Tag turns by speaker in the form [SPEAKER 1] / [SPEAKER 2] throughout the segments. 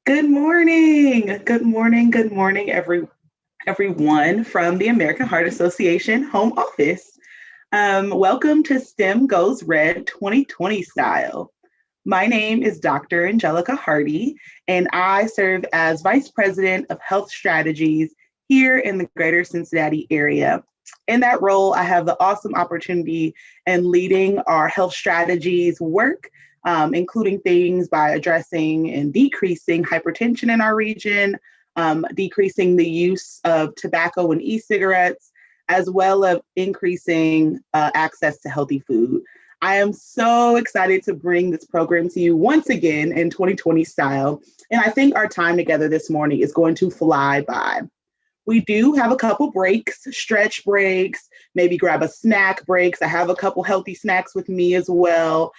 [SPEAKER 1] Good morning. Good morning. Good morning, everyone from the American Heart Association home office. Welcome to STEM Goes Red 2020 style. My name is Dr. Angelica Hardy, and I serve as Vice President of Health Strategies here in the greater Cincinnati area. In that role, I have the awesome opportunity in leading our health strategies work, including things by addressing and decreasing hypertension in our region, decreasing the use of tobacco and e-cigarettes, as well as increasing access to healthy food. I am so excited to bring this program to you once again in 2020 style. And I think our time together this morning is going to fly by. We do have a couple breaks, stretch breaks, maybe grab a snack breaks. I have a couple healthy snacks with me as well.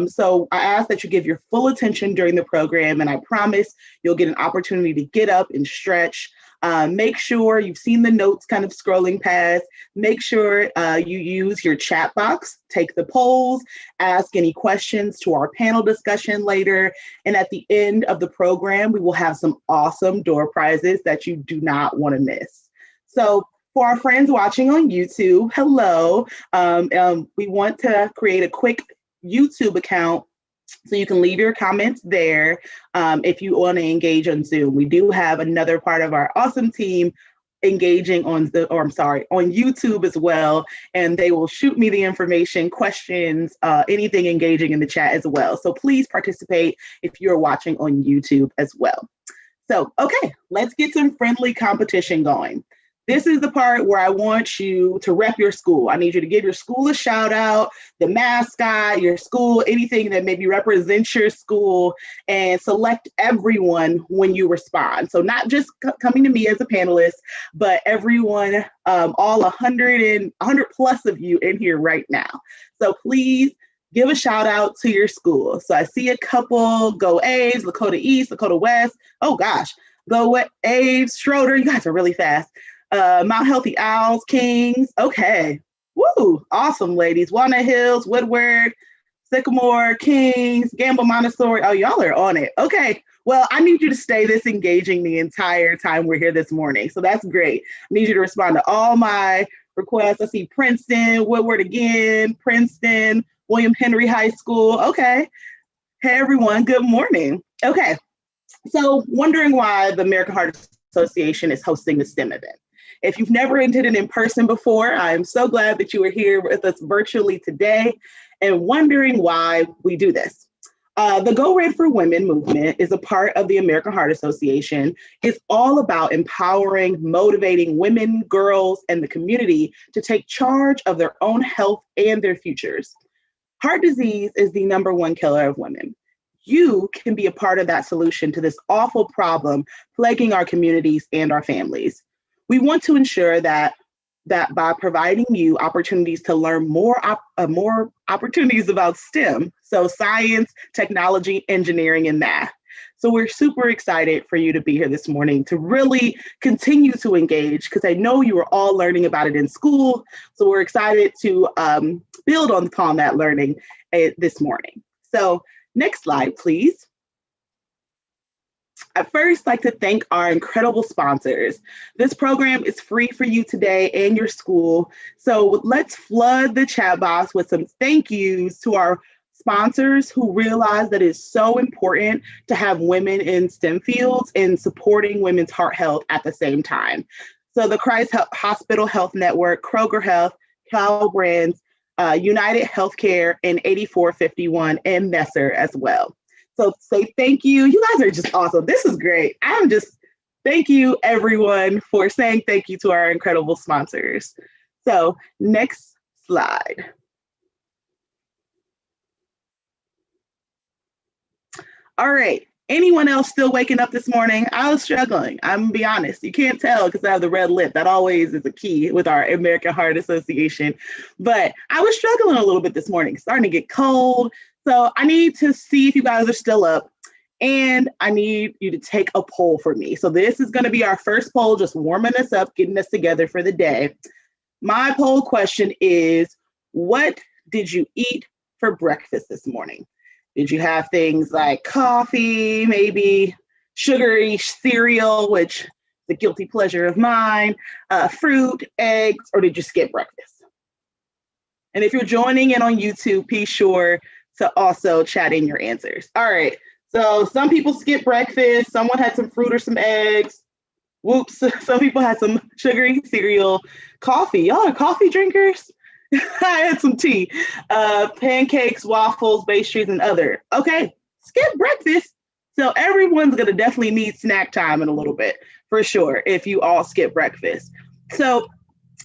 [SPEAKER 1] So I ask that you give your full attention during the program, and I promise you'll get an opportunity to get up and stretch. Make sure you've seen the notes kind of scrolling past. Make sure you use your chat box, take the polls, ask any questions to our panel discussion later. And at the end of the program, we will have some awesome door prizes that you do not want to miss. So for our friends watching on YouTube, hello. We want to create a quick YouTube account so you can leave your comments there if you want to engage on Zoom. We do have another part of our awesome team engaging on YouTube as well, and they will shoot me the information, questions, anything engaging in the chat as well. So please participate if you're watching on YouTube as well. So, okay, let's get some friendly competition going. This is the part where I want you to rep your school. I need you to give your school a shout out, the mascot, your school, anything that maybe represents your school, and select everyone when you respond. So not just coming to me as a panelist, but everyone, all 100 plus of you in here right now. So please give a shout out to your school. So I see a couple, go A's, Lakota East, Lakota West. Oh gosh, go A's, Schroeder, you guys are really fast. Mount Healthy Owls, Kings. Okay. Woo. Awesome, ladies. Walnut Hills, Woodward, Sycamore, Kings, Gamble Montessori. Oh, y'all are on it. Okay. Well, I need you to stay this engaging the entire time we're here this morning. So that's great. I need you to respond to all my requests. I see Princeton, Woodward again, Princeton, William Henry High School. Okay. Hey, everyone. Good morning. Okay. So wondering why the American Heart Association is hosting the STEM event. If you've never attended in person before, I'm so glad that you are here with us virtually today and wondering why we do this. The Go Red for Women movement is a part of the American Heart Association. It's all about empowering, motivating women, girls, and the community to take charge of their own health and their futures. Heart disease is the #1 killer of women. You can be a part of that solution to this awful problem plaguing our communities and our families. We want to ensure that by providing you opportunities to learn more opportunities about STEM, so science, technology, engineering, and math. So we're super excited for you to be here this morning to really continue to engage, because I know you were all learning about it in school. So we're excited to build upon that learning this morning. So next slide, please. I'd first like to thank our incredible sponsors. This program is free for you today and your school. So let's flood the chat box with some thank yous to our sponsors who realize that it's so important to have women in STEM fields and supporting women's heart health at the same time. So the Christ Hospital Health Network, Kroger Health, Cal Brands, United Healthcare, and 8451, and Messer as well. So say thank you. You guys are just awesome. This is great. Thank you everyone for saying thank you to our incredible sponsors. So next slide. All right. Anyone else still waking up this morning? I was struggling. I'm gonna be honest. You can't tell because I have the red lip. That always is a key with our American Heart Association. But I was struggling a little bit this morning, starting to get cold. So I need to see if you guys are still up, and I need you to take a poll for me. So this is going to be our first poll, just warming us up, getting us together for the day. My poll question is, what did you eat for breakfast this morning? Did you have things like coffee, maybe sugary cereal, which is a guilty pleasure of mine, fruit, eggs, or did you skip breakfast? And if you're joining in on YouTube, be sure to also chat in your answers. All right. So some people skip breakfast. Someone had some fruit or some eggs. Whoops. Some people had some sugary cereal, coffee. Y'all are coffee drinkers? I had some tea, pancakes, waffles, pastries, and other. Okay, skip breakfast. So everyone's going to definitely need snack time in a little bit, for sure, if you all skip breakfast. So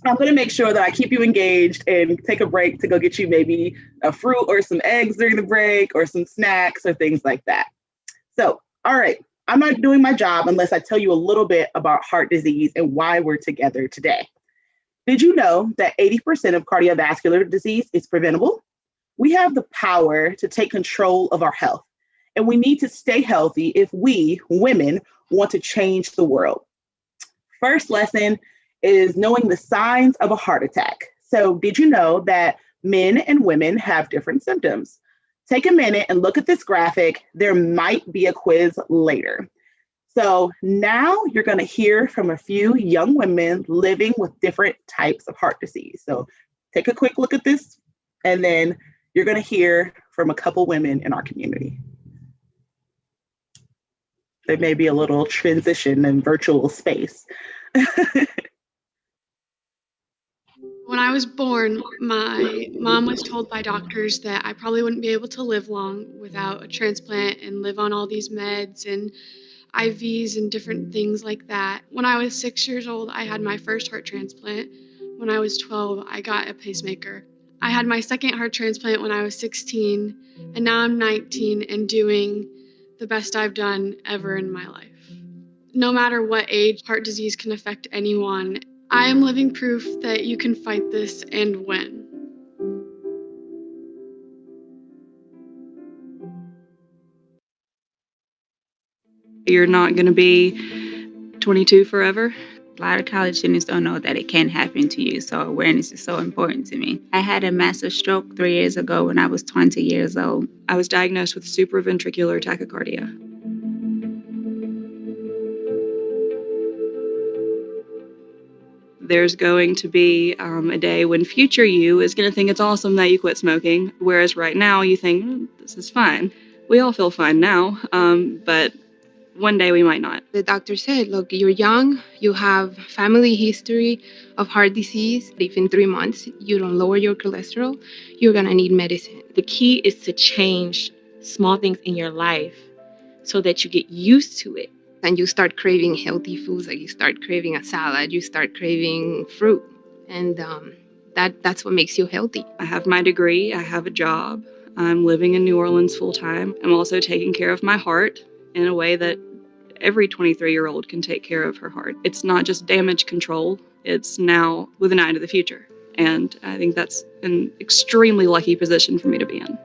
[SPEAKER 1] I'm going to make sure that I keep you engaged and take a break to go get you maybe a fruit or some eggs during the break or some snacks or things like that. So, all right, I'm not doing my job unless I tell you a little bit about heart disease and why we're together today. Did you know that 80% of cardiovascular disease is preventable? We have the power to take control of our health, and we need to stay healthy if we, women, want to change the world. First lesson is knowing the signs of a heart attack. So did you know that men and women have different symptoms? Take a minute and look at this graphic. There might be a quiz later. So now you're going to hear from a few young women living with different types of heart disease. So take a quick look at this, and then you're going to hear from a couple women in our community. There may be a little transition in virtual space.
[SPEAKER 2] When I was born, my mom was told by doctors that I probably wouldn't be able to live long without a transplant and live on all these meds and IVs and different things like that. When I was 6 years old, I had my first heart transplant. When I was 12, I got a pacemaker. I had my second heart transplant when I was 16, and now I'm 19 and doing the best I've done ever in my life. No matter what age, heart disease can affect anyone. I am living proof that you can fight this and win.
[SPEAKER 3] You're not going to be 22 forever.
[SPEAKER 4] A lot of college students don't know that it can happen to you, so awareness is so important to me. I had a massive stroke 3 years ago when I was 20 years old.
[SPEAKER 3] I was diagnosed with supraventricular tachycardia. There's going to be a day when future you is going to think it's awesome that you quit smoking, whereas right now you think, this is fine. We all feel fine now, but one day we might not.
[SPEAKER 5] The doctor said, look, you're young, you have family history of heart disease. If in 3 months you don't lower your cholesterol, you're gonna need medicine.
[SPEAKER 6] The key is to change small things in your life so that you get used to it.
[SPEAKER 5] And you start craving healthy foods, like you start craving a salad, you start craving fruit. And that's what makes you healthy.
[SPEAKER 3] I have my degree, I have a job, I'm living in New Orleans full time. I'm also taking care of my heart in a way that every 23-year-old can take care of her heart. It's not just damage control, it's now with an eye to the future. And I think that's an extremely lucky position for me to be in.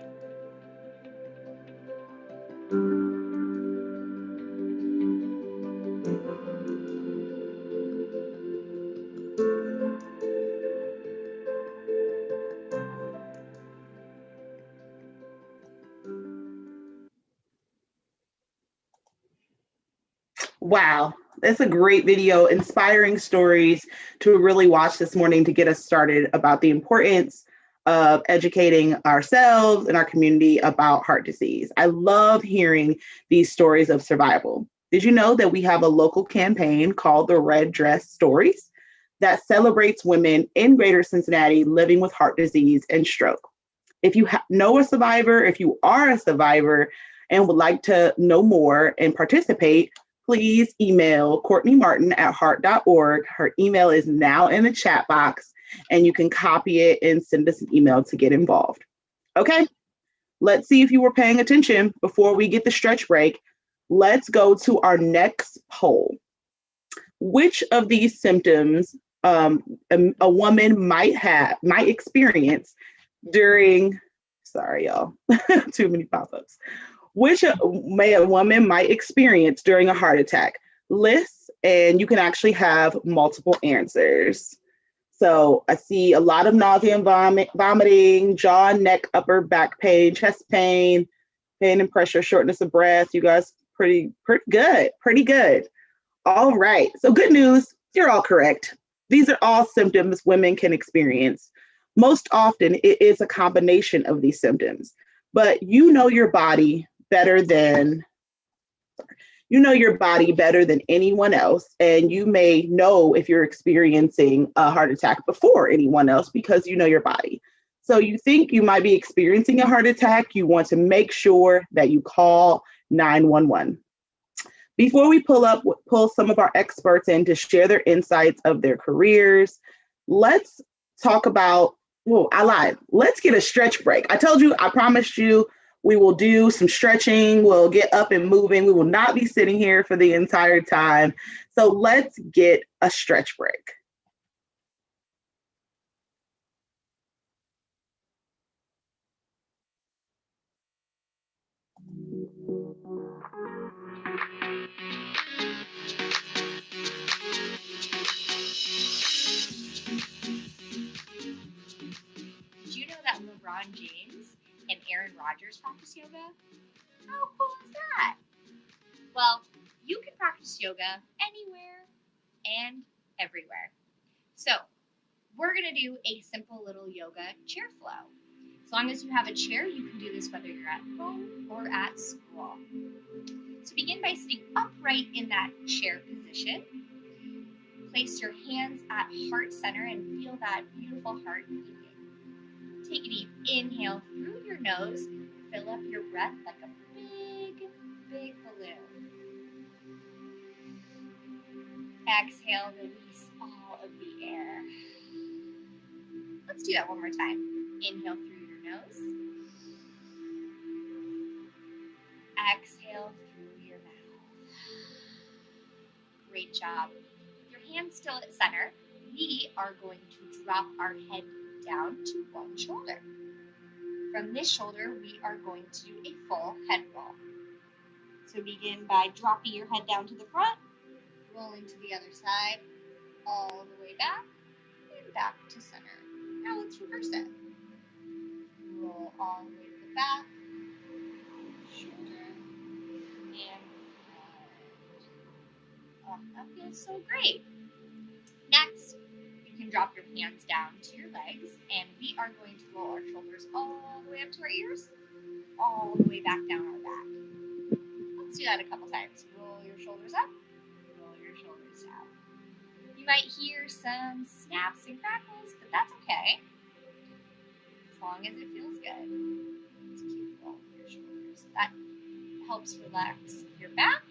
[SPEAKER 1] Wow, that's a great video, inspiring stories to really watch this morning to get us started about the importance of educating ourselves and our community about heart disease. I love hearing these stories of survival. Did you know that we have a local campaign called the Red Dress Stories that celebrates women in Greater Cincinnati living with heart disease and stroke? If you know a survivor, if you are a survivor and would like to know more and participate, please email Courtney Martin at heart.org. Her email is now in the chat box, and you can copy it and send us an email to get involved. Okay, let's see if you were paying attention before we get the stretch break. Let's go to our next poll. Which of these symptoms a woman might experience during, sorry y'all, too many pop-ups. Which a woman might experience during a heart attack? Lists, and you can actually have multiple answers. So I see a lot of nausea and vomiting, jaw, neck, upper back pain, chest pain, pain and pressure, shortness of breath. You guys pretty good. Pretty good. All right. So good news, you're all correct. These are all symptoms women can experience. Most often it is a combination of these symptoms. But you know your body better than anyone else, and you may know if you're experiencing a heart attack before anyone else because you know your body. So you think you might be experiencing a heart attack, you want to make sure that you call 911. Before we pull some of our experts in to share their insights of their careers, let's talk about, well, I lied. Let's get a stretch break. I promised you we will do some stretching. We'll get up and moving. We will not be sitting here for the entire time. So let's get a stretch break.
[SPEAKER 7] Did you know that LeBron James and Aaron Rodgers practice yoga? How cool is that? Well, you can practice yoga anywhere and everywhere. So, we're going to do a simple little yoga chair flow. As long as you have a chair, you can do this whether you're at home or at school. So begin by sitting upright in that chair position. Place your hands at heart center and feel that beautiful heart beating. Take a deep inhale through your nose. Fill up your breath like a big, big balloon. Exhale, release all of the air. Let's do that one more time. Inhale through your nose. Exhale through your mouth. Great job. Your hands still at center. We are going to drop our head down to one shoulder. From this shoulder, we are going to do a full head roll. So begin by dropping your head down to the front, rolling to the other side, all the way back, and back to center. Now let's reverse it. Roll all the way to the back, shoulder, and front. That feels so great. Next, you can drop your hands down to your legs, and we are going to roll our shoulders all the way up to our ears, all the way back down our back. Let's do that a couple times. Roll your shoulders up, roll your shoulders down. You might hear some snaps and crackles, but that's okay, as long as it feels good. Let's keep rolling your shoulders. That helps relax your back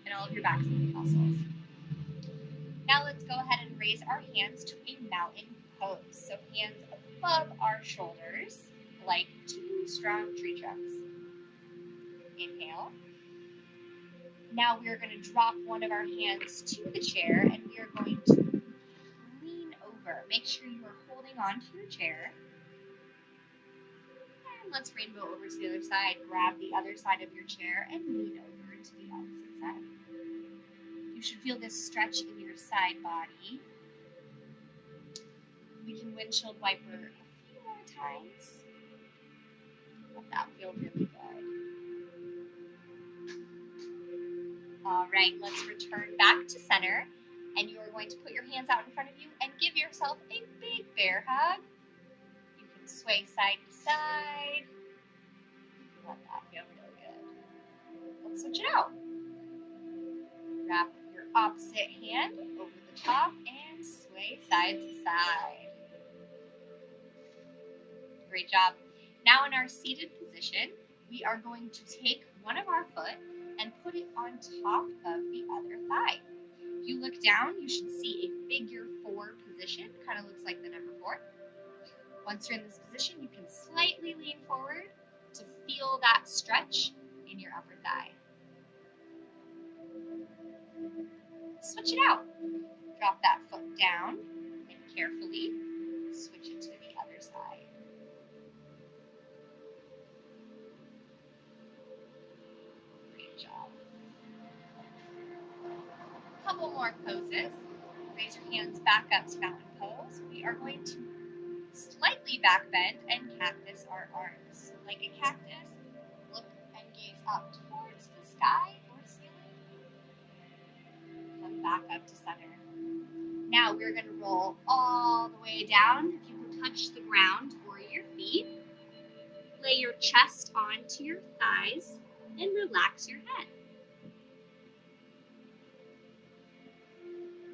[SPEAKER 7] and all of your back muscles. Now let's go ahead and raise our hands to a mountain pose. So hands above our shoulders, like two strong tree trunks. Inhale. Now we are going to drop one of our hands to the chair, and we are going to lean over. Make sure you are holding on to your chair. And let's rainbow over to the other side. Grab the other side of your chair and lean over to the opposite side. You should feel this stretch in your side body. We can windshield wiper a few more times. Let that feel really good. All right, let's return back to center. And you are going to put your hands out in front of you and give yourself a big bear hug. You can sway side to side. Let that feel really good. Let's switch it out. Wrap your opposite hand over the top and sway side to side. Great job. Now in our seated position, we are going to take one of our foot and put it on top of the other thigh. If you look down, you should see a figure 4 position. Kind of looks like the number 4. Once you're in this position, you can slightly lean forward to feel that stretch in your upper thigh. Switch it out. Drop that foot down and carefully switch it to the other side. Great job. A couple more poses. Raise your hands back up to mountain pose. We are going to slightly back bend and cactus our arms. Like a cactus, look and gaze up towards the sky or back up to center. Now we're going to roll all the way down. If you can touch the ground or your feet, lay your chest onto your thighs and relax your head.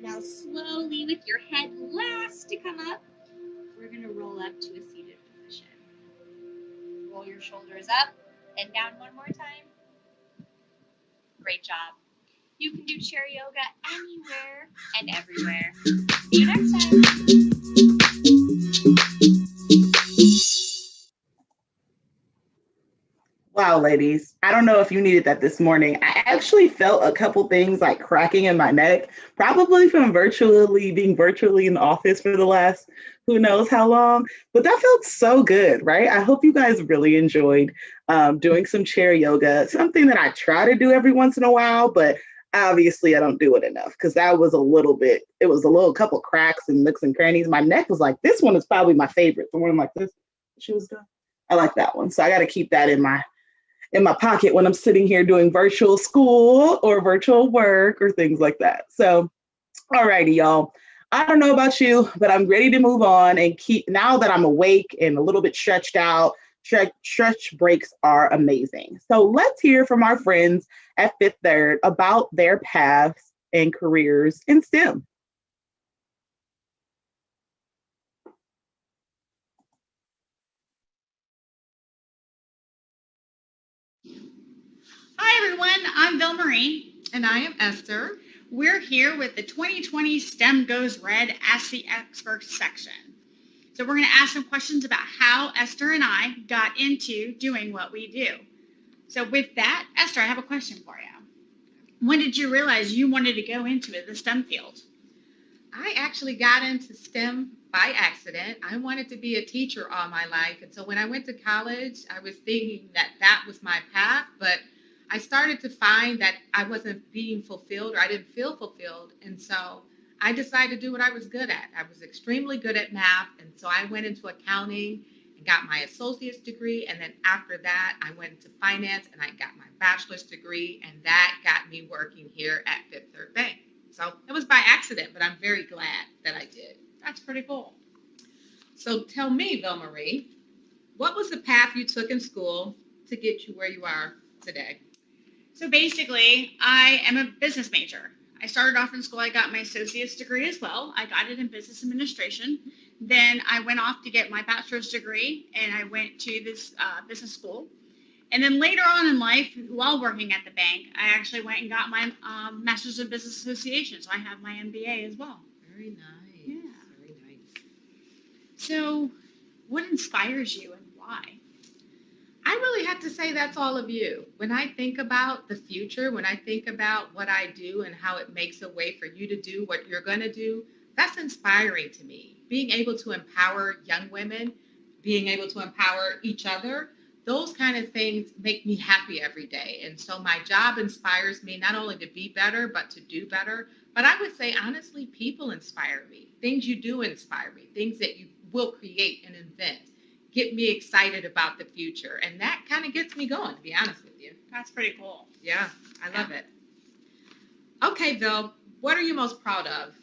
[SPEAKER 7] Now slowly, with your head last to come up, we're going to roll up to a seated position. Roll your shoulders up and down one more time. Great job. You can do chair yoga anywhere and everywhere. See you next time.
[SPEAKER 1] Wow, ladies. I don't know if you needed that this morning. I actually felt a couple things like cracking in my neck, probably from being virtually in the office for the last who knows how long. But that felt so good, right? I hope you guys really enjoyed doing some chair yoga, something that I try to do every once in a while, but obviously I don't do it enough because it was a little couple cracks and nooks and crannies. My neck was like, this one is probably my favorite. The one like this, she was done. I like that one. So I got to keep that in my pocket when I'm sitting here doing virtual school or virtual work or things like that. So, alrighty, y'all. I don't know about you, but I'm ready to move on and now that I'm awake and a little bit stretched out. Stretch breaks are amazing. So let's hear from our friends at Fifth Third about their paths and careers in STEM.
[SPEAKER 8] Hi, everyone. I'm Bill Marie.
[SPEAKER 9] And I am Esther.
[SPEAKER 8] We're here with the 2020 STEM Goes Red Ask the Experts section. So we're going to ask some questions about how Esther and I got into doing what we do. So with that, Esther, I have a question for you. When did you realize you wanted to go into the STEM field?
[SPEAKER 9] I actually got into STEM by accident. I wanted to be a teacher all my life. And so when I went to college, I was thinking that that was my path, but I started to find that I wasn't being fulfilled or I didn't feel fulfilled. And so I decided to do what I was good at. I was extremely good at math. And so I went into accounting and got my associate's degree. And then after that, I went into finance and I got my bachelor's degree. And that got me working here at Fifth Third Bank. So it was by accident, but I'm very glad that I did.
[SPEAKER 8] That's pretty cool.
[SPEAKER 9] So tell me, Bill Marie, what was the path you took in school to get you where you are today?
[SPEAKER 8] So basically, I am a business major. I started off in school, I got my associate's degree as well. I got it in business administration. Then I went off to get my bachelor's degree and I went to this business school. And then later on in life, while working at the bank, I actually went and got my master's in business association. So I have my MBA as well.
[SPEAKER 9] Very nice.
[SPEAKER 8] Yeah.
[SPEAKER 9] Very nice.
[SPEAKER 8] So what inspires you and why?
[SPEAKER 9] I really have to say that's all of you. When I think about the future, when I think about what I do and how it makes a way for you to do what you're going to do, that's inspiring to me. Being able to empower young women, being able to empower each other, those kind of things make me happy every day. And so my job inspires me not only to be better, but to do better. But I would say, honestly, people inspire me. Things you do inspire me, things that you will create and invent get me excited about the future. And that kind of gets me going, to be honest with you.
[SPEAKER 8] That's pretty cool.
[SPEAKER 9] Yeah, I love it. Okay, Bill, what are you most proud of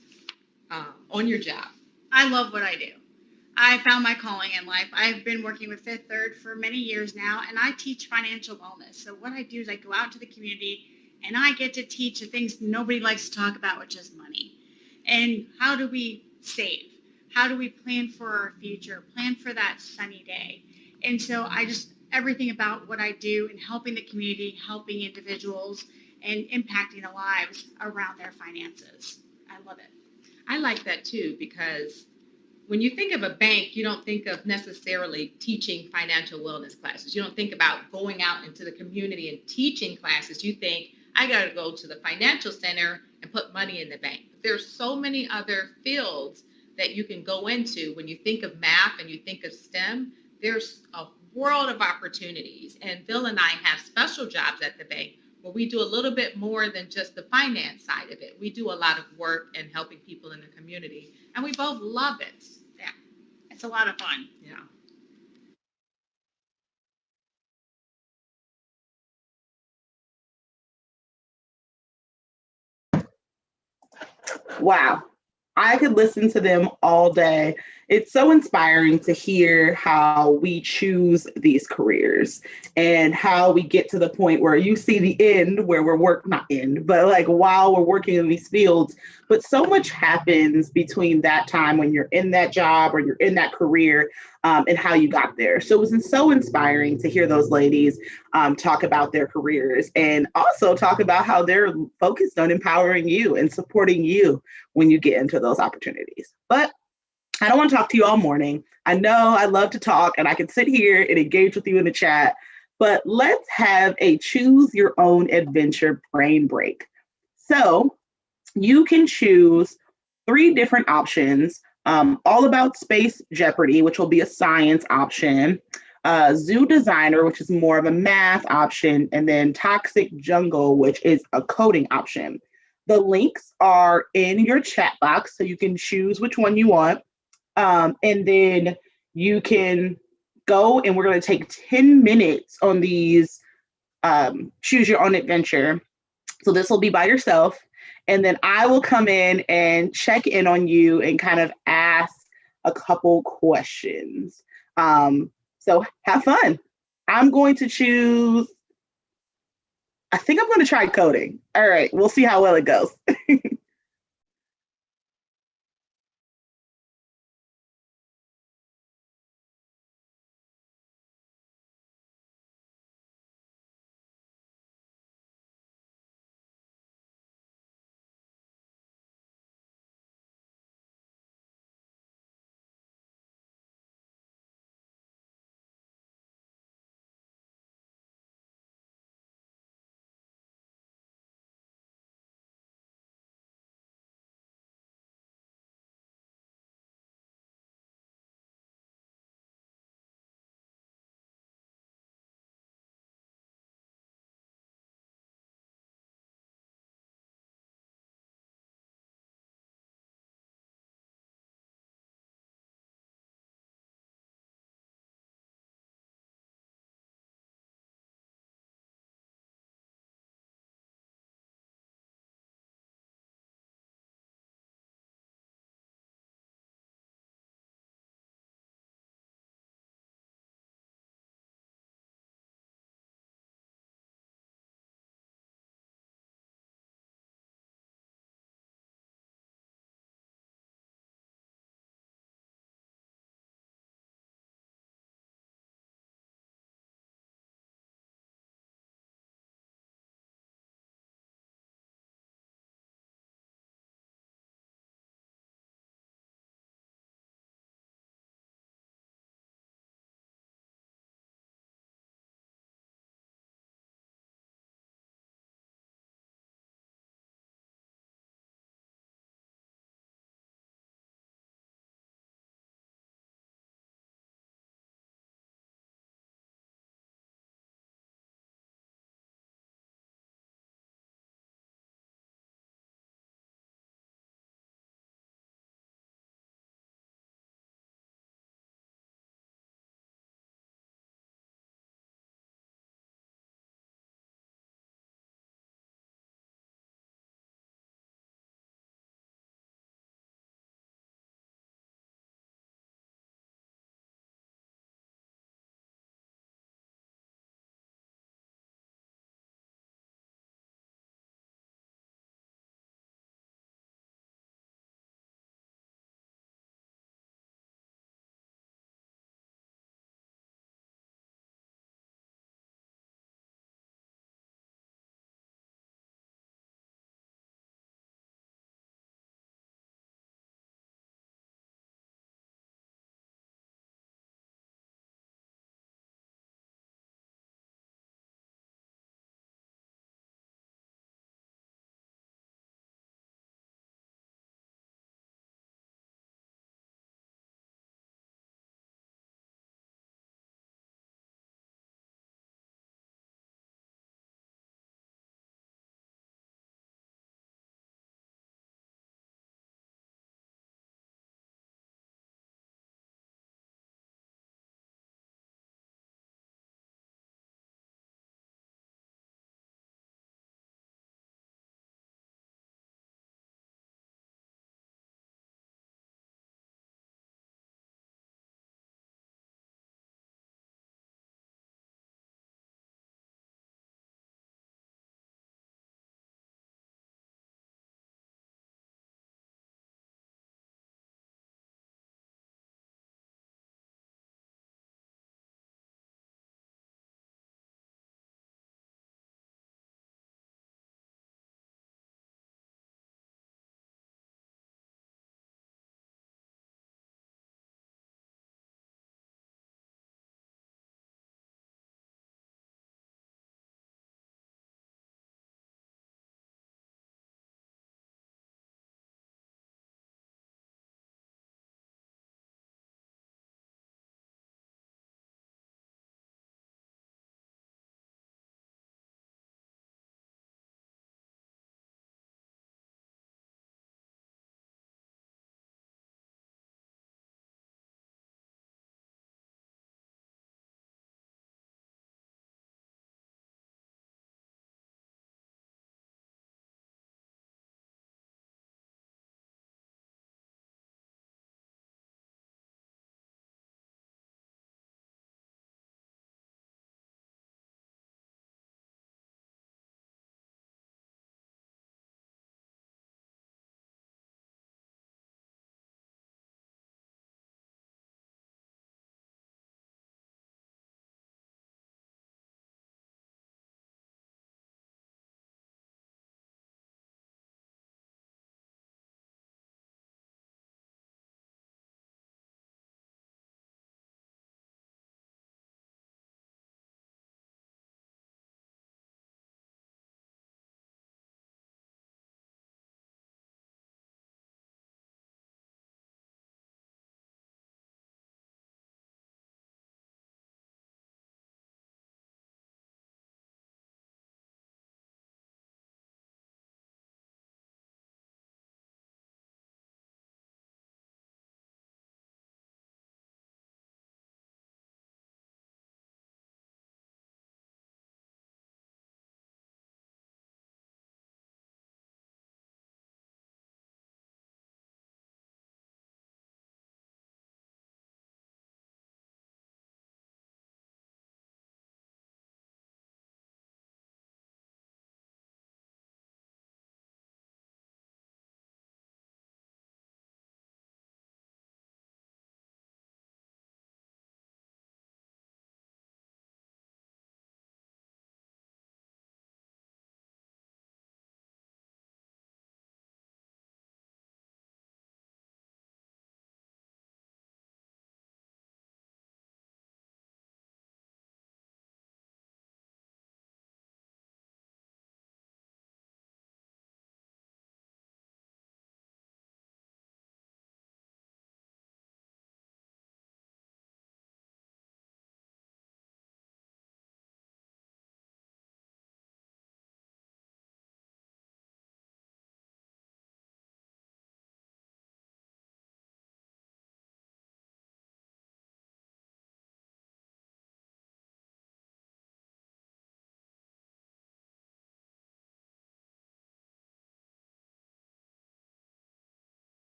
[SPEAKER 9] on your job?
[SPEAKER 8] I love what I do. I found my calling in life. I've been working with Fifth Third for many years now, and I teach financial wellness. So what I do is I go out to the community, and I get to teach the things nobody likes to talk about, which is money. And how do we save? How do we plan for our future? Plan for that sunny day. And so everything about what I do in helping the community, helping individuals, and impacting the lives around their finances. I love it.
[SPEAKER 9] I like that too, because when you think of a bank, you don't think of necessarily teaching financial wellness classes. You don't think about going out into the community and teaching classes. You think, I got to go to the financial center and put money in the bank. But there's so many other fields that you can go into. When you think of math and you think of STEM, there's a world of opportunities. And Bill and I have special jobs at the bank where we do a little bit more than just the finance side of it. We do a lot of work and helping people in the community, and we both love it.
[SPEAKER 8] Yeah, it's a lot of fun.
[SPEAKER 9] Yeah.
[SPEAKER 1] Wow. I could listen to them all day. It's so inspiring to hear how we choose these careers and how we get to the point where you see the end where we're not end, but like while we're working in these fields. But so much happens between that time when you're in that job or you're in that career, and how you got there. So it was so inspiring to hear those ladies talk about their careers and also talk about how they're focused on empowering you and supporting you when you get into those opportunities. But I don't want to talk to you all morning. I know I love to talk and I can sit here and engage with you in the chat, but let's have a choose your own adventure brain break. So you can choose three different options, all about space jeopardy, which will be a science option, zoo designer, which is more of a math option, and then toxic jungle, which is a coding option. The links are in your chat box, so you can choose which one you want. And then you can go and we're going to take 10 minutes on these choose your own adventure. So this will be by yourself. And then I will come in and check in on you and kind of ask a couple questions. So have fun. I'm going to choose, I think I'm going to try coding. All right, we'll see how well it goes.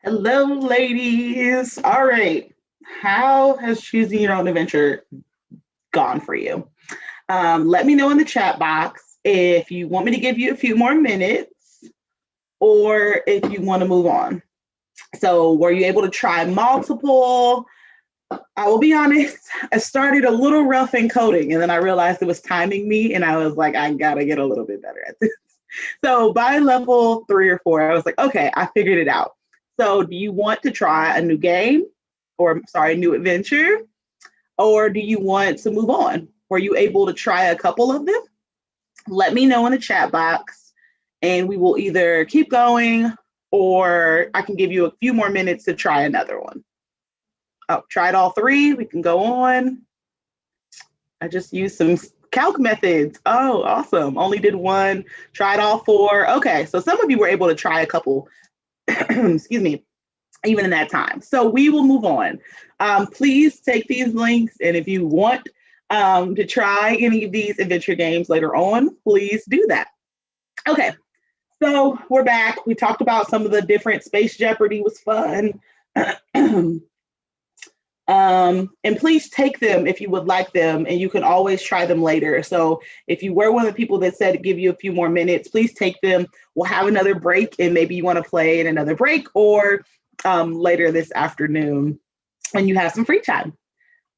[SPEAKER 1] Hello, ladies. All right. How has choosing your own adventure gone for you? Let me know in the chat box if you want me to give you a few more minutes or if you want to move on. So, were you able to try multiple? I will be honest, I started a little rough in coding and then I realized it was timing me and I was like, I gotta get a little bit better at this. So by level 3 or 4, I was like, okay, I figured it out. So do you want to try a new game or sorry, new adventure? Or do you want to move on? Were you able to try a couple of them? Let me know in the chat box and we will either keep going or I can give you a few more minutes to try another one. Oh, tried all 3. We can go on. I just used some calc methods. Oh, awesome. Only did 1, tried all 4. Okay, so some of you were able to try a couple, excuse me, even in that time. So we will move on. Please take these links, and if you want to try any of these adventure games later on, please do that. Okay, so we're back. We talked about some of the different Space Jeopardy was fun. And please take them if you would like them, and you can always try them later. So if you were one of the people that said to give you a few more minutes, please take them. We'll have another break, and maybe you want to play in another break or later this afternoon when you have some free time.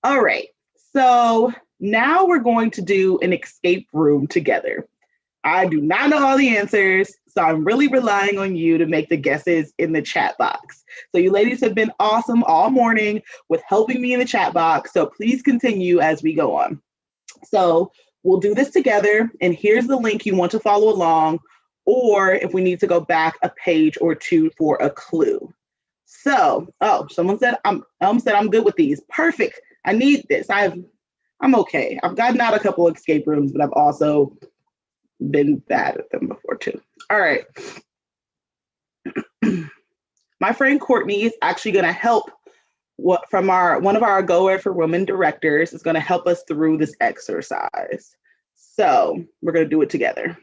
[SPEAKER 1] All right, so now we're going to do an escape room together. I do not know all the answers, so I'm really relying on you to make the guesses in the chat box. So you ladies have been awesome all morning with helping me in the chat box, so please continue as we go on. So we'll do this together, and here's the link you want to follow along, or if we need to go back a page or 2 for a clue. So, someone said I'm good with these. Perfect. I need this. I'm okay. I've gotten out a couple of escape rooms, but I've also been bad at them before too. All right. My friend Courtney is actually going to help one of our Go for Women directors is going to help us through this exercise. So we're going to do it together.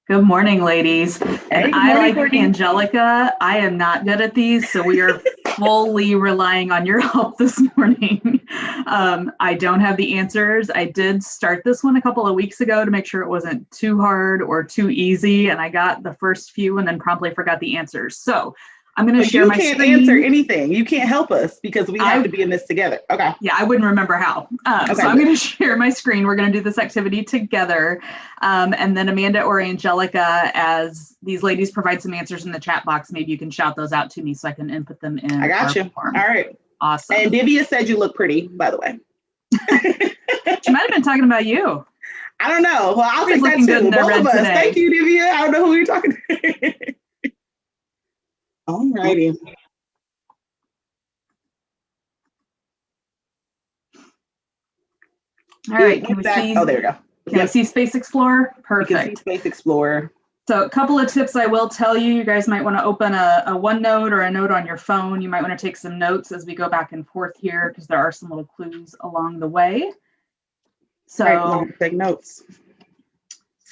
[SPEAKER 10] Good morning, ladies. And
[SPEAKER 1] Hey,
[SPEAKER 10] like
[SPEAKER 1] Courtney.
[SPEAKER 10] Angelica, I am not good at these, so we are fully relying on your help this morning. I don't have the answers. I did start this one a couple of weeks ago to make sure it wasn't too hard or too easy, and I got the first few and then promptly forgot the answers. So I'm going to share my screen.
[SPEAKER 1] You can't answer anything. You can't help us because we have to be in this together. Okay.
[SPEAKER 10] Yeah, I wouldn't remember how. Okay, so I'm going to share my screen. We're going to do this activity together. And then Amanda or Angelica, as these ladies provide some answers in the chat box, maybe you can shout those out to me so I can input them in.
[SPEAKER 1] I got you.
[SPEAKER 10] Form.
[SPEAKER 1] All right.
[SPEAKER 10] Awesome.
[SPEAKER 1] And Divya said you look pretty, by the way.
[SPEAKER 10] She might have been talking about you.
[SPEAKER 1] I don't know. Well, I'll take that too. Both of us. Today. Thank you, Divya. I don't know who you're talking to. All righty.
[SPEAKER 10] All right, can we see?
[SPEAKER 1] Oh, there we go.
[SPEAKER 10] Can we see Space Explorer? Perfect.
[SPEAKER 1] You can see Space Explorer.
[SPEAKER 10] So a couple of tips I will tell you. You guys might want to open a OneNote or a note on your phone. You might want to take some notes as we go back and forth here because there are some little clues along the way. So
[SPEAKER 1] take notes.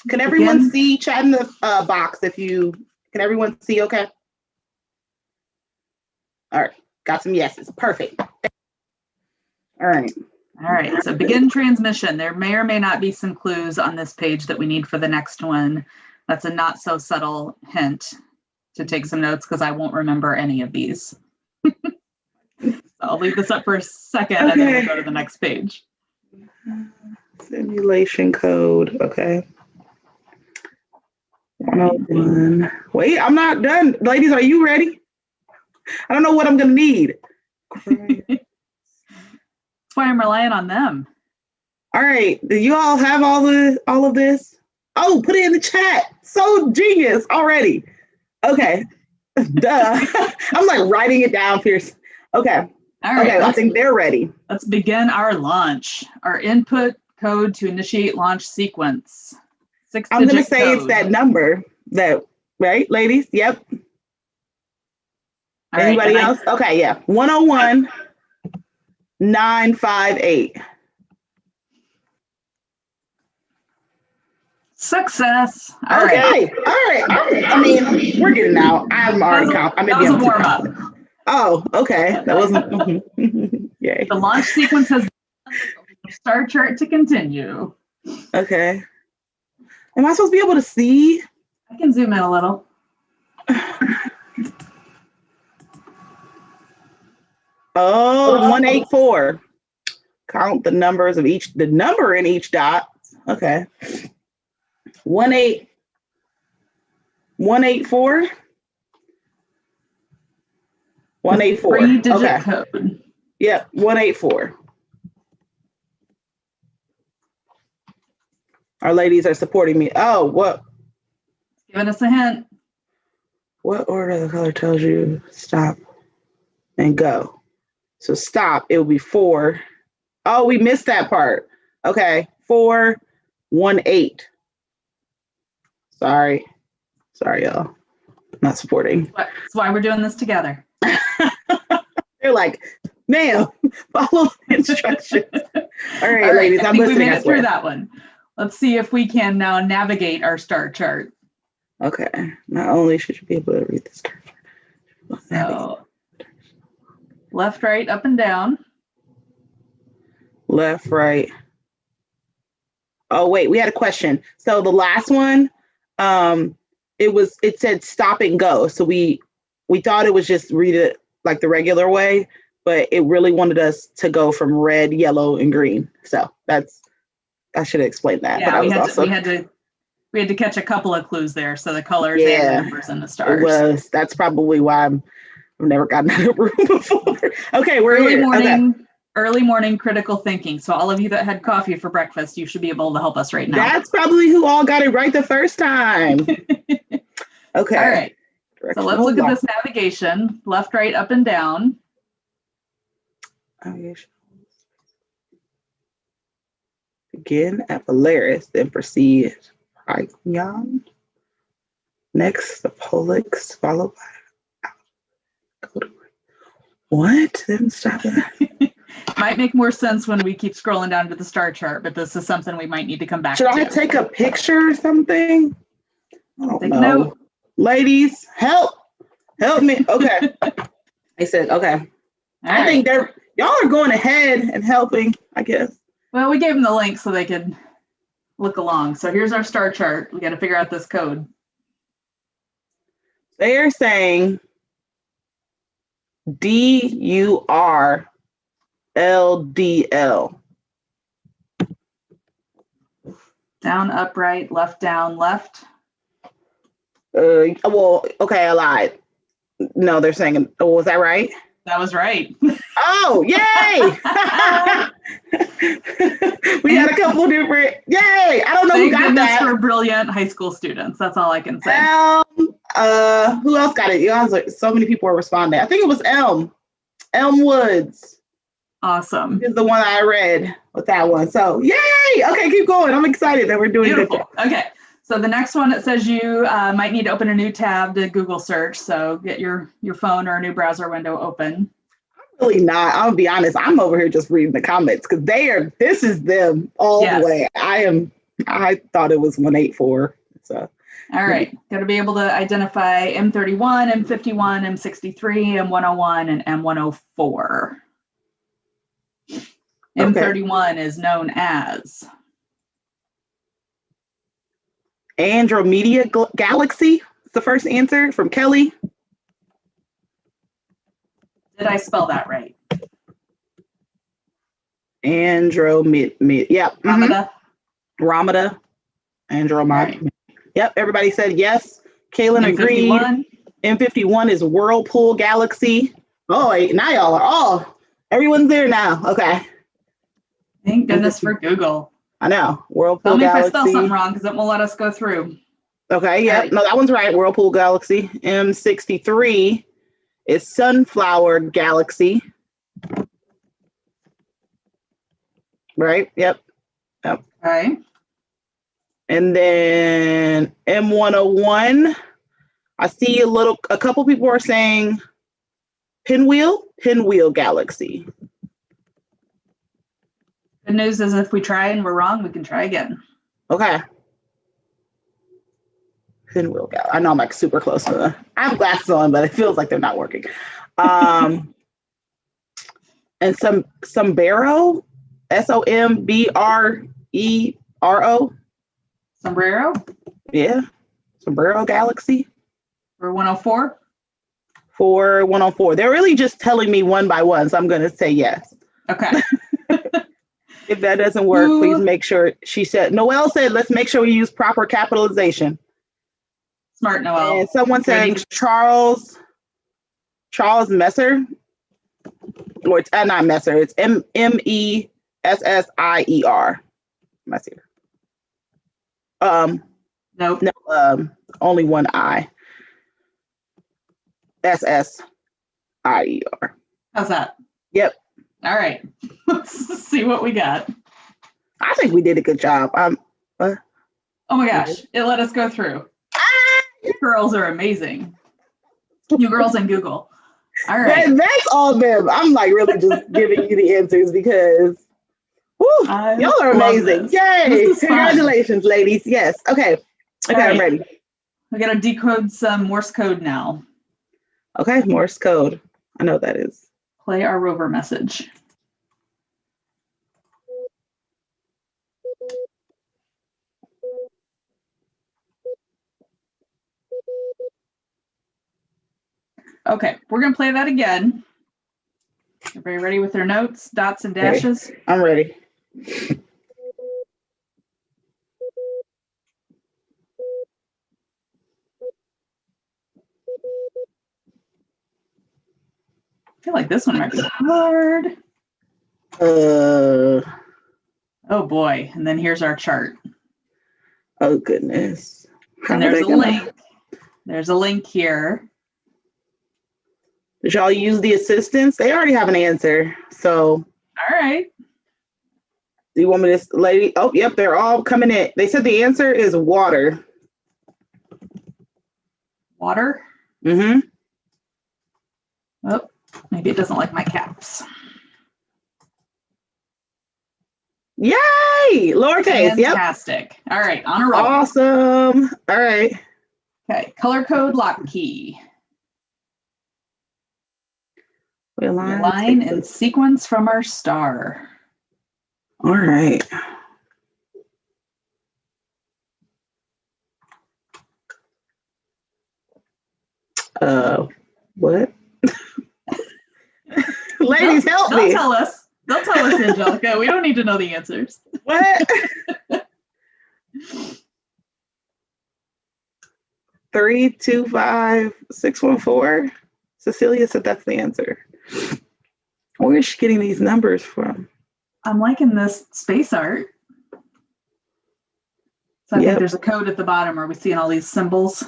[SPEAKER 1] Can everyone see? Chat in the box if you can. Everyone see? Okay. All right. Got some yeses. Perfect. All right.
[SPEAKER 10] All right, so begin transmission. There may or may not be some clues on this page that we need for the next one. That's a not so subtle hint to take some notes because I won't remember any of these. So I'll leave this up for a second and then we'll go to the next page.
[SPEAKER 1] Simulation code, okay. 101. Wait, I'm not done. Ladies, are you ready? I don't know what I'm gonna need.
[SPEAKER 10] That's why I'm relying on them.
[SPEAKER 1] All right. Do you all have all of this? Oh, put it in the chat. So genius already. Okay. Duh. I'm like writing it down, Pierce. Okay.
[SPEAKER 10] All right.
[SPEAKER 1] Okay, I think they're ready.
[SPEAKER 10] Let's begin our launch. Our input code to initiate launch sequence.
[SPEAKER 1] I'm gonna say code. It's that number that, right, ladies? Yep. All Anybody else? Okay, yeah. 101. 958.
[SPEAKER 10] Success. All right.
[SPEAKER 1] Okay. All right. I mean, we're getting out. I'm already confident.
[SPEAKER 10] That was a warm up.
[SPEAKER 1] Oh, okay. That wasn't. Yay.
[SPEAKER 10] The launch sequence has the star chart to continue.
[SPEAKER 1] Okay. Am I supposed to be able to see?
[SPEAKER 10] I can zoom in a little.
[SPEAKER 1] Oh, 184. Count the numbers of the number in each dot. Okay. 184. 184.
[SPEAKER 10] 3-digit code.
[SPEAKER 1] Yep, 184. Our ladies are supporting me. Oh, what?
[SPEAKER 10] Giving us a hint.
[SPEAKER 1] What order the color tells you stop and go? So stop, it will be 4. Oh, we missed that part. Okay, 4, 1, 8. Sorry, y'all. Not supporting.
[SPEAKER 10] That's why we're doing this together.
[SPEAKER 1] They're like, ma'am, follow the instructions. All right, ladies,
[SPEAKER 10] I
[SPEAKER 1] I'm
[SPEAKER 10] think
[SPEAKER 1] listening.
[SPEAKER 10] we made it through that one. Let's see if we can now navigate our star chart.
[SPEAKER 1] Okay. Not only should you be able to read the star chart.
[SPEAKER 10] So, left, right, up, and down.
[SPEAKER 1] Left, right. Oh, wait, we had a question. So the last one, it said stop and go. So we thought it was just read it like the regular way, but it really wanted us to go from red, yellow, and green. So I should have explained that.
[SPEAKER 10] Yeah,
[SPEAKER 1] but
[SPEAKER 10] we had to catch a couple of clues there. So the colors and the numbers and the stars.
[SPEAKER 1] That's probably why I've never gotten out of a room before. Okay, we're
[SPEAKER 10] early
[SPEAKER 1] here.
[SPEAKER 10] morning. Early morning critical thinking. So all of you that had coffee for breakfast, you should be able to help us right now.
[SPEAKER 1] That's probably who all got it right the first time. Okay.
[SPEAKER 10] All right. So let's look at this navigation. Left, right, up, and down.
[SPEAKER 1] Begin at Polaris, then proceed Prigyon. Next, the Polix, followed by what? Then stop it.
[SPEAKER 10] Might make more sense when we keep scrolling down to the star chart, but this is something we might need to come back to.
[SPEAKER 1] Should I take a picture or something? I don't know.
[SPEAKER 10] Note.
[SPEAKER 1] Ladies, help me. Okay. I said, okay. I think y'all are going ahead and helping, I guess.
[SPEAKER 10] Well, we gave them the link so they could look along. So here's our star chart. We got to figure out this code.
[SPEAKER 1] They are saying DURLDL.
[SPEAKER 10] Down, up, right, left, down, left.
[SPEAKER 1] Well, okay, I lied. No, they're saying, was that right?
[SPEAKER 10] That was right.
[SPEAKER 1] Oh, yay! We had a couple different, yay! I don't know who got that.
[SPEAKER 10] For brilliant high school students. That's all I can say.
[SPEAKER 1] Who else got it? You guys, so many people are responding. I think it was Elm Woods.
[SPEAKER 10] Awesome.
[SPEAKER 1] Is the one I read with that one. So, yay! Okay, keep going. I'm excited that we're doing
[SPEAKER 10] Beautiful.
[SPEAKER 1] Good.
[SPEAKER 10] Okay. So the next one, it says you might need to open a new tab to Google search. So get your phone or a new browser window open.
[SPEAKER 1] I'm really not. I'll be honest. I'm over here just reading the comments because this is them all the way. I thought it was 184. So.
[SPEAKER 10] All right. Got to be able to identify M31, M51, M63, M101, and M104. Okay. M31 is known as
[SPEAKER 1] Andromeda Galaxy. It's the first answer from Kelly.
[SPEAKER 10] Did I spell that right?
[SPEAKER 1] Andromeda. Yep.
[SPEAKER 10] Andromeda.
[SPEAKER 1] Andromeda. Andromeda. Right. Yep. Everybody said yes. Kaylin agreed. M51 is Whirlpool Galaxy. Oh, wait, now y'all are everyone's there now. Okay.
[SPEAKER 10] Thank goodness for Google.
[SPEAKER 1] I know. Whirlpool
[SPEAKER 10] Galaxy. Tell me
[SPEAKER 1] Galaxy.
[SPEAKER 10] if I spell something wrong because it won't let us go through.
[SPEAKER 1] Okay, yeah. Right. No, that one's right. Whirlpool Galaxy. M63 is Sunflower Galaxy. Right? Yep.
[SPEAKER 10] Okay.
[SPEAKER 1] And then M101. I see a couple people are saying Pinwheel Galaxy.
[SPEAKER 10] Good news is if we try and we're wrong, we can try again.
[SPEAKER 1] Okay. Pinwheel Galaxy. I know I'm like super close to them. I have glasses on, but it feels like they're not working. And Sombrero, Sombrero.
[SPEAKER 10] Sombrero?
[SPEAKER 1] Yeah. Sombrero Galaxy.
[SPEAKER 10] Or 104?
[SPEAKER 1] For 104. They're really just telling me one by one, so I'm going to say yes.
[SPEAKER 10] Okay.
[SPEAKER 1] If that doesn't work, please make sure. Noelle said, let's make sure we use proper capitalization.
[SPEAKER 10] Smart, Noelle.
[SPEAKER 1] And someone saying Charles Messer. Or it's not Messer, it's Messier. Messier.
[SPEAKER 10] Nope.
[SPEAKER 1] No, only one I. SSIER.
[SPEAKER 10] How's that?
[SPEAKER 1] Yep.
[SPEAKER 10] All right. Let's see what we got.
[SPEAKER 1] I think we did a good job.
[SPEAKER 10] Oh my gosh, it let us go through. You girls are amazing. You girls in Google. All right.
[SPEAKER 1] That's all them. I'm like really just giving you the answers because y'all are amazing. Yay. Congratulations, ladies. Yes. Okay. Okay, right. I'm ready.
[SPEAKER 10] We got to decode some Morse code now.
[SPEAKER 1] Okay, Morse code. I know what that is.
[SPEAKER 10] Play our rover message. Okay, we're going to play that again. Everybody ready with their notes, dots, and dashes?
[SPEAKER 1] Ready. I'm ready.
[SPEAKER 10] I feel like this one might be hard.
[SPEAKER 1] Oh
[SPEAKER 10] boy, and then here's our chart.
[SPEAKER 1] Oh goodness.
[SPEAKER 10] And there's a link. There's a link here.
[SPEAKER 1] Did y'all use the assistants? They already have an answer. So.
[SPEAKER 10] All right.
[SPEAKER 1] Do you want me to, lady? Oh, yep, they're all coming in. They said the answer is water.
[SPEAKER 10] Water?
[SPEAKER 1] Mm-hmm.
[SPEAKER 10] Oh, maybe it doesn't like my caps.
[SPEAKER 1] Yay! Lowercase.
[SPEAKER 10] Fantastic. Yep. All right, on a roll.
[SPEAKER 1] Awesome. All right.
[SPEAKER 10] Okay, color code lock key. We align and sequence from our star.
[SPEAKER 1] All right. What? Ladies, help me.
[SPEAKER 10] They'll tell us. They'll tell us, Angelica. We don't need to know the answers.
[SPEAKER 1] What? 325-614. Cecilia said that's the answer. Where is she getting these numbers from?
[SPEAKER 10] I'm liking this space art. So I think there's a code at the bottom where we're seeing all these symbols.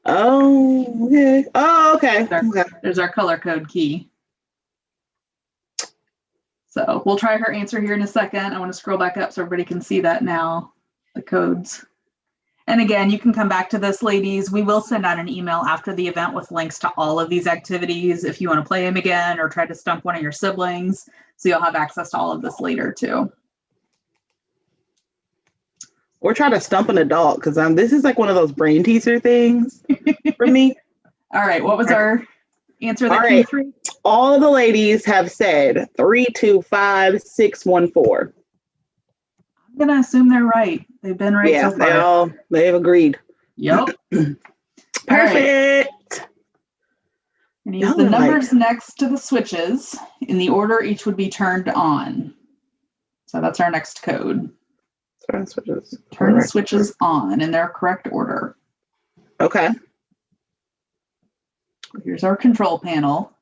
[SPEAKER 1] Oh, okay. Oh, okay.
[SPEAKER 10] There's our color code key. So we'll try her answer here in a second. I want to scroll back up so everybody can see that now, the codes. And again, you can come back to this, ladies. We will send out an email after the event with links to all of these activities if you want to play them again or try to stump one of your siblings. So you'll have access to all of this later too.
[SPEAKER 1] Or try to stump an adult because this is like one of those brain teaser things for me.
[SPEAKER 10] All right, what was our answer that came through?
[SPEAKER 1] All the ladies have said 325-614.
[SPEAKER 10] I'm gonna assume they're right. They've been right so far.
[SPEAKER 1] They've agreed.
[SPEAKER 10] Yep.
[SPEAKER 1] Perfect. Right.
[SPEAKER 10] And use the numbers next to the switches in the order each would be turned on. So that's our next code.
[SPEAKER 1] Turn switches.
[SPEAKER 10] Turn the switches on in their correct order.
[SPEAKER 1] Okay.
[SPEAKER 10] Here's our control panel.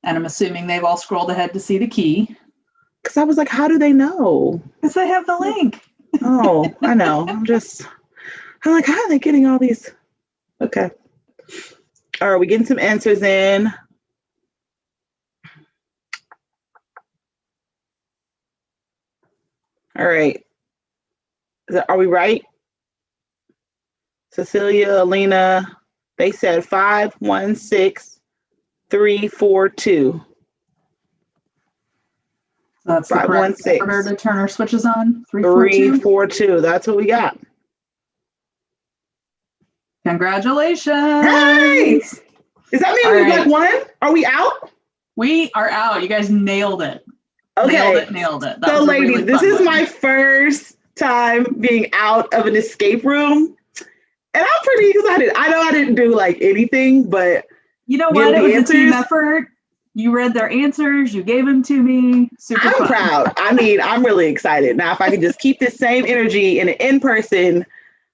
[SPEAKER 10] And I'm assuming they've all scrolled ahead to see the key.
[SPEAKER 1] Because I was like, how do they know?
[SPEAKER 10] Because they have the link.
[SPEAKER 1] Oh, I know. I'm like, how are they getting all these? Okay. All right, we getting some answers in. All right. Are we right? Cecilia, Alina, they said 516342.
[SPEAKER 10] So that's the correct order to turn our switches on. 342.
[SPEAKER 1] 342. That's what we got.
[SPEAKER 10] Congratulations.
[SPEAKER 1] Hey! Does that mean
[SPEAKER 10] All
[SPEAKER 1] we
[SPEAKER 10] right.
[SPEAKER 1] like won? Are we out?
[SPEAKER 10] We are out. You guys nailed it.
[SPEAKER 1] Okay.
[SPEAKER 10] Nailed it. That
[SPEAKER 1] So,
[SPEAKER 10] was a
[SPEAKER 1] ladies,
[SPEAKER 10] really
[SPEAKER 1] this
[SPEAKER 10] fun
[SPEAKER 1] is
[SPEAKER 10] one.
[SPEAKER 1] my first time being out of an escape room. And I'm pretty excited. I know I didn't do like anything, but
[SPEAKER 10] you know
[SPEAKER 1] give
[SPEAKER 10] what? It
[SPEAKER 1] the
[SPEAKER 10] was a team
[SPEAKER 1] answers.
[SPEAKER 10] effort. You read their answers. You gave them to me. Super
[SPEAKER 1] I'm
[SPEAKER 10] fun.
[SPEAKER 1] proud. I mean, I'm really excited. Now, if I could just keep this same energy in an in-person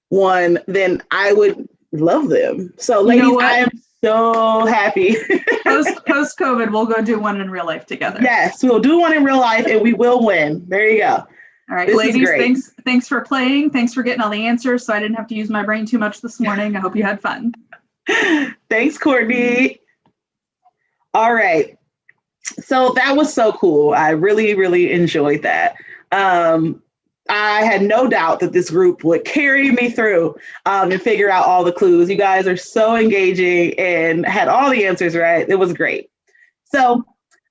[SPEAKER 1] one, then I would love them. So,
[SPEAKER 10] You know
[SPEAKER 1] ladies,
[SPEAKER 10] what?
[SPEAKER 1] I am so happy.
[SPEAKER 10] Post COVID, we'll go do one in real life together.
[SPEAKER 1] Yes, we'll do one in real life and we will win. There you go.
[SPEAKER 10] All right,
[SPEAKER 1] This is
[SPEAKER 10] ladies,
[SPEAKER 1] great.
[SPEAKER 10] thanks for playing. Thanks for getting all the answers so I didn't have to use my brain too much this morning. I hope you had fun.
[SPEAKER 1] Thanks, Courtney. All right. So that was so cool. I really, really enjoyed that. I had no doubt that this group would carry me through and figure out all the clues. You guys are so engaging and had all the answers right. It was great. So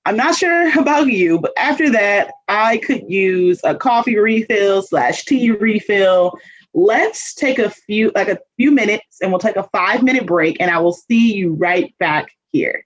[SPEAKER 1] I'm not sure about you, but after that, I could use a coffee refill / tea refill. Let's take a few minutes and we'll take a 5-minute break and I will see you right back here.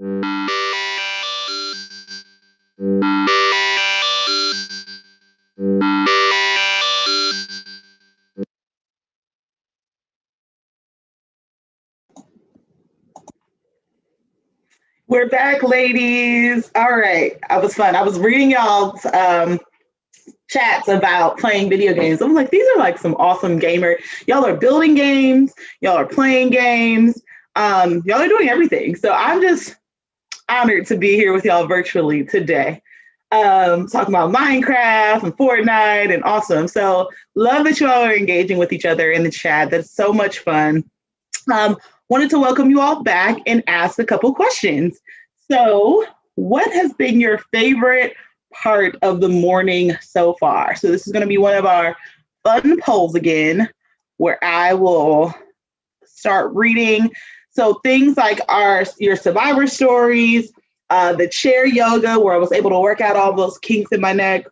[SPEAKER 1] We're back, ladies. All right. I was fun. I was reading y'all's chats about playing video games. I'm like, these are like some awesome gamer. Y'all are building games. Y'all are playing games. Y'all are doing everything. So I'm just honored to be here with y'all virtually today. Talking about Minecraft and Fortnite and awesome. So love that you all are engaging with each other in the chat. That's so much fun. Wanted to welcome you all back and ask a couple questions. So, what has been your favorite part of the morning so far? So, this is going to be one of our fun polls again, where I will start reading. So, things like your survivor stories, the chair yoga, where I was able to work out all those kinks in my neck.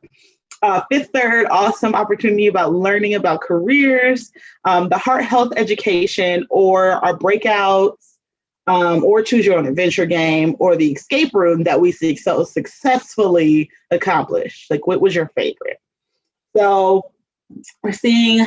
[SPEAKER 1] Fifth Third, awesome opportunity about learning about careers, the heart health education, or our breakouts, or choose your own adventure game, or the escape room that we so successfully accomplished. Like, what was your favorite? So we're seeing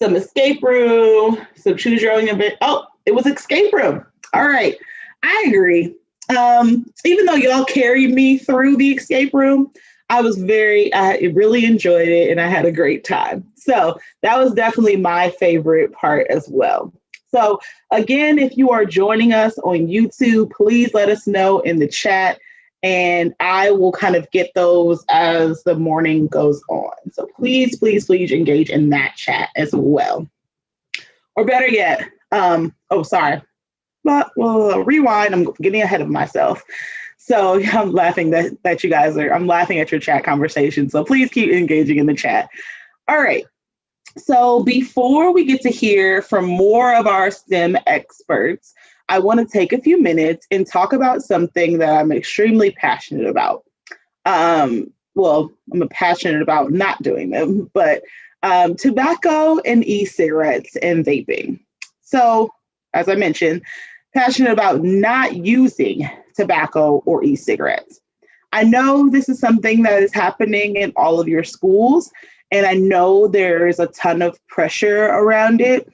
[SPEAKER 1] some escape room, some choose your own adventure. Oh, it was escape room. All right, I agree. Even though y'all carried me through the escape room, I really enjoyed it and I had a great time. So that was definitely my favorite part as well. So again, if you are joining us on YouTube, please let us know in the chat and I will kind of get those as the morning goes on. So please, please, please engage in that chat as well. Or better yet, sorry. Well, rewind, I'm getting ahead of myself. So I'm laughing that you guys I'm laughing at your chat conversation. So please keep engaging in the chat. All right. So before we get to hear from more of our STEM experts, I want to take a few minutes and talk about something that I'm extremely passionate about. I'm passionate about not doing them, but tobacco and e-cigarettes and vaping. So as I mentioned, passionate about not using tobacco or e-cigarettes. I know this is something that is happening in all of your schools, and I know there's a ton of pressure around it.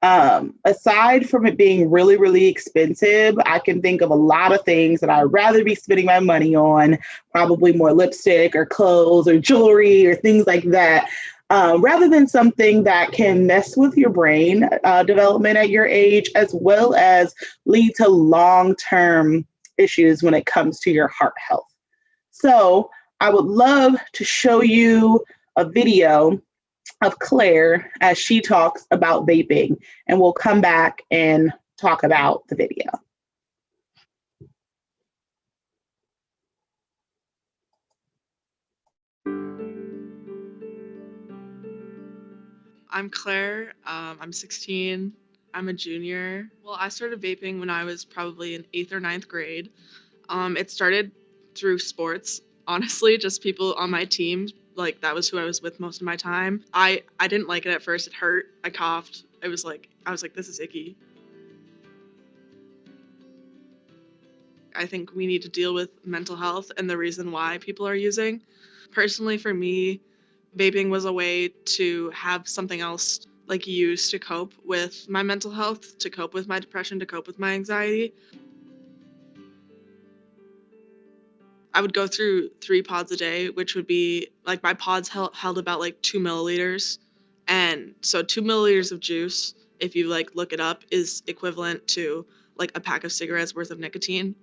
[SPEAKER 1] Aside from it being really, really expensive, I can think of a lot of things that I'd rather be spending my money on, probably more lipstick or clothes or jewelry or things like that, rather than something that can mess with your brain development at your age, as well as lead to long-term issues when it comes to your heart health. So I would love to show you a video of Claire as she talks about vaping, and we'll come back and talk about the video.
[SPEAKER 11] I'm Claire. I'm 16. I'm a junior. Well, I started vaping when I was probably in 8th or ninth grade. It started through sports, honestly, just people on my team. Like, that was who I was with most of my time. I didn't like it at first. It hurt. I coughed. I was like, this is icky. I think we need to deal with mental health and the reason why people are using. Personally, for me, vaping was a way to have something else like use to cope with my mental health, to cope with my depression, to cope with my anxiety. I would go through 3 pods a day, which would be like my pods held about like 2 milliliters. And so 2 milliliters of juice, if you like look it up, is equivalent to like a pack of cigarettes worth of nicotine.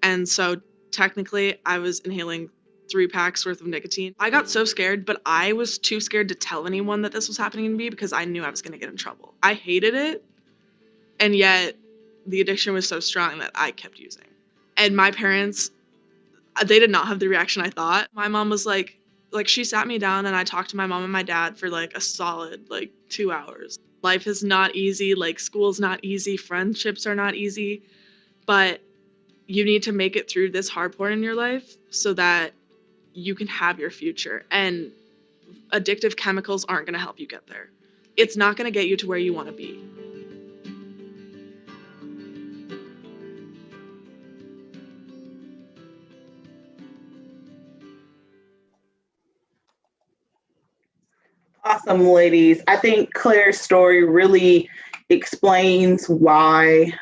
[SPEAKER 11] And so technically I was inhaling 3 packs worth of nicotine. I got so scared, but I was too scared to tell anyone that this was happening to me because I knew I was going to get in trouble. I hated it, and yet the addiction was so strong that I kept using. And my parents, they did not have the reaction I thought. My mom was like she sat me down and I talked to my mom and my dad for like a solid 2 hours. Life is not easy, like school's not easy, friendships are not easy, but you need to make it through this hard point in your life so that you can have your future. And addictive chemicals aren't going to help you get there. It's not going to get you to where you want to be.
[SPEAKER 1] Awesome, ladies. I think Claire's story really explains why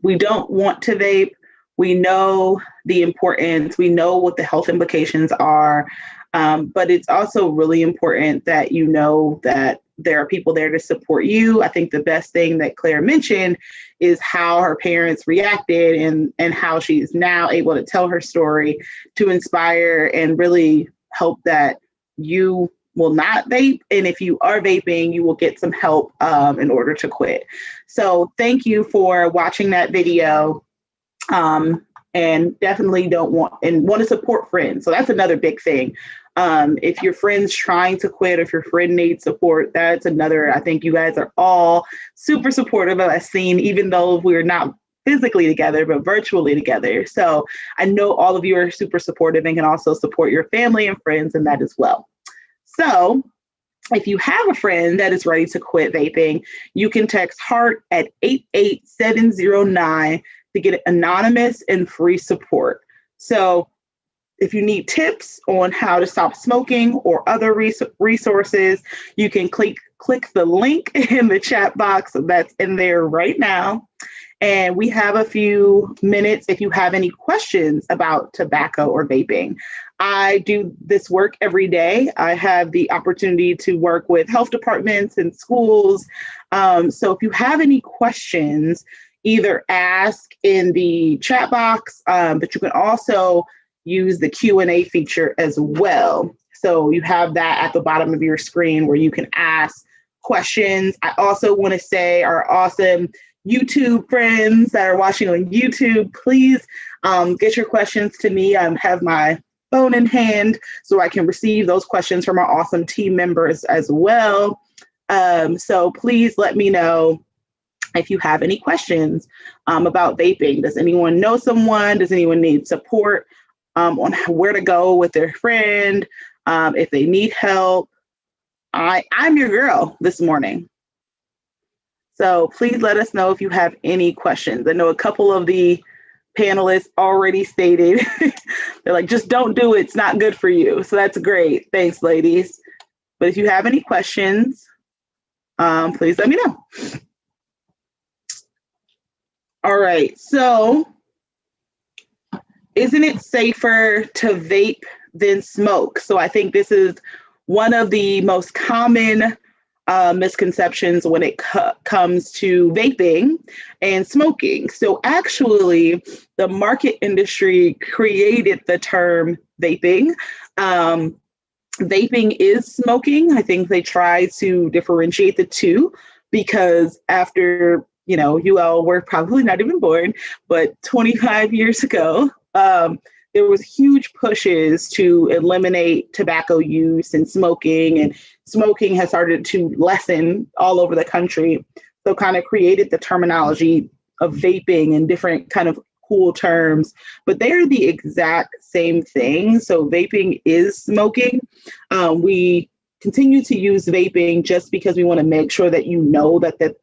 [SPEAKER 1] we don't want to vape. We know the importance, we know what the health implications are, but it's also really important that you know that there are people there to support you. I think the best thing that Claire mentioned is how her parents reacted and how she's now able to tell her story to inspire and really hope that you will not vape. And if you are vaping, you will get some help in order to quit. So thank you for watching that video. And definitely want to support friends. So that's another big thing. If your friend's trying to quit, or if your friend needs support, that's another. I think you guys are all super supportive of us, even though we're not physically together, but virtually together. So I know all of you are super supportive and can also support your family and friends in that as well. So if you have a friend that is ready to quit vaping, you can text HEART at 88709 to get anonymous and free support. So if you need tips on how to stop smoking or other resources, you can click the link in the chat box that's in there right now. And we have a few minutes if you have any questions about tobacco or vaping. I do this work every day. I have the opportunity to work with health departments and schools. So if you have any questions, either ask in the chat box, but you can also use the Q&A feature as well. So you have that at the bottom of your screen where you can ask questions. I also want to say our awesome YouTube friends that are watching on YouTube, please get your questions to me. I have my phone in hand so I can receive those questions from our awesome team members as well. So please let me know if you have any questions about vaping. Does anyone know someone? Does anyone need support on where to go with their friend? If they need help, I'm your girl this morning. So please let us know if you have any questions. I know a couple of the panelists already stated, they're like, just don't do it. It's not good for you. So that's great. Thanks, ladies. But if you have any questions, please let me know. All right. So isn't it safer to vape than smoke? So I think this is one of the most common misconceptions when it comes to vaping and smoking. So actually, the market industry created the term vaping. Vaping is smoking. I think they try to differentiate the two because after, you all were probably not even born, but 25 years ago, there was huge pushes to eliminate tobacco use and smoking has started to lessen all over the country. So kind of created the terminology of vaping and different kind of cool terms, but they're the exact same thing. So vaping is smoking. We continue to use vaping just because we want to make sure that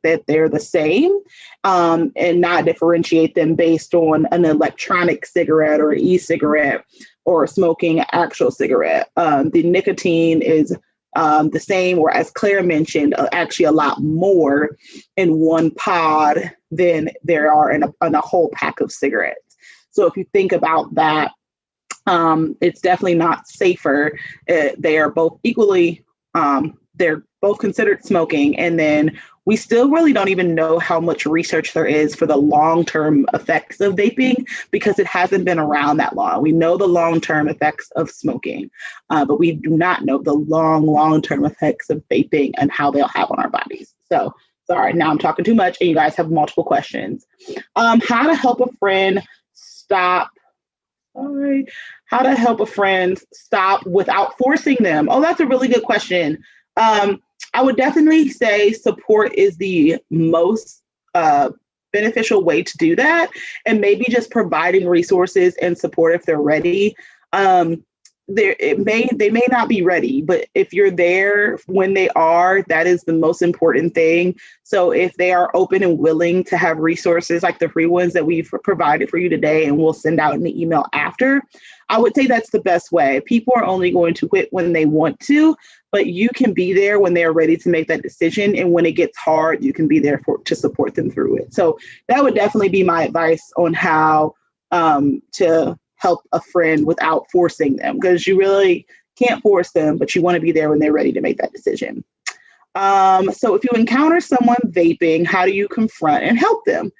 [SPEAKER 1] that they're the same and not differentiate them based on an electronic cigarette or e-cigarette or smoking actual cigarette. The nicotine is the same, or as Claire mentioned, actually a lot more in one pod than there are in a whole pack of cigarettes. So if you think about that, it's definitely not safer. They are both equally, they're both considered smoking. And then we still really don't even know how much research there is for the long-term effects of vaping because it hasn't been around that long. We know the long-term effects of smoking, but we do not know the long-term effects of vaping and how they'll have on our bodies. So sorry, now I'm talking too much and you guys have multiple questions. How to help a friend stop without forcing them? Oh, that's a really good question. I would definitely say support is the most beneficial way to do that, and maybe just providing resources and support if they're ready. they may not be ready, but if you're there when they are, that is the most important thing. So if they are open and willing to have resources like the free ones that we've provided for you today, and we'll send out an email after, I would say that's the best way. People are only going to quit when they want to, but you can be there when they're ready to make that decision. And when it gets hard, you can be there to support them through it. So that would definitely be my advice on how to help a friend without forcing them, because you really can't force them, but you want to be there when they're ready to make that decision. So if you encounter someone vaping, how do you confront and help them?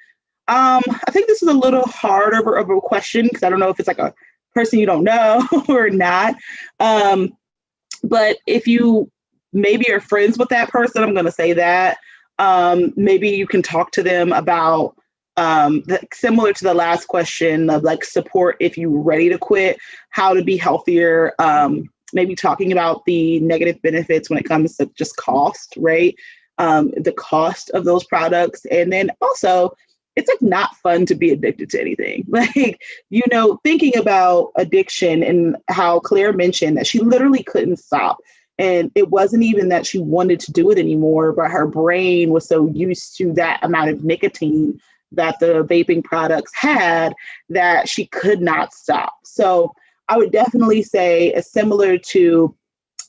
[SPEAKER 1] I think this is a little harder of a question because I don't know if it's like a person you don't know or not. But if you maybe are friends with that person, I'm going to say that. Maybe you can talk to them about similar to the last question of like support if you're ready to quit, how to be healthier, maybe talking about the negative benefits when it comes to just cost, right? The cost of those products. And then also, it's like not fun to be addicted to anything. Like, thinking about addiction and how Claire mentioned that she literally couldn't stop. And it wasn't even that she wanted to do it anymore, but her brain was so used to that amount of nicotine that the vaping products had that she could not stop. So I would definitely say, similar to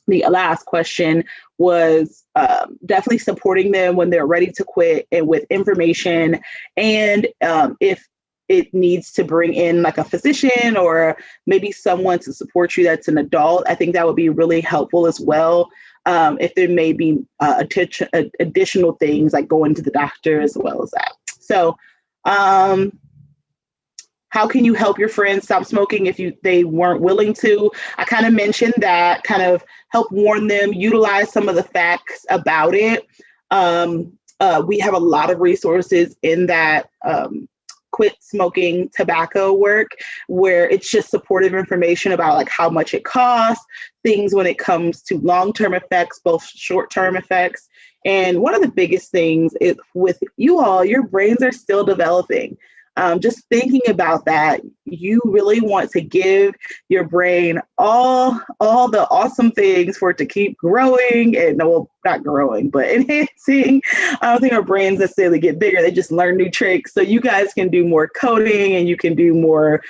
[SPEAKER 1] the last question, was definitely supporting them when they're ready to quit and with information. And if it needs to bring in like a physician or maybe someone to support you that's an adult, I think that would be really helpful as well. If there may be additional things like going to the doctor as well as that. So how can you help your friends stop smoking if they weren't willing to? I kind of mentioned that, kind of help warn them, utilize some of the facts about it. We have a lot of resources in that quit smoking tobacco work where it's just supportive information about like how much it costs, things when it comes to long-term effects, both short-term effects. And one of the biggest things is with you all, your brains are still developing. Just thinking about that, you really want to give your brain all the awesome things for it to keep growing and, well, not growing, but enhancing. I don't think our brains necessarily get bigger. They just learn new tricks. So you guys can do more coding and you can do more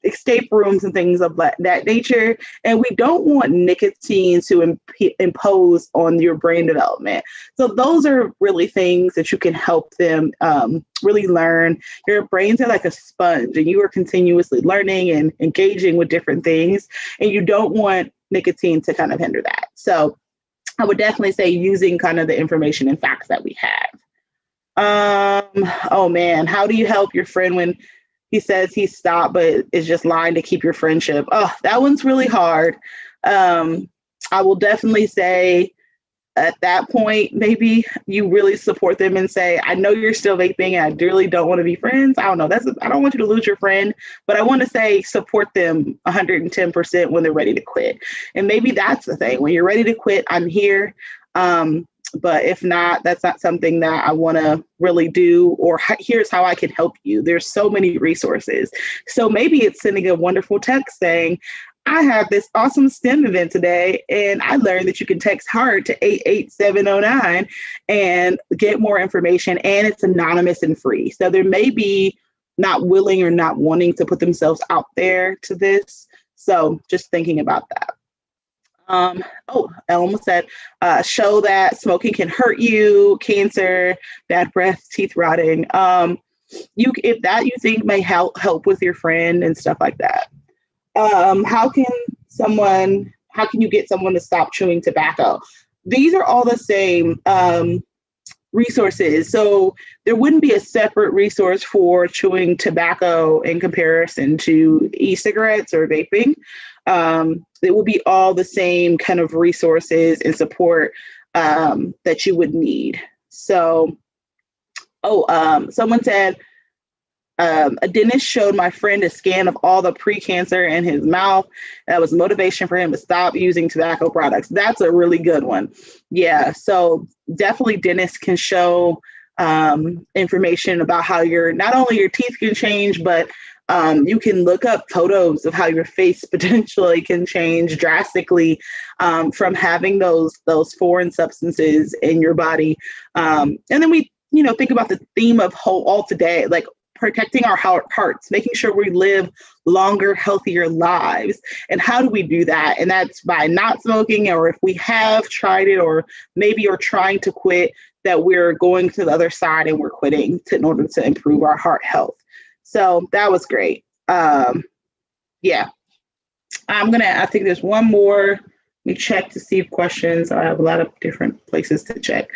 [SPEAKER 1] escape rooms and things of that nature. And we don't want nicotine to impose on your brain development. So those are really things that you can help them really learn. Your brains are like a sponge and you are continuously learning and engaging with different things. And you don't want nicotine to kind of hinder that. So I would definitely say using kind of the information and facts that we have. Oh man, how do you help your friend when he says he stopped but is just lying to keep your friendship? Oh, that one's really hard. I will definitely say at that point, maybe you really support them and say, I know you're still vaping and I really don't want to be friends. I don't know. I don't want you to lose your friend, but I want to say support them 110% when they're ready to quit. And maybe that's the thing. When you're ready to quit, I'm here. But if not, that's not something that I want to really do, or here's how I can help you. There's so many resources. So maybe it's sending a wonderful text saying, I have this awesome STEM event today, and I learned that you can text HEART to 88709 and get more information, and it's anonymous and free. So there may be not willing or not wanting to put themselves out there to this. So just thinking about that. Elma said, show that smoking can hurt you, cancer, bad breath, teeth rotting. If that you think may help with your friend and stuff like that. How can you get someone to stop chewing tobacco? These are all the same resources. So there wouldn't be a separate resource for chewing tobacco in comparison to e-cigarettes or vaping. It will be all the same kind of resources and support that you would need. So, someone said, a dentist showed my friend a scan of all the pre-cancer in his mouth. That was motivation for him to stop using tobacco products. That's a really good one. Yeah, so definitely dentists can show information about how not only your teeth can change, but You can look up photos of how your face potentially can change drastically from having those foreign substances in your body. And then we, think about the theme of all today, like protecting our hearts, making sure we live longer, healthier lives. And how do we do that? And that's by not smoking, or if we have tried it, or maybe you're trying to quit, that we're going to the other side and we're quitting in order to improve our heart health. So that was great. Yeah. I think there's one more. Let me check to see if questions. I have a lot of different places to check.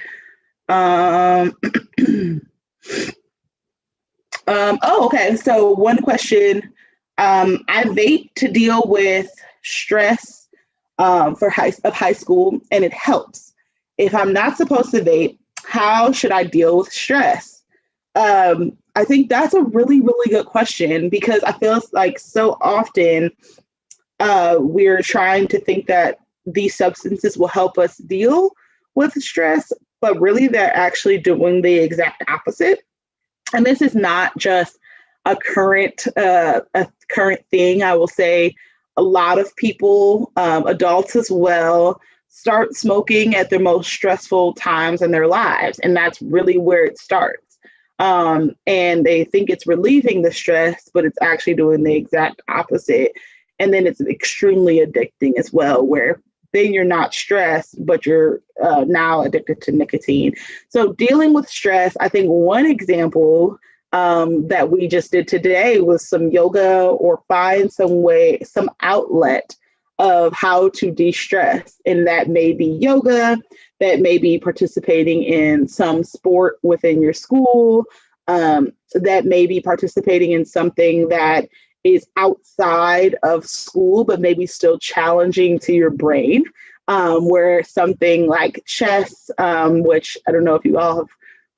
[SPEAKER 1] Okay. So one question, I vape to deal with stress of high school, and it helps. If I'm not supposed to vape, how should I deal with stress? I think that's a really, really good question, because I feel like so often we're trying to think that these substances will help us deal with stress, but really they're actually doing the exact opposite. And this is not just a current thing. I will say a lot of people, adults as well, start smoking at their most stressful times in their lives. And that's really where it starts. And they think it's relieving the stress, but it's actually doing the exact opposite. And then it's extremely addicting as well, where then you're not stressed, but you're now addicted to nicotine. So dealing with stress, I think one example that we just did today was some yoga, or find some outlet of how to de-stress. And that may be yoga, that may be participating in some sport within your school, that may be participating in something that is outside of school, but maybe still challenging to your brain, where something like chess, which I don't know if you all have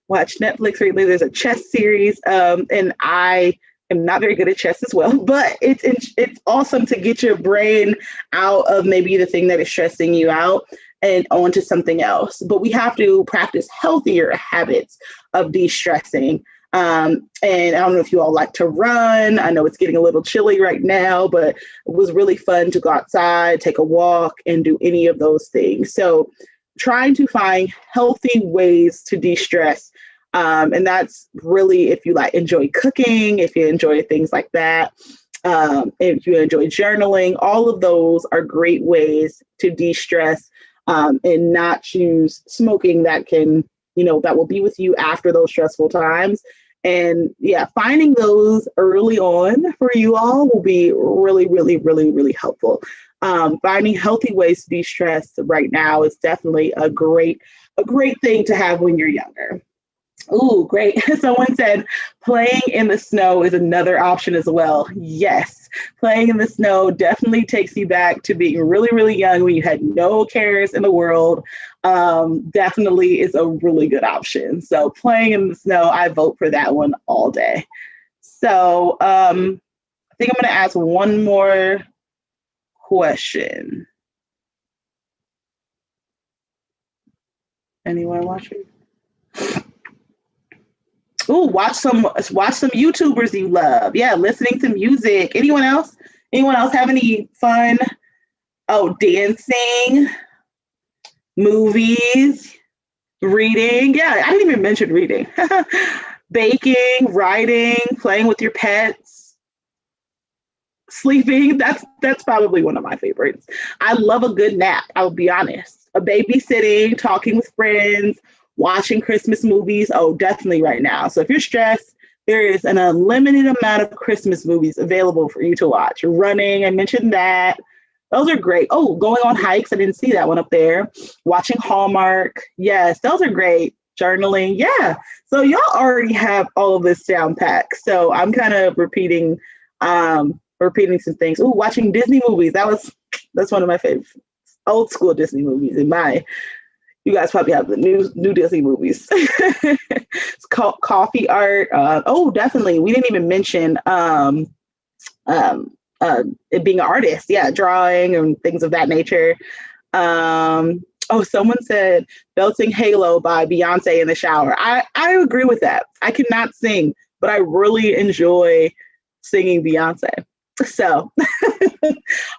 [SPEAKER 1] watched Netflix recently, there's a chess series, and I am not very good at chess as well, but it's awesome to get your brain out of maybe the thing that is stressing you out and onto something else. But we have to practice healthier habits of de-stressing. And I don't know if you all like to run. I know it's getting a little chilly right now, but it was really fun to go outside, take a walk, and do any of those things. So trying to find healthy ways to de-stress. And that's really, if you enjoy cooking, if you enjoy things like that, if you enjoy journaling, all of those are great ways to de-stress, and not choose smoking that that will be with you after those stressful times. And yeah, finding those early on for you all will be really, really, really, really helpful. Finding healthy ways to de-stress right now is definitely a great thing to have when you're younger. Ooh, great. Someone said playing in the snow is another option as well. Yes, playing in the snow definitely takes you back to being really, really young when you had no cares in the world. Definitely is a really good option. So playing in the snow, I vote for that one all day. So I think I'm going to ask one more question. Anyone watching? Ooh, watch some YouTubers you love. Yeah, listening to music. Anyone else? Anyone else have any fun? Oh, dancing, movies, reading. Yeah, I didn't even mention reading. Baking, writing, playing with your pets, sleeping. That's probably one of my favorites. I love a good nap, I'll be honest. A babysitting, talking with friends, watching Christmas movies. Oh, definitely right now. So if you're stressed, there is an unlimited amount of Christmas movies available for you to watch. Running, I mentioned that. Those are great. Oh, going on hikes. I didn't see that one up there. Watching Hallmark. Yes, those are great. Journaling. Yeah. So y'all already have all of this down packed. So I'm kind of repeating some things. Oh, watching Disney movies. That's one of my favorite old school Disney movies in my. You guys probably have the new Disney movies. It's called Coffee Art. Definitely. We didn't even mention it being an artist. Yeah, drawing and things of that nature. Someone said Belting Halo by Beyonce in the shower. I agree with that. I cannot sing, but I really enjoy singing Beyonce. So,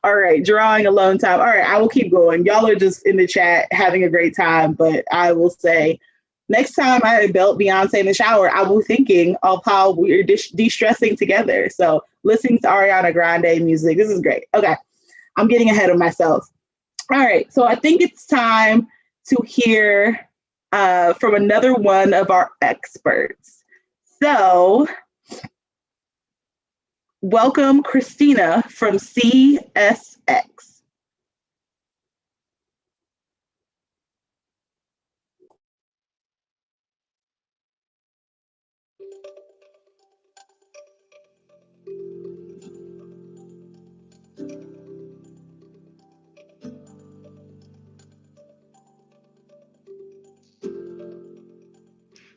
[SPEAKER 1] all right, drawing alone time. All right, I will keep going. Y'all are just in the chat having a great time, but I will say next time I belt Beyonce in the shower, I will be thinking of how we're de-stressing together. So listening to Ariana Grande music, this is great. Okay, I'm getting ahead of myself. All right, so I think it's time to hear from another one of our experts. So welcome Christina from CSX.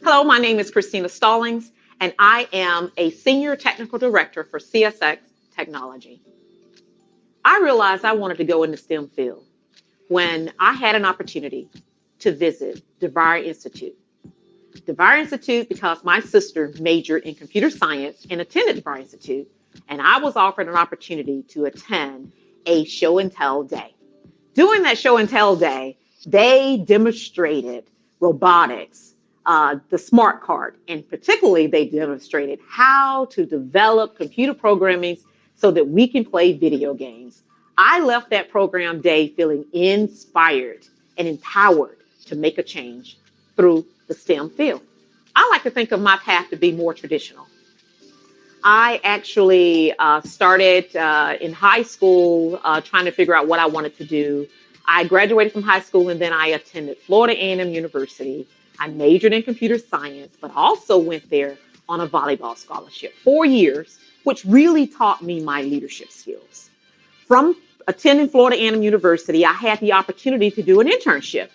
[SPEAKER 12] Hello, my name is Christina Stallings, and I am a Senior Technical Director for CSX Technology. I realized I wanted to go in the STEM field when I had an opportunity to visit DeVry Institute. DeVry Institute because my sister majored in computer science and attended DeVry Institute, and I was offered an opportunity to attend a show and tell day. During that show and tell day, they demonstrated robotics, the smart card, and particularly they demonstrated how to develop computer programming so that we can play video games. I left that program day feeling inspired and empowered to make a change through the STEM field. I like to think of my path to be more traditional. I actually started in high school trying to figure out what I wanted to do. I graduated from high school and then I attended Florida A&M University. I majored in computer science, but also went there on a volleyball scholarship, 4 years, which really taught me my leadership skills. From attending Florida A&M University, I had the opportunity to do an internship.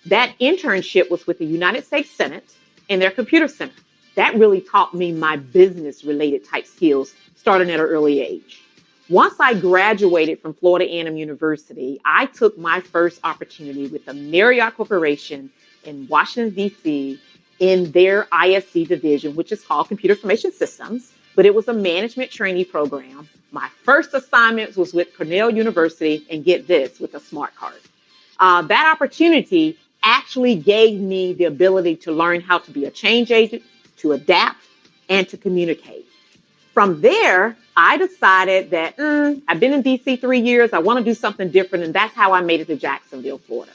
[SPEAKER 12] That internship was with the United States Senate in their computer center. That really taught me my business related type skills starting at an early age. Once I graduated from Florida A&M University, I took my first opportunity with the Marriott Corporation in Washington, D.C. in their ISC division, which is called Computer Information Systems, but it was a management trainee program. My first assignment was with Cornell University, and get this, with a smart card. That opportunity actually gave me the ability to learn how to be a change agent, to adapt, and to communicate. From there, I decided that I've been in DC 3 years. I want to do something different. And that's how I made it to Jacksonville, Florida.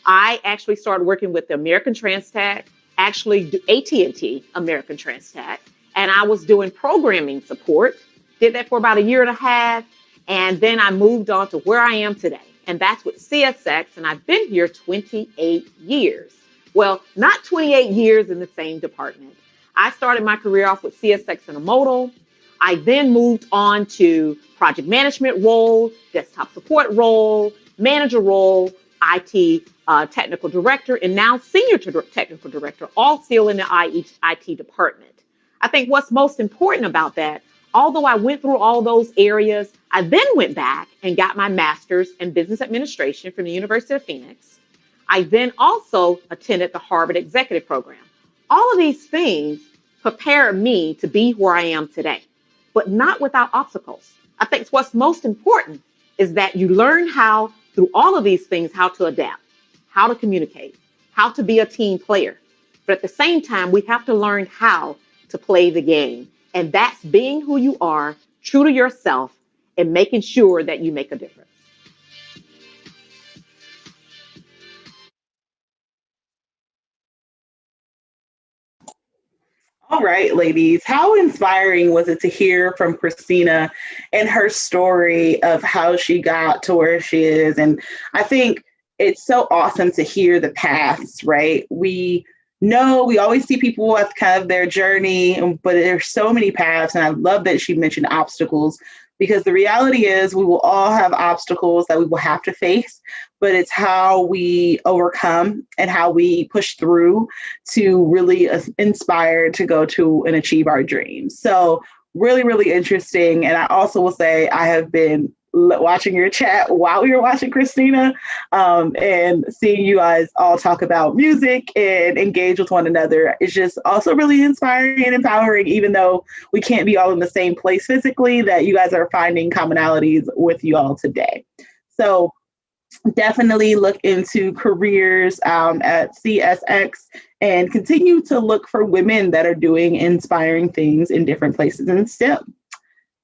[SPEAKER 12] I actually started working with the American Transtac, actually AT&T American Transtac. And I was doing programming support. Did that for about 1.5 years. And then I moved on to where I am today. And that's with CSX. And I've been here 28 years. Well, not 28 years in the same department. I started my career off with CSX Intermodal. I then moved on to project management role, desktop support role, manager role, IT technical director, and now senior technical director, all still in the IT department. I think what's most important about that, although I went through all those areas, I then went back and got my master's in business administration from the University of Phoenix. I then also attended the Harvard Executive Program. All of these things prepared me to be where I am today, but not without obstacles. I think what's most important is that you learn how, through all of these things, how to adapt, how to communicate, how to be a team player. But at the same time, we have to learn how to play the game. And that's being who you are, true to yourself, and making sure that you make a difference.
[SPEAKER 1] All right, ladies, how inspiring was it to hear from Christina and her story of how she got to where she is? And I think it's so awesome to hear the paths, right? We know we always see people as kind of their journey, but there's so many paths. And I love that she mentioned obstacles, because the reality is we will all have obstacles that we will have to face, but it's how we overcome and how we push through to really inspire to go to and achieve our dreams. So really, really interesting. And I also will say I have been watching your chat while we were watching Christina, and seeing you guys all talk about music and engage with one another is just also really inspiring and empowering, even though we can't be all in the same place physically, that you guys are finding commonalities with you all today. So definitely look into careers at CSX and continue to look for women that are doing inspiring things in different places in STEM.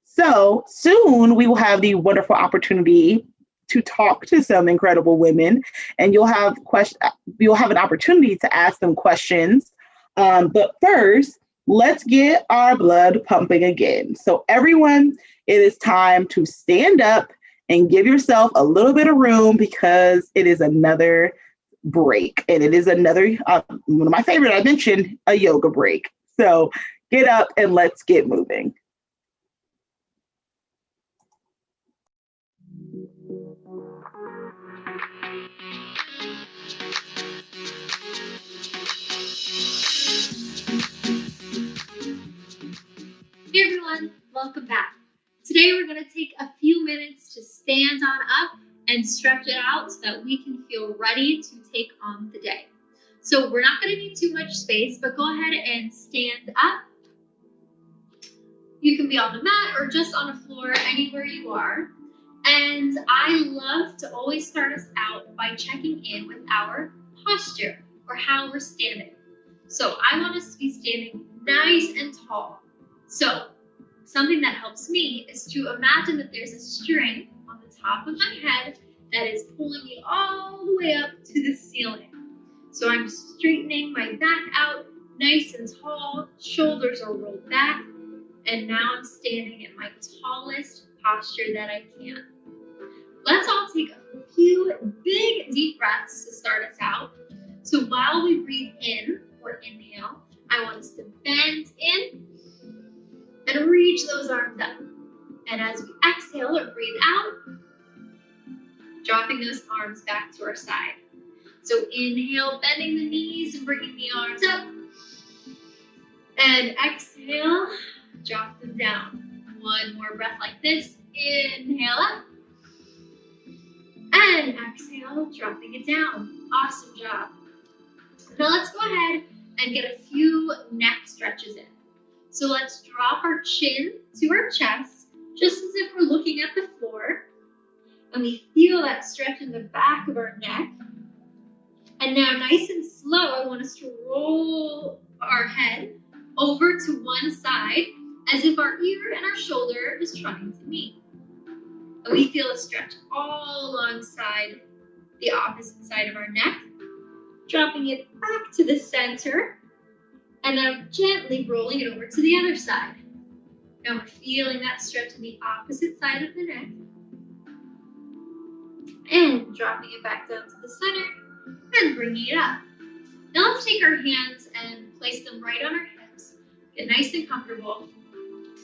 [SPEAKER 1] So soon we will have the wonderful opportunity to talk to some incredible women, and you'll have an opportunity to ask them questions. But first, let's get our blood pumping again. So everyone, it is time to stand up and give yourself a little bit of room, because it is another break, and it is another one of my favorite. I mentioned a yoga break. So get up and let's get moving.
[SPEAKER 7] Hey everyone, welcome back. Today we're going to take a few minutes to stand on up and stretch it out so that we can feel ready to take on the day. So we're not going to need too much space, but go ahead and stand up. You can be on the mat or just on the floor, anywhere you are. And I love to always start us out by checking in with our posture, or how we're standing. So I want us to be standing nice and tall. So something that helps me is to imagine that there's a string on the top of my head that is pulling me all the way up to the ceiling. So I'm straightening my back out nice and tall, shoulders are rolled back, and now I'm standing in my tallest posture that I can. Let's all take a few big deep breaths to start us out. So while we breathe in or inhale, I want us to bend in and reach those arms up. And as we exhale or breathe out, dropping those arms back to our side. So inhale, bending the knees and bringing the arms up. And exhale, drop them down. One more breath like this. Inhale up. And exhale, dropping it down. Awesome job. Now let's go ahead and get a few neck stretches in. So let's drop our chin to our chest, just as if we're looking at the floor. And we feel that stretch in the back of our neck. And now nice and slow, I want us to roll our head over to one side, as if our ear and our shoulder is trying to meet. And we feel a stretch all alongside the opposite side of our neck, dropping it back to the center, and now gently rolling it over to the other side. Now we're feeling that stretch in the opposite side of the neck, and dropping it back down to the center, and bringing it up. Now let's take our hands and place them right on our hips, get nice and comfortable,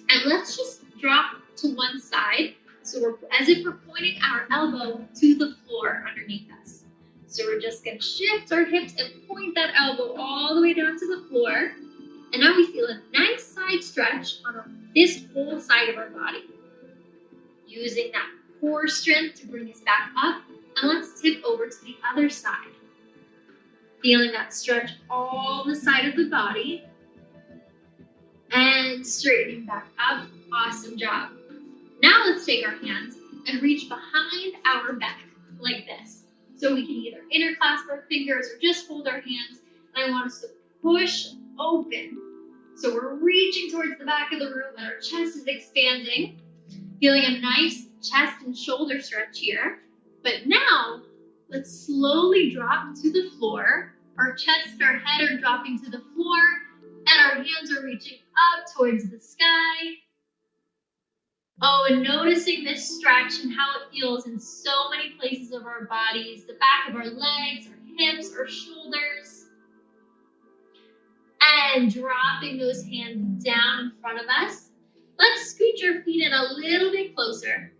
[SPEAKER 7] and let's just drop to one side, so we're as if we're pointing our elbow to the floor underneath us. So we're just going to shift our hips and point that elbow all the way down to the floor. And now we feel a nice side stretch on this whole side of our body. Using that core strength to bring us back up. And let's tip over to the other side. Feeling that stretch all the side of the body. And straightening back up. Awesome job. Now let's take our hands and reach behind our back like this. So we can either interclasp our fingers or just hold our hands. And I want us to push open. So we're reaching towards the back of the room and our chest is expanding. Feeling a nice chest and shoulder stretch here. But now, let's slowly drop to the floor. Our chest and our head are dropping to the floor, and our hands are reaching up towards the sky. Oh, and noticing this stretch and how it feels in so many places of our bodies, the back of our legs, our hips, our shoulders. And dropping those hands down in front of us. Let's scooch our feet in a little bit closer.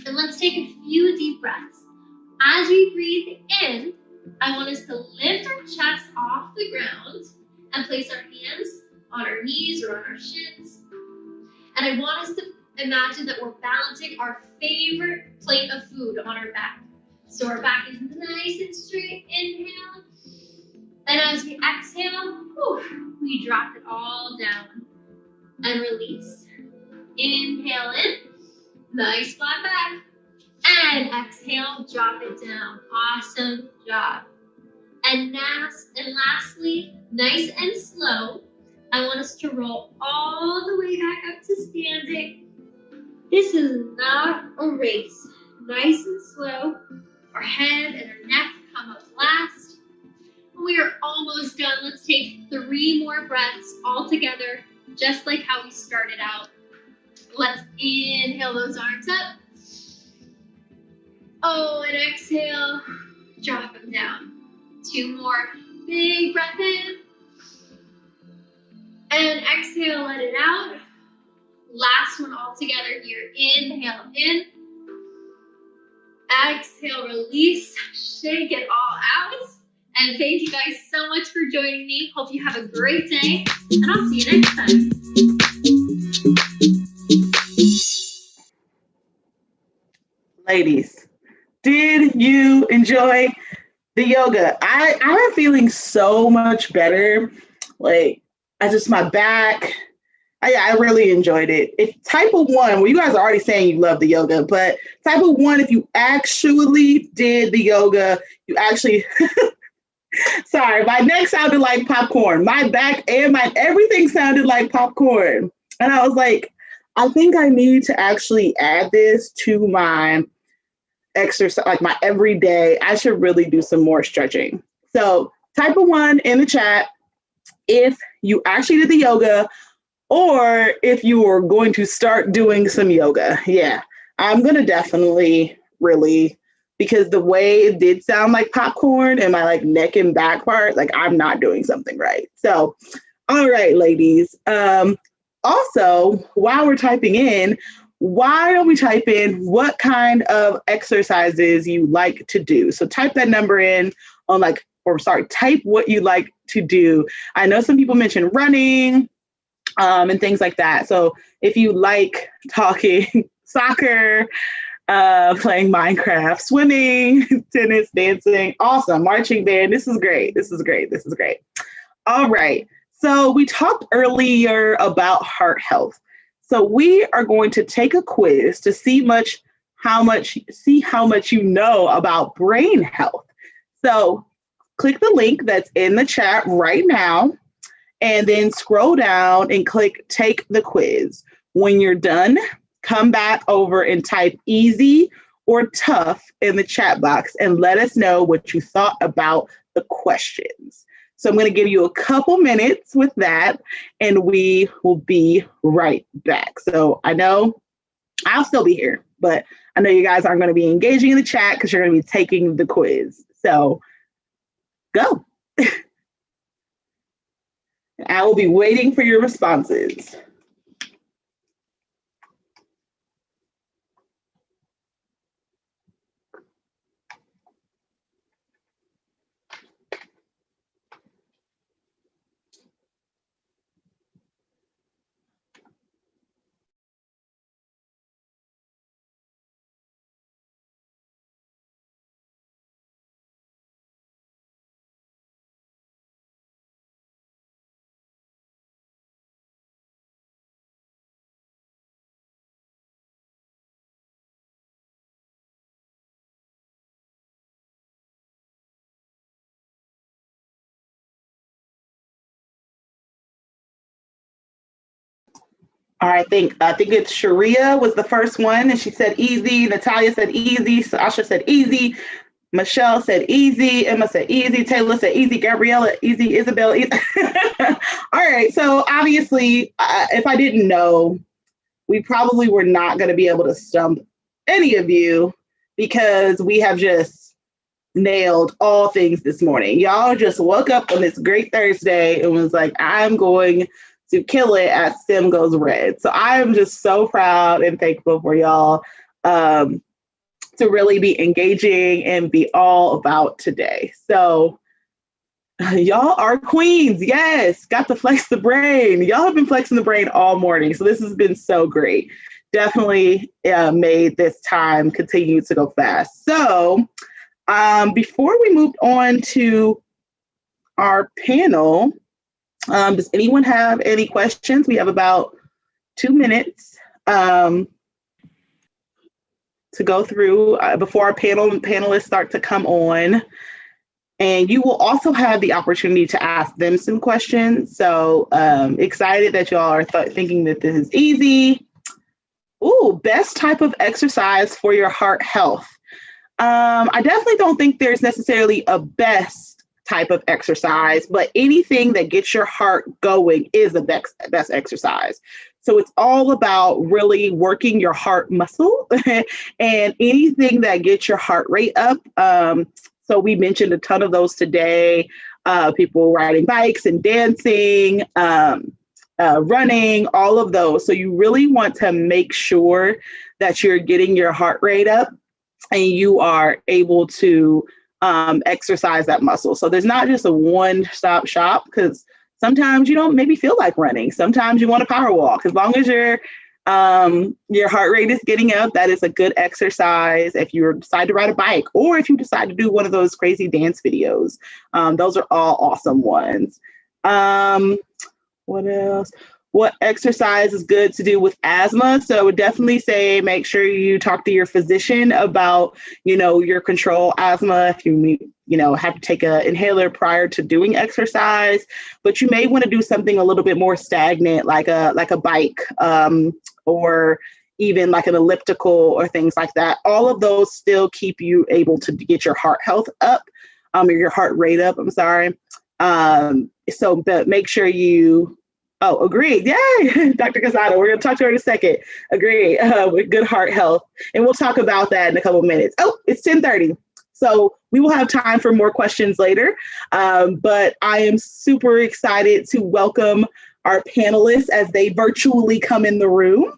[SPEAKER 7] And let's take a few deep breaths. As we breathe in, I want us to lift our chest off the ground and place our hands on our knees or on our shins. And I want us to Imagine that we're balancing our favorite plate of food on our back. So our back is nice and straight. Inhale. And as we exhale, we drop it all down and release. Inhale in, nice flat back. And exhale, drop it down. Awesome job. And lastly, nice and slow, I want us to roll all the way back up to standing. This is not a race. Nice and slow. Our head and our neck come up last. We are almost done. Let's take 3 more breaths all together, just like how we started out. Let's inhale those arms up. Oh, and exhale, drop them down. 2 more. Big breath in. And exhale, let it out. Last one all together here. Inhale in. Exhale, release. Shake it all out. And thank you guys so much for joining me. Hope you have a great day. And I'll see you next time.
[SPEAKER 1] Ladies, did you enjoy the yoga? I'm feeling so much better. Like, my back, I really enjoyed it. If type of 1, well, you guys are already saying you love the yoga, but type of 1, if you actually did the yoga, you actually, sorry, my neck sounded like popcorn. My back and everything sounded like popcorn. And I was like, I think I need to actually add this to my exercise, like my everyday. I should really do some more stretching. So type of 1 in the chat if you actually did the yoga, or if you are going to start doing some yoga. Yeah, I'm going to definitely really, because the way it did sound like popcorn and my neck and back part, I'm not doing something right. So, all right, ladies. Also, while we're typing in, why don't we type in what kind of exercises you like to do? So type that number in on type what you like to do. I know some people mentioned running, and things like that. So if you like talking soccer, playing Minecraft, swimming, tennis, dancing, awesome, marching band, this is great. All right. So we talked earlier about heart health. So we are going to take a quiz to see how much you know about brain health. So click the link that's in the chat right now, and then scroll down and click take the quiz. When you're done, come back over and type easy or tough in the chat box and let us know what you thought about the questions. So I'm going to give you a couple minutes with that, and we will be right back. So I know I'll still be here, but I know you guys aren't going to be engaging in the chat because you're going to be taking the quiz. So go. I will be waiting for your responses. All right, I think it's Sharia was the first one, and she said easy. Natalia said easy. Sasha said easy. Michelle said easy. Emma said easy. Taylor said easy. Gabriella easy. Isabel easy. All right, so obviously, if I didn't know, we probably were not going to be able to stump any of you because we have just nailed all things this morning. Y'all just woke up on this great Thursday and was like, I'm going to kill it at STEM Goes Red. So I am just so proud and thankful for y'all to really be engaging and be all about today. So y'all are queens. Yes, got to flex the brain. Y'all have been flexing the brain all morning. So this has been so great. definitely made this time continue to go fast. So before we move on to our panel, does anyone have any questions? We have about 2 minutes to go through before our panelists start to come on. And you will also have the opportunity to ask them some questions. So excited that y'all are thinking that this is easy. Ooh, best type of exercise for your heart health. I definitely don't think there's necessarily a best type of exercise, but anything that gets your heart going is the best exercise. So it's all about really working your heart muscle and anything that gets your heart rate up. So we mentioned a ton of those today, people riding bikes and dancing, running, all of those. So you really want to make sure that you're getting your heart rate up and you are able to exercise that muscle. So there's not just a one-stop shop, because sometimes you don't maybe feel like running. Sometimes you want to power walk. As long as your heart rate is getting up, that is a good exercise. If you decide to ride a bike, or if you decide to do one of those crazy dance videos, those are all awesome ones. What else? What exercise is good to do with asthma? So I would definitely say make sure you talk to your physician about, your control asthma. If you have to take an inhaler prior to doing exercise, but you may want to do something a little bit more stagnant, like a bike, or even like an elliptical or things like that. All of those still keep you able to get your heart health up, or your heart rate up. I'm sorry. But make sure you. Oh, agreed. Yay, Dr. Casado. We're going to talk to her in a second. Agreed. With good heart health. And we'll talk about that in a couple of minutes. Oh, it's 10:30. So we will have time for more questions later. But I am super excited to welcome our panelists as they virtually come in the room.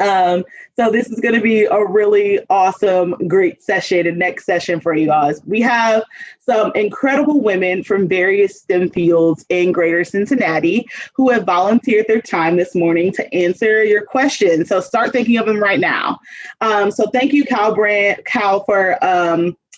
[SPEAKER 1] So this is going to be a really awesome, great session and next session for you guys. We have some incredible women from various STEM fields in Greater Cincinnati who have volunteered their time this morning to answer your questions. So start thinking of them right now. So thank you, Cal, for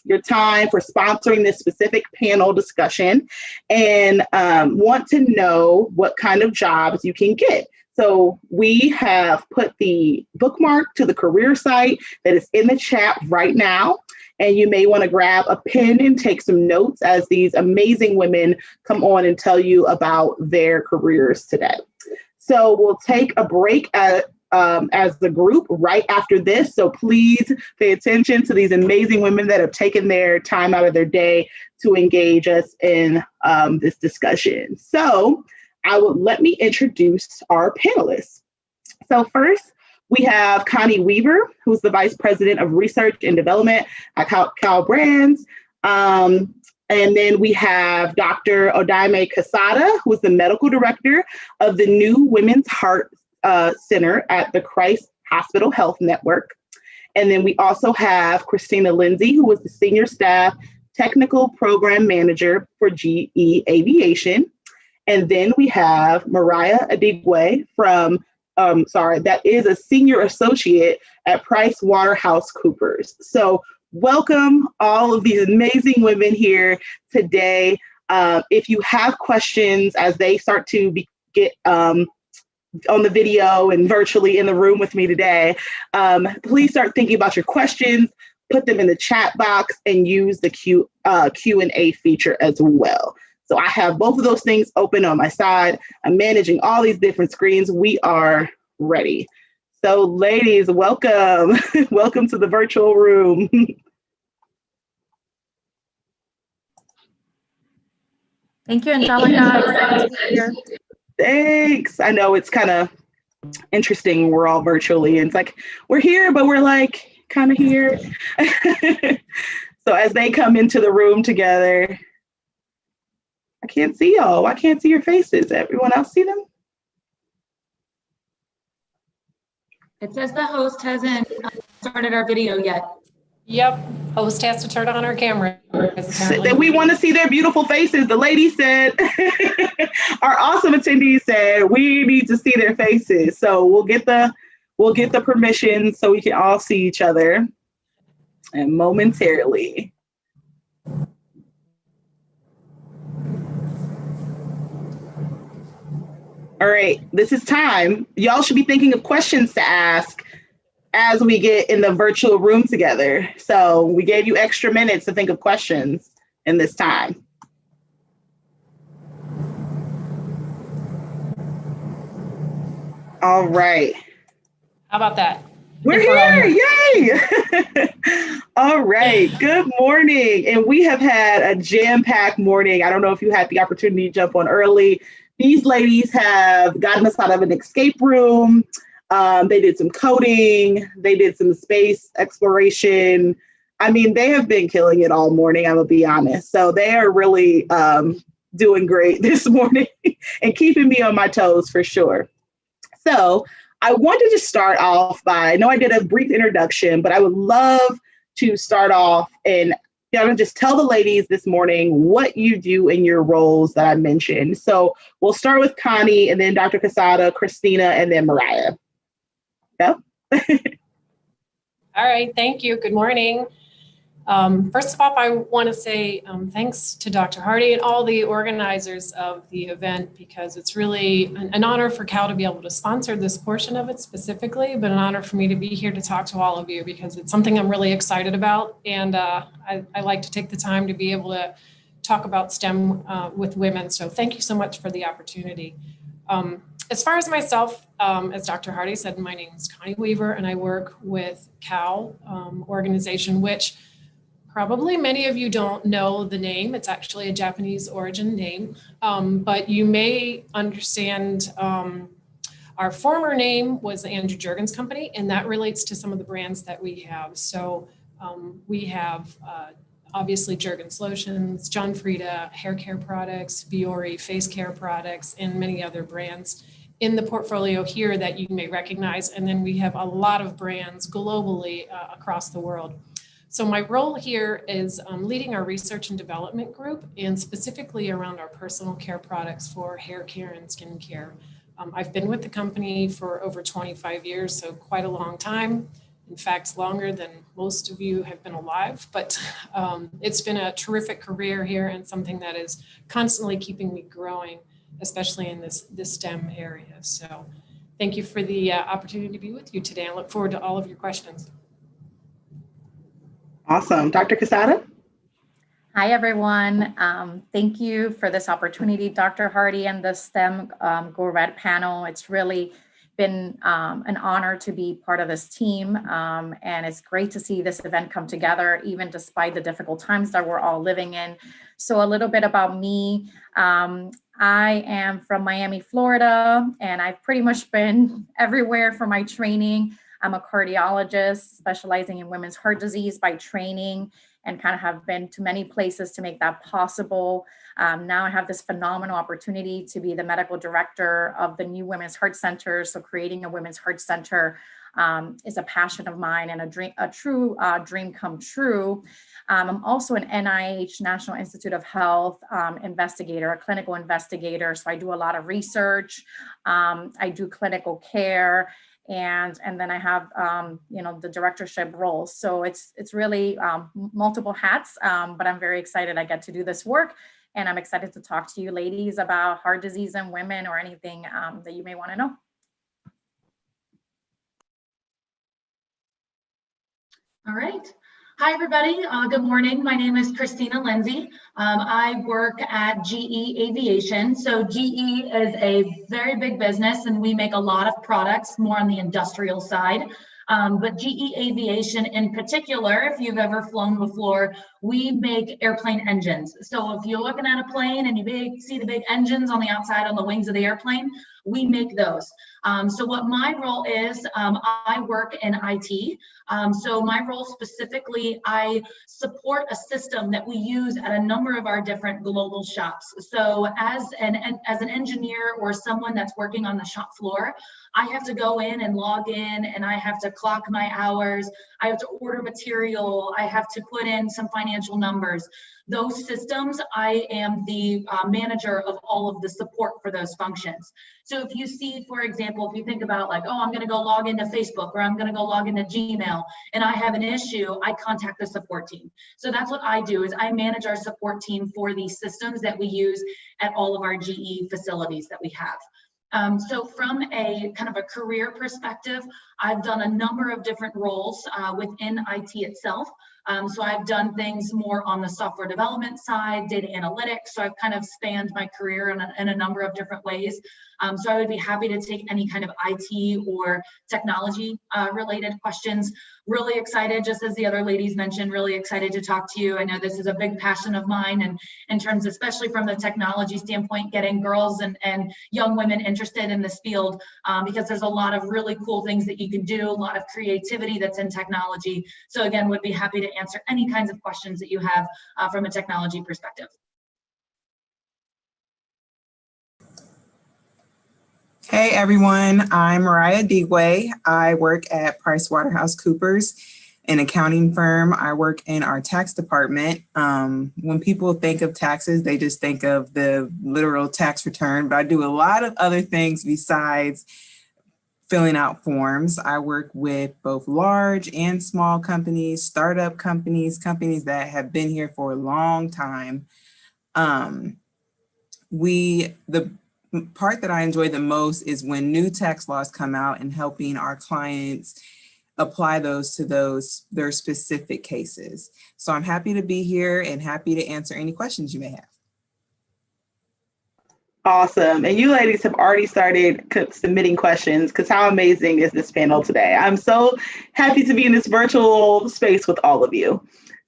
[SPEAKER 1] your time, for sponsoring this specific panel discussion, and want to know what kind of jobs you can get. So we have put the bookmark to the career site that is in the chat right now. And you may want to grab a pen and take some notes as these amazing women come on and tell you about their careers today. So we'll take a break as the group right after this. So please pay attention to these amazing women that have taken their time out of their day to engage us in this discussion. So let me introduce our panelists. So first, we have Connie Weaver, who's the Vice President of Research and Development at Cal Brands. And then we have Dr. Odaime Casada, who is the Medical Director of the new Women's Heart Center at the Christ Hospital Health Network. And then we also have Christina Lindsay, who is the Senior Staff Technical Program Manager for GE Aviation. And then we have Mariah Adigwe that is a Senior Associate at PricewaterhouseCoopers. So welcome all of these amazing women here today. If you have questions as they start to get on the video and virtually in the room with me today, please start thinking about your questions, put them in the chat box, and use the Q&A feature as well. So I have both of those things open on my side. I'm managing all these different screens. We are ready. So ladies, welcome. Welcome to the virtual room.
[SPEAKER 13] Thank you, Angelica.
[SPEAKER 1] Thanks. I know it's kind of interesting when we're all virtually. And it's like, we're here, but we're like kind of here. So as they come into the room together, I can't see y'all. I can't see your faces. Everyone else see them?
[SPEAKER 13] It says the host hasn't started our video yet.
[SPEAKER 14] Yep. Host has to turn on our camera.
[SPEAKER 1] Then we want to see their beautiful faces. The lady said, our awesome attendees said, we need to see their faces. So we'll get the we'll get the permission so we can all see each other and momentarily. All right, this is time. Y'all should be thinking of questions to ask as we get in the virtual room together. So we gave you extra minutes to think of questions in this time. All right.
[SPEAKER 14] How about that?
[SPEAKER 1] We're here. Yay. All right. Good morning. And we have had a jam-packed morning. I don't know if you had the opportunity to jump on early. These ladies have gotten us out of an escape room. They did some coding. They did some space exploration. I mean, they have been killing it all morning, I'm going to be honest. So they are really doing great this morning and keeping me on my toes for sure. So I wanted to start off by, I know I did a brief introduction, but I would love to start off and just tell the ladies this morning what you do in your roles that I mentioned. So we'll start with Connie and then Dr. Quesada, Christina, and then Mariah. Yeah.
[SPEAKER 14] All right, thank you. Good morning. First of all, I want to say thanks to Dr. Hardy and all the organizers of the event, because it's really an honor for Cal to be able to sponsor this portion of it specifically, but an honor for me to be here to talk to all of you because it's something I'm really excited about. And I like to take the time to be able to talk about STEM with women. So thank you so much for the opportunity. As far as myself, as Dr. Hardy said, my name is Connie Weaver and I work with Cal organization, which probably many of you don't know the name. It's actually a Japanese origin name, but you may understand our former name was the Andrew Jergens Company, and that relates to some of the brands that we have. So we have obviously Jergens lotions, John Frieda hair care products, Biore face care products, and many other brands in the portfolio here that you may recognize. And then we have a lot of brands globally across the world. So my role here is leading our research and development group, and specifically around our personal care products for hair care and skin care. I've been with the company for over 25 years, so quite a long time. In fact, longer than most of you have been alive, but it's been a terrific career here and something that is constantly keeping me growing, especially in this STEM area. So thank you for the opportunity to be with you today. I look forward to all of your questions.
[SPEAKER 1] Awesome. Dr. Quesada?
[SPEAKER 15] Hi, everyone. Thank you for this opportunity, Dr. Hardy and the STEM Go Red panel. It's really been an honor to be part of this team. And it's great to see this event come together, even despite the difficult times that we're all living in. So a little bit about me. I am from Miami, Florida, and I've pretty much been everywhere for my training. I'm a cardiologist specializing in women's heart disease by training and kind of have been to many places to make that possible. Now I have this phenomenal opportunity to be the medical director of the new Women's Heart Center. So creating a Women's Heart Center is a passion of mine and a true dream come true. I'm also an NIH, National Institute of Health investigator, a clinical investigator. So I do a lot of research. I do clinical care. And then I have, the directorship role. So it's really multiple hats, but I'm very excited I get to do this work. And I'm excited to talk to you ladies about heart disease and women or anything that you may want to know.
[SPEAKER 13] All right. Hi, everybody. Good morning. My name is Christina Lindsay. I work at GE Aviation. So GE is a very big business and we make a lot of products more on the industrial side. But GE Aviation in particular, if you've ever flown before, we make airplane engines. So if you're looking at a plane and you see the big engines on the outside on the wings of the airplane, we make those. So what my role is, I work in IT. So my role specifically, I support a system that we use at a number of our different global shops. So as an engineer or someone that's working on the shop floor, I have to go in and log in and I have to clock my hours. I have to order material. I have to put in some financial financial numbers, those systems, I am the manager of all of the support for those functions. So if you see, for example, if you think about like, oh, I'm going to go log into Facebook or I'm going to go log into Gmail and I have an issue, I contact the support team. So that's what I do, is I manage our support team for these systems that we use at all of our GE facilities that we have. So from a kind of a career perspective, I've done a number of different roles within IT itself. So I've done things more on the software development side, data analytics. So I've kind of spanned my career in a number of different ways. So I would be happy to take any kind of IT or technology related questions. Really excited, just as the other ladies mentioned, really excited to talk to you. I know this is a big passion of mine, and in terms, especially from the technology standpoint, getting girls and young women interested in this field, because there's a lot of really cool things that you can do, a lot of creativity that's in technology. So again, would be happy to answer any kinds of questions that you have from a technology perspective.
[SPEAKER 16] Hey everyone, I'm Mariah Digway. I work at PricewaterhouseCoopers, an accounting firm. I work in our tax department. When people think of taxes, they just think of the literal tax return, but I do a lot of other things besides filling out forms. I work with both large and small companies, startup companies, companies that have been here for a long time. The part that I enjoy the most is when new tax laws come out and helping our clients apply those to their specific cases. So I'm happy to be here and happy to answer any questions you may have.
[SPEAKER 1] Awesome. And you ladies have already started submitting questions, because how amazing is this panel today? I'm so happy to be in this virtual space with all of you.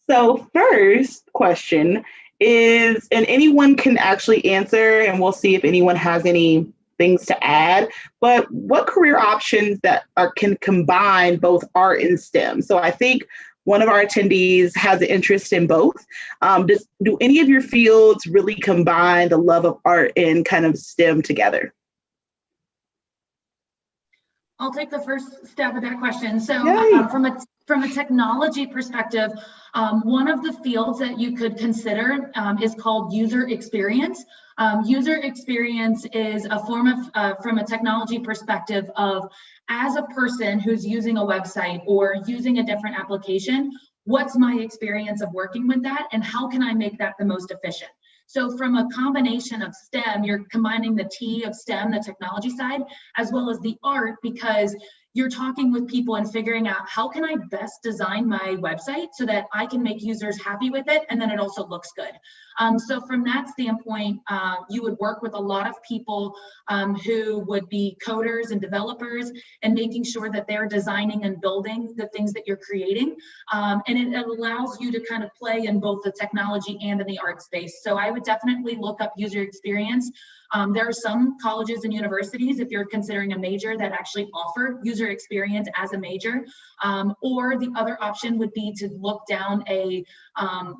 [SPEAKER 1] So first question is, and anyone can actually answer, and we'll see if anyone has any things to add, but what career options that can combine both art and STEM? So I think one of our attendees has an interest in both. Do any of your fields really combine the love of art and kind of STEM together?
[SPEAKER 13] I'll take the first stab at that question. So from a technology perspective, one of the fields that you could consider is called user experience. User experience is a form of, from a technology perspective, of as a person who's using a website or using a different application, what's my experience of working with that and how can I make that the most efficient? So from a combination of STEM, you're combining the T of STEM, the technology side, as well as the art, because you're talking with people and figuring out how can I best design my website so that I can make users happy with it and then it also looks good. So from that standpoint, you would work with a lot of people who would be coders and developers and making sure that they're designing and building the things that you're creating. And it allows you to kind of play in both the technology and in the art space. So I would definitely look up user experience. There are some colleges and universities, if you're considering a major, that actually offer user experience as a major. Or the other option would be to look down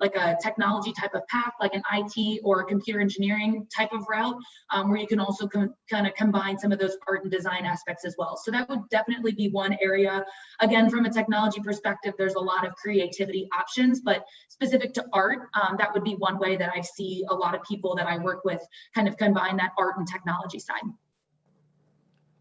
[SPEAKER 13] like a technology type of path, like an IT or a computer engineering type of route, where you can also kind of combine some of those art and design aspects as well. So that would definitely be one area. Again, from a technology perspective, there's a lot of creativity options, but specific to art, that would be one way that I see a lot of people that I work with kind of combine that art and technology side.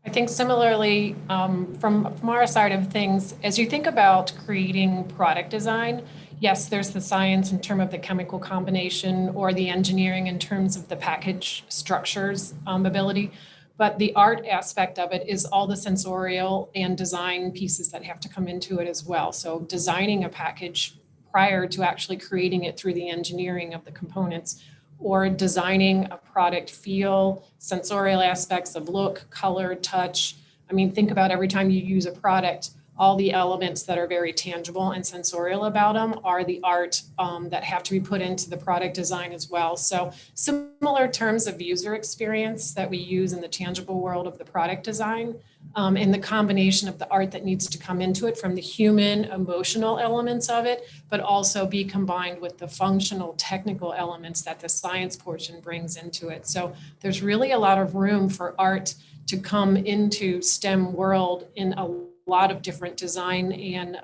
[SPEAKER 14] I think similarly, from our side of things, as you think about creating product design, yes, there's the science in terms of the chemical combination or the engineering in terms of the package structures ability, but the art aspect of it is all the sensorial and design pieces that have to come into it as well. So designing a package prior to actually creating it through the engineering of the components, or designing a product feel, sensorial aspects of look, color, touch. I mean, think about every time you use a product, all the elements that are very tangible and sensorial about them are the art that have to be put into the product design as well. So similar terms of user experience that we use in the tangible world of the product design, and the combination of the art that needs to come into it from the human emotional elements of it, but also be combined with the functional technical elements that the science portion brings into it. So there's really a lot of room for art to come into STEM world in a lot of different design and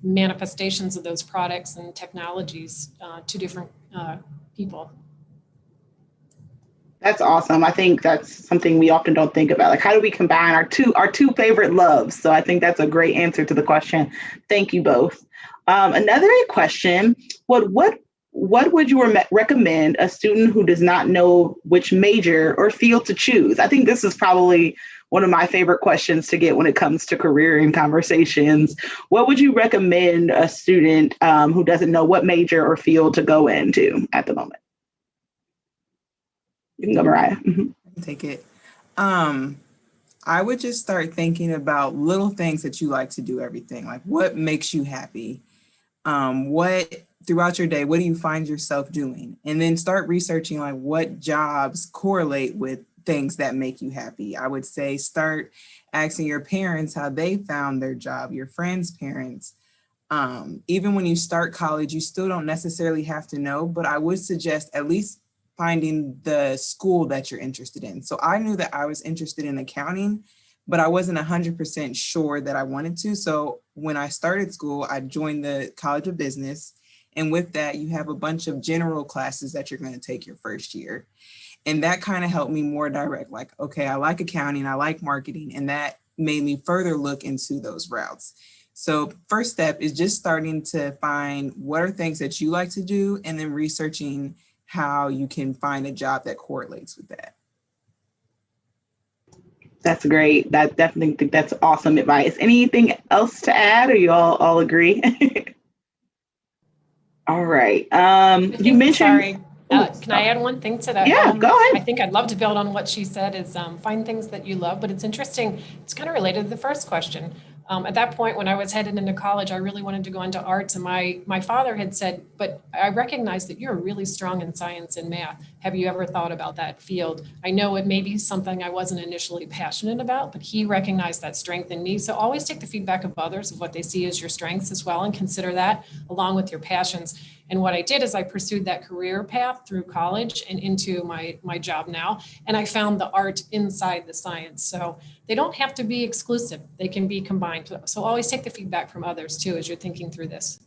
[SPEAKER 14] manifestations of those products and technologies to different people.
[SPEAKER 1] That's awesome. I think that's something we often don't think about. Like, how do we combine our two favorite loves? So I think that's a great answer to the question. Thank you both. Another question: what would you recommend a student who does not know which major or field to choose? I think this is probably one of my favorite questions to get when it comes to career and conversations. What would you recommend a student who doesn't know what major or field to go into at the moment? You can go, Mariah. Mm-hmm.
[SPEAKER 16] Take it. I would just start thinking about little things that you like to do, everything. Like, what makes you happy? What throughout your day, what do you find yourself doing? And then start researching like what jobs correlate with things that make you happy. I would say start asking your parents how they found their job, your friends' parents. Even when you start college, you still don't necessarily have to know, but I would suggest at least finding the school that you're interested in. So I knew that I was interested in accounting, but I wasn't 100% sure that I wanted to. So when I started school, I joined the College of Business. And with that, you have a bunch of general classes that you're going to take your first year. And that kind of helped me more direct, like, okay, I like accounting, I like marketing, and that made me further look into those routes. So first step is just starting to find what are things that you like to do, and then researching how you can find a job that correlates with that.
[SPEAKER 1] That's great. I definitely think that's awesome advice. Anything else to add, or you all agree? All right. You mentioned.
[SPEAKER 14] Sorry. Can I add one thing to that?
[SPEAKER 1] Yeah, go ahead.
[SPEAKER 14] I think I'd love to build on what she said is find things that you love, but it's interesting. It's kind of related to the first question. At that point, when I was headed into college, I really wanted to go into arts. And my father had said, but I recognize that you're really strong in science and math. Have you ever thought about that field? I know it may be something I wasn't initially passionate about, but he recognized that strength in me. So always take the feedback of others of what they see as your strengths as well, and consider that along with your passions. And what I did is I pursued that career path through college and into my job now. And I found the art inside the science. So they don't have to be exclusive. They can be combined. So always take the feedback from others too, as you're thinking through this.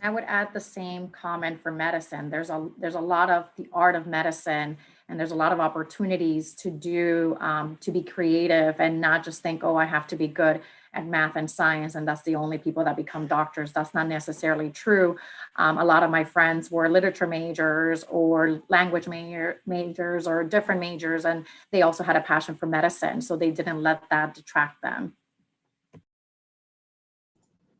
[SPEAKER 15] I would add the same comment for medicine. There's a lot of the art of medicine, and there's a lot of opportunities to do, to be creative and not just think, oh, I have to be good at math and science, and that's the only people that become doctors. That's not necessarily true. A lot of my friends were literature majors or language majors or different majors, and they also had a passion for medicine, so they didn't let that detract them.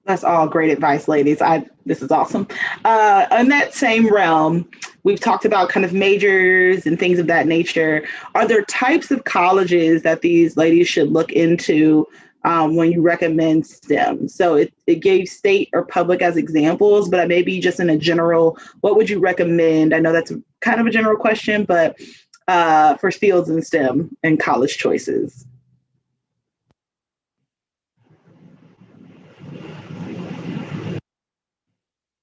[SPEAKER 1] That's all great advice, ladies. This is awesome. In that same realm, we've talked about kind of majors and things of that nature. Are there types of colleges that these ladies should look into when you recommend STEM? So it gave state or public as examples, but maybe just in a general, what would you recommend? I know that's kind of a general question, but for fields in STEM and college choices.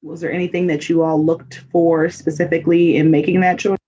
[SPEAKER 1] Was there anything that you all looked for specifically in making that choice?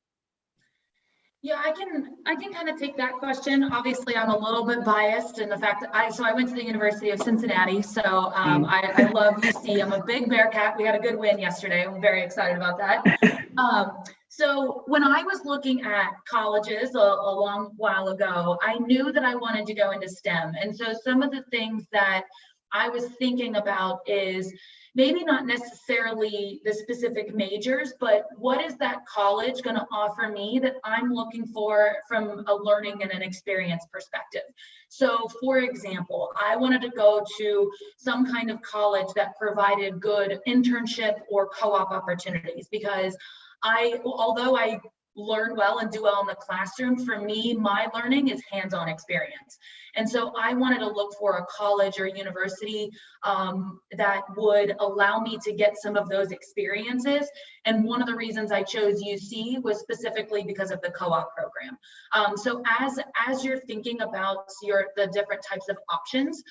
[SPEAKER 13] Yeah, I can kind of take that question. Obviously, I'm a little bit biased in the fact that I went to the University of Cincinnati, so I love UC. I'm a big Bearcat. We had a good win yesterday. I'm very excited about that. So when I was looking at colleges a long while ago, I knew that I wanted to go into STEM. And so some of the things that I was thinking about is maybe not necessarily the specific majors, but what is that college going to offer me that I'm looking for from a learning and an experience perspective? So for example, I wanted to go to some kind of college that provided good internship or co-op opportunities, because although I learn well and do well in the classroom, for me, my learning is hands-on experience. And so I wanted to look for a college or university that would allow me to get some of those experiences. And one of the reasons I chose UC was specifically because of the co-op program. So as you're thinking about the different types of options,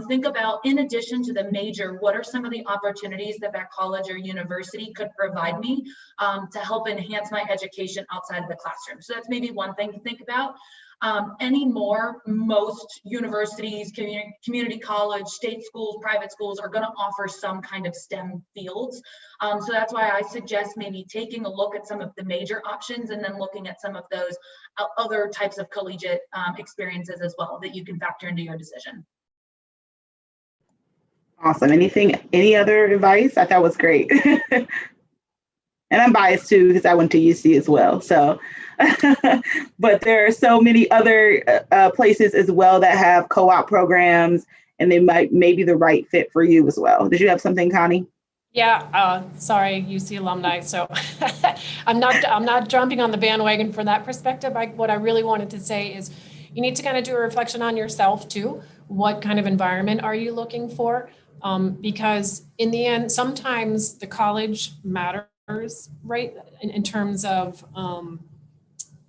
[SPEAKER 13] think about, in addition to the major, what are some of the opportunities that college or university could provide me to help enhance my education outside of the classroom? So that's maybe one thing to think about. Anymore, most universities, community college, state schools, private schools are going to offer some kind of STEM fields. So that's why I suggest maybe taking a look at some of the major options and then looking at some of those other types of collegiate experiences as well that you can factor into your decision.
[SPEAKER 1] Awesome. Any other advice? I thought was great. And I'm biased too because I went to UC as well. So, but there are so many other places as well that have co-op programs, and they may be the right fit for you as well. Did you have something, Connie?
[SPEAKER 14] Yeah, sorry, UC alumni. So I'm not jumping on the bandwagon from that perspective. What I really wanted to say is you need to kind of do a reflection on yourself too. What kind of environment are you looking for? Because in the end, sometimes the college matters, right? In terms of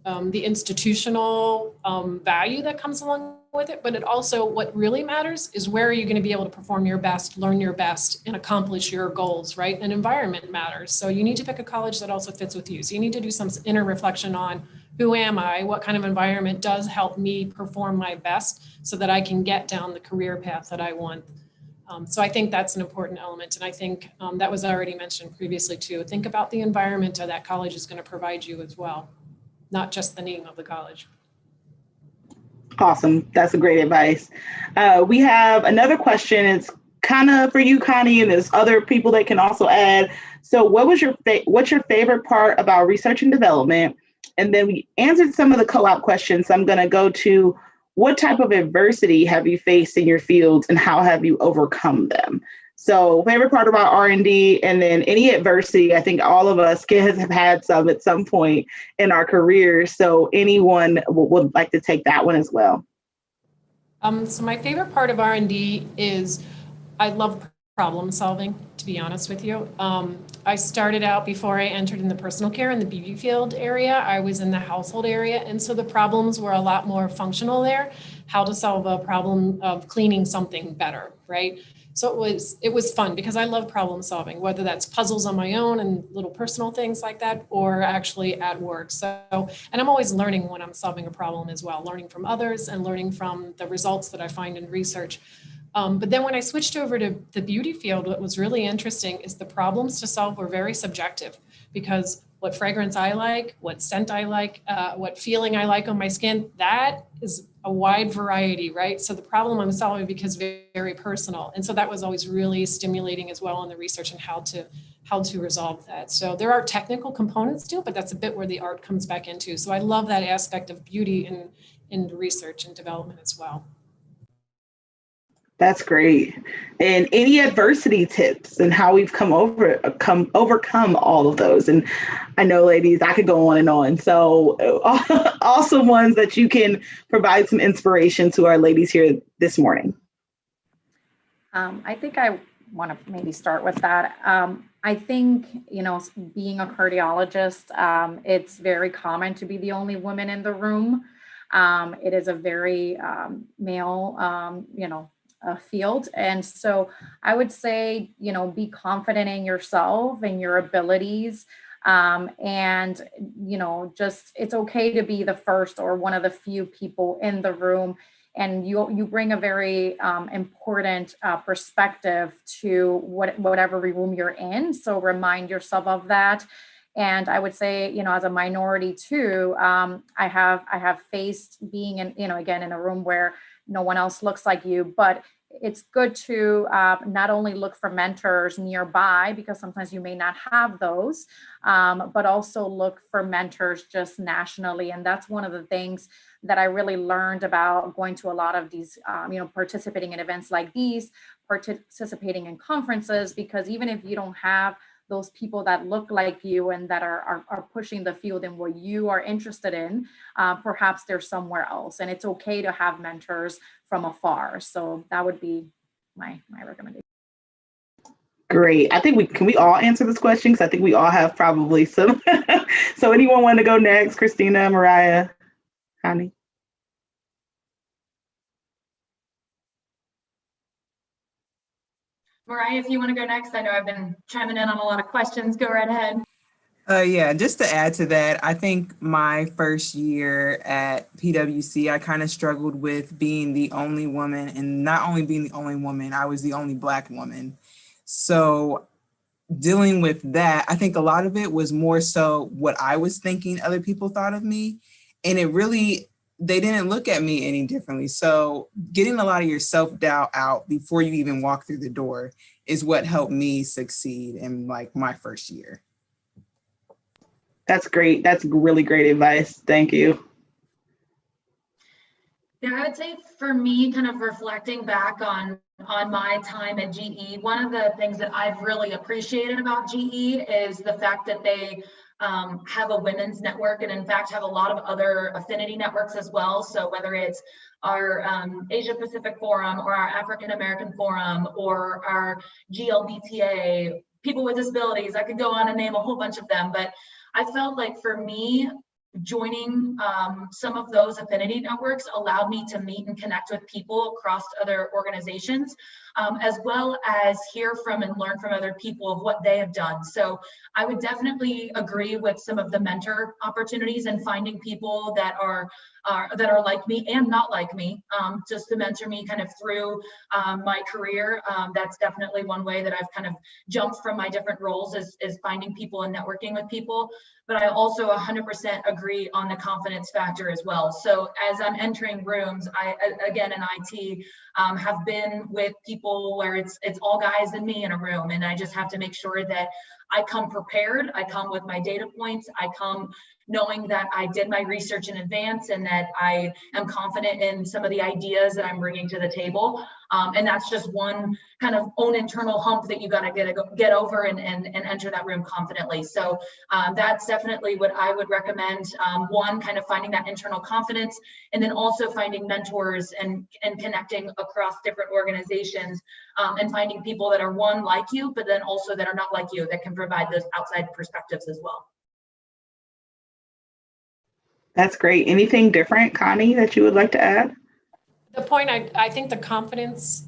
[SPEAKER 14] the institutional value that comes along with it, but it also, what really matters is where are you going to be able to perform your best, learn your best, and accomplish your goals, right? And environment matters. So you need to pick a college that also fits with you. So you need to do some inner reflection on who am I? What kind of environment does help me perform my best so that I can get down the career path that I want. So I think that's an important element. And I think that was already mentioned previously too. Think about the environment that college is going to provide you as well, not just the name of the college.
[SPEAKER 1] Awesome. That's a great advice. We have another question. It's kind of for you, Connie, and there's other people that can also add. So what's your favorite part about research and development? And then we answered some of the co-op questions. So I'm going to go to what type of adversity have you faced in your fields and how have you overcome them? So favorite part about R&D, and then any adversity. I think all of us kids have had some at some point in our careers. So anyone would like to take that one as well.
[SPEAKER 14] So my favorite part of R&D is I love problem solving, to be honest with you. I started out before I entered in the personal care in the beauty field area. I was in the household area. And so the problems were a lot more functional there, how to solve a problem of cleaning something better, right? So it was fun because I love problem solving, whether that's puzzles on my own and little personal things like that, or actually at work. So, and I'm always learning when I'm solving a problem as well, learning from others and learning from the results that I find in research. But then when I switched over to the beauty field, what was really interesting is the problems to solve were very subjective, because what fragrance I like, what scent I like, what feeling I like on my skin, that is a wide variety, right? So the problem I'm solving becomes very, very personal. And so that was always really stimulating as well in the research and how to resolve that. So there are technical components to it, but that's a bit where the art comes back into. So I love that aspect of beauty in research and development as well.
[SPEAKER 1] That's great. And any adversity tips and how we've overcome all of those. And I know, ladies, I could go on and on. So also ones that you can provide some inspiration to our ladies here this morning.
[SPEAKER 15] I think I want to maybe start with that. I think, being a cardiologist, it's very common to be the only woman in the room. It is a very male, field. And so I would say, be confident in yourself and your abilities. And, just it's okay to be the first or one of the few people in the room. And you bring a very important perspective to whatever room you're in. So remind yourself of that. And I would say, as a minority too, I have faced being again, in a room where no one else looks like you, but it's good to not only look for mentors nearby, because sometimes you may not have those, but also look for mentors just nationally. And that's one of the things that I really learned about going to a lot of these, participating in events like these, participating in conferences, because even if you don't have those people that look like you and that are pushing the field in what you are interested in, perhaps they're somewhere else. And it's okay to have mentors from afar. So that would be my recommendation.
[SPEAKER 1] Great. I think can we all answer this question? Because I think we all have probably some. So anyone want to go next? Christina, Mariah, Connie?
[SPEAKER 13] Mariah, if you want to go next, I know I've been chiming in on a lot of questions. Go right ahead.
[SPEAKER 16] Yeah, just to add to that, I think my first year at PwC, I kind of struggled with being the only woman, and not only being the only woman, I was the only Black woman. So dealing with that, I think a lot of it was more so what I was thinking other people thought of me. And it really, they didn't look at me any differently. So getting a lot of your self-doubt out before you even walk through the door is what helped me succeed in like my first year.
[SPEAKER 1] That's great. That's really great advice. Thank you.
[SPEAKER 13] Yeah, I would say for me, kind of reflecting back on my time at GE, one of the things that I've really appreciated about GE is the fact that they have a women's network, and in fact have a lot of other affinity networks as well. So whether it's our Asia Pacific Forum or our African American Forum or our GLBTA, people with disabilities, I could go on and name a whole bunch of them, but I felt like for me, joining some of those affinity networks allowed me to meet and connect with people across other organizations, as well as hear from and learn from other people of what they have done. So I would definitely agree with some of the mentor opportunities and finding people that are like me and not like me, just to mentor me kind of through my career. That's definitely one way that I've kind of jumped from my different roles is finding people and networking with people. But I also 100% agree on the confidence factor as well. So as I'm entering rooms, I, again, in IT, have been with people where it's all guys and me in a room. And I just have to make sure that I come prepared. I come with my data points. I come knowing that I did my research in advance and that I am confident in some of the ideas that I'm bringing to the table. And that's just one kind of own internal hump that you got to get over and enter that room confidently. So that's definitely what I would recommend. One, kind of finding that internal confidence, and then also finding mentors and connecting across different organizations, and finding people that are one like you, but then also that are not like you, that can provide those outside perspectives as well.
[SPEAKER 1] That's great. Anything different, Connie, that you would like to add?
[SPEAKER 14] The point, I think the confidence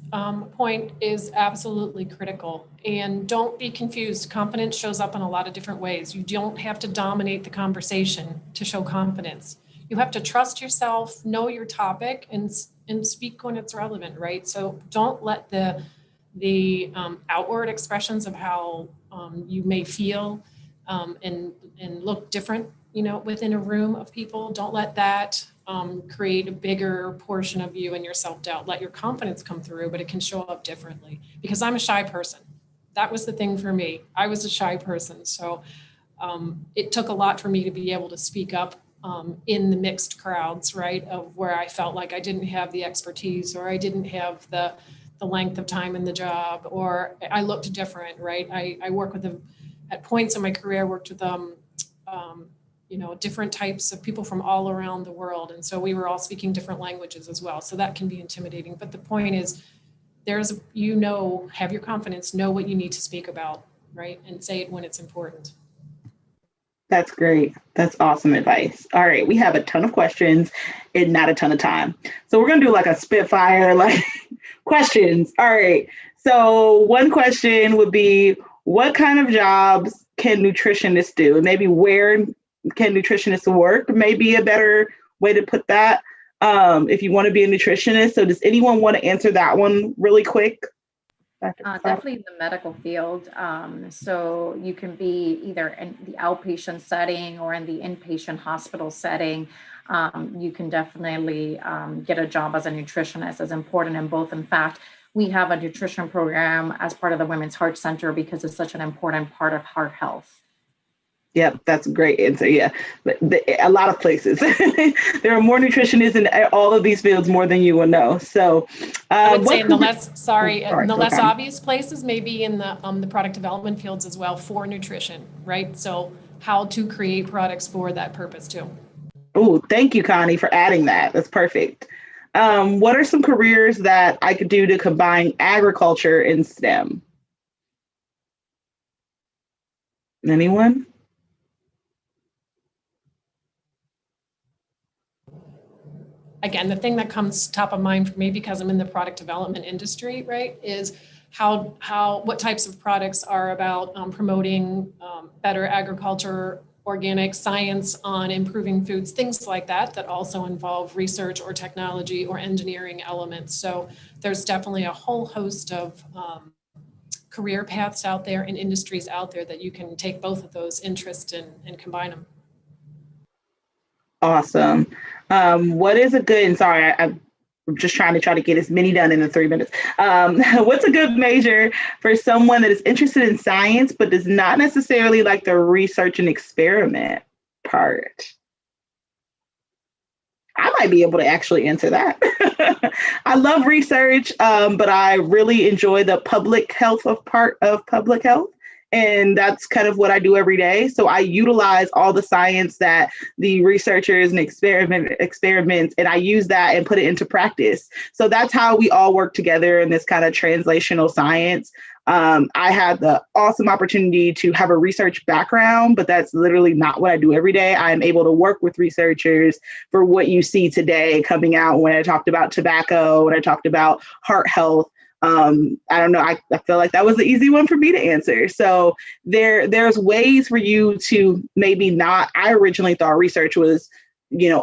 [SPEAKER 14] point is absolutely critical. And don't be confused. Confidence shows up in a lot of different ways. You don't have to dominate the conversation to show confidence. You have to trust yourself, know your topic, and speak when it's relevant, right? So don't let the outward expressions of how you may feel and look different, within a room of people. Don't let that create a bigger portion of you and your self-doubt. Let your confidence come through, but it can show up differently. Because I'm a shy person. That was the thing for me. I was a shy person. So it took a lot for me to be able to speak up in the mixed crowds, right? Of where I felt like I didn't have the expertise, or I didn't have the length of time in the job, or I looked different, right? I work with them at points in my career. I worked with different types of people from all around the world. And so we were all speaking different languages as well. So that can be intimidating. But the point is, have your confidence, know what you need to speak about, right? And say it when it's important.
[SPEAKER 1] That's great. That's awesome advice. All right. We have a ton of questions and not a ton of time. So we're going to do like a spitfire, questions. All right. So one question would be, what kind of jobs can nutritionists do? And maybe where can nutritionists work? Maybe a better way to put that, if you want to be a nutritionist. So does anyone want to answer that one really quick?
[SPEAKER 15] Definitely in the medical field. So you can be either in the outpatient setting or in the inpatient hospital setting. You can definitely get a job as a nutritionist, as important in both. In fact, we have a nutrition program as part of the Women's Heart Center because it's such an important part of heart health.
[SPEAKER 1] Yep, that's a great answer. Yeah, a lot of places. There are more nutritionists in all of these fields more than you will know. So
[SPEAKER 14] I would say in the less obvious places, maybe in the product development fields as well for nutrition, right? So how to create products for that purpose too.
[SPEAKER 1] Oh, thank you, Connie, for adding that. That's perfect. What are some careers that I could do to combine agriculture and STEM? Anyone?
[SPEAKER 14] Again, the thing that comes top of mind for me, because I'm in the product development industry, right, is what types of products are about promoting better agriculture, organic science on improving foods, things like that, that also involve research or technology or engineering elements. So there's definitely a whole host of career paths out there and industries out there that you can take both of those interests and combine them.
[SPEAKER 1] Awesome. What is a good, and sorry, I'm just trying to get as many done in the 3 minutes. What's a good major for someone that is interested in science, but does not necessarily like the research and experiment part? I might be able to actually answer that. I love research, but I really enjoy the public health part of public health. And that's kind of what I do every day. So I utilize all the science that the researchers and experiments, and I use that and put it into practice. So that's how we all work together in this kind of translational science. I had the awesome opportunity to have a research background, but that's literally not what I do every day. I'm able to work with researchers for what you see today coming out when I talked about tobacco, when I talked about heart health. I don't know. I feel like that was the easy one for me to answer. So there's ways for you to maybe not. I originally thought research was,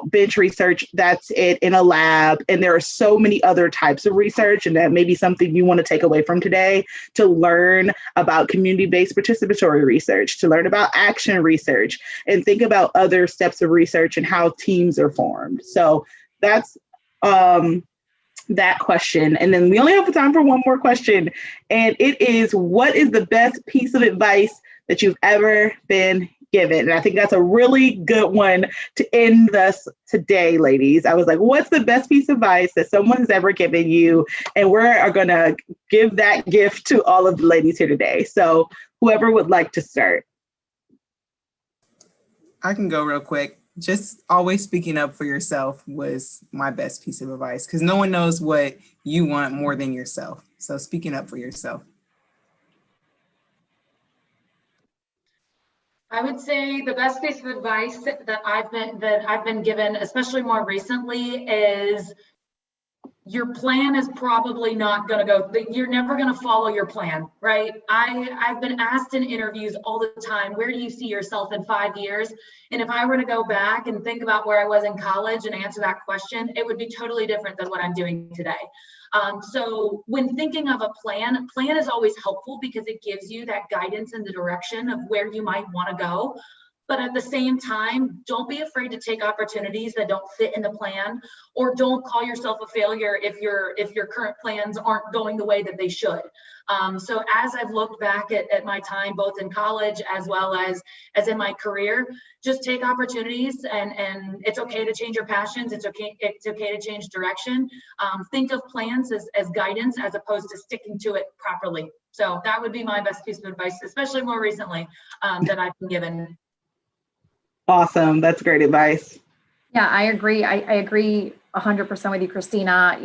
[SPEAKER 1] bench research. That's it in a lab. And there are so many other types of research, and that may be something you want to take away from today to learn about community-based participatory research, to learn about action research, and think about other steps of research and how teams are formed. So that's that question. And then we only have time for one more question. And it is, what is the best piece of advice that you've ever been given? And I think that's a really good one to end us today, ladies. I was like, what's the best piece of advice that someone's ever given you? And we're going to give that gift to all of the ladies here today. So whoever would like to start.
[SPEAKER 16] I can go real quick. Just always speaking up for yourself was my best piece of advice, because no one knows what you want more than yourself. So speaking up for yourself.
[SPEAKER 13] I would say the best piece of advice that I've been given, especially more recently, is your plan is probably not going to go, you're never going to follow your plan, right? I've been asked in interviews all the time, where do you see yourself in 5 years? And if I were to go back and think about where I was in college and answer that question, it would be totally different than what I'm doing today. So when thinking of a plan is always helpful because it gives you that guidance in the direction of where you might want to go. But at the same time, don't be afraid to take opportunities that don't fit in the plan, or don't call yourself a failure if your current plans aren't going the way that they should. So as I've looked back at my time, both in college as well as in my career, just take opportunities, and it's okay to change your passions. It's okay to change direction. Think of plans as guidance as opposed to sticking to it properly. So that would be my best piece of advice, especially more recently that I've been given.
[SPEAKER 1] Awesome. That's great advice.
[SPEAKER 15] Yeah, I agree. I agree 100% with you, Christina.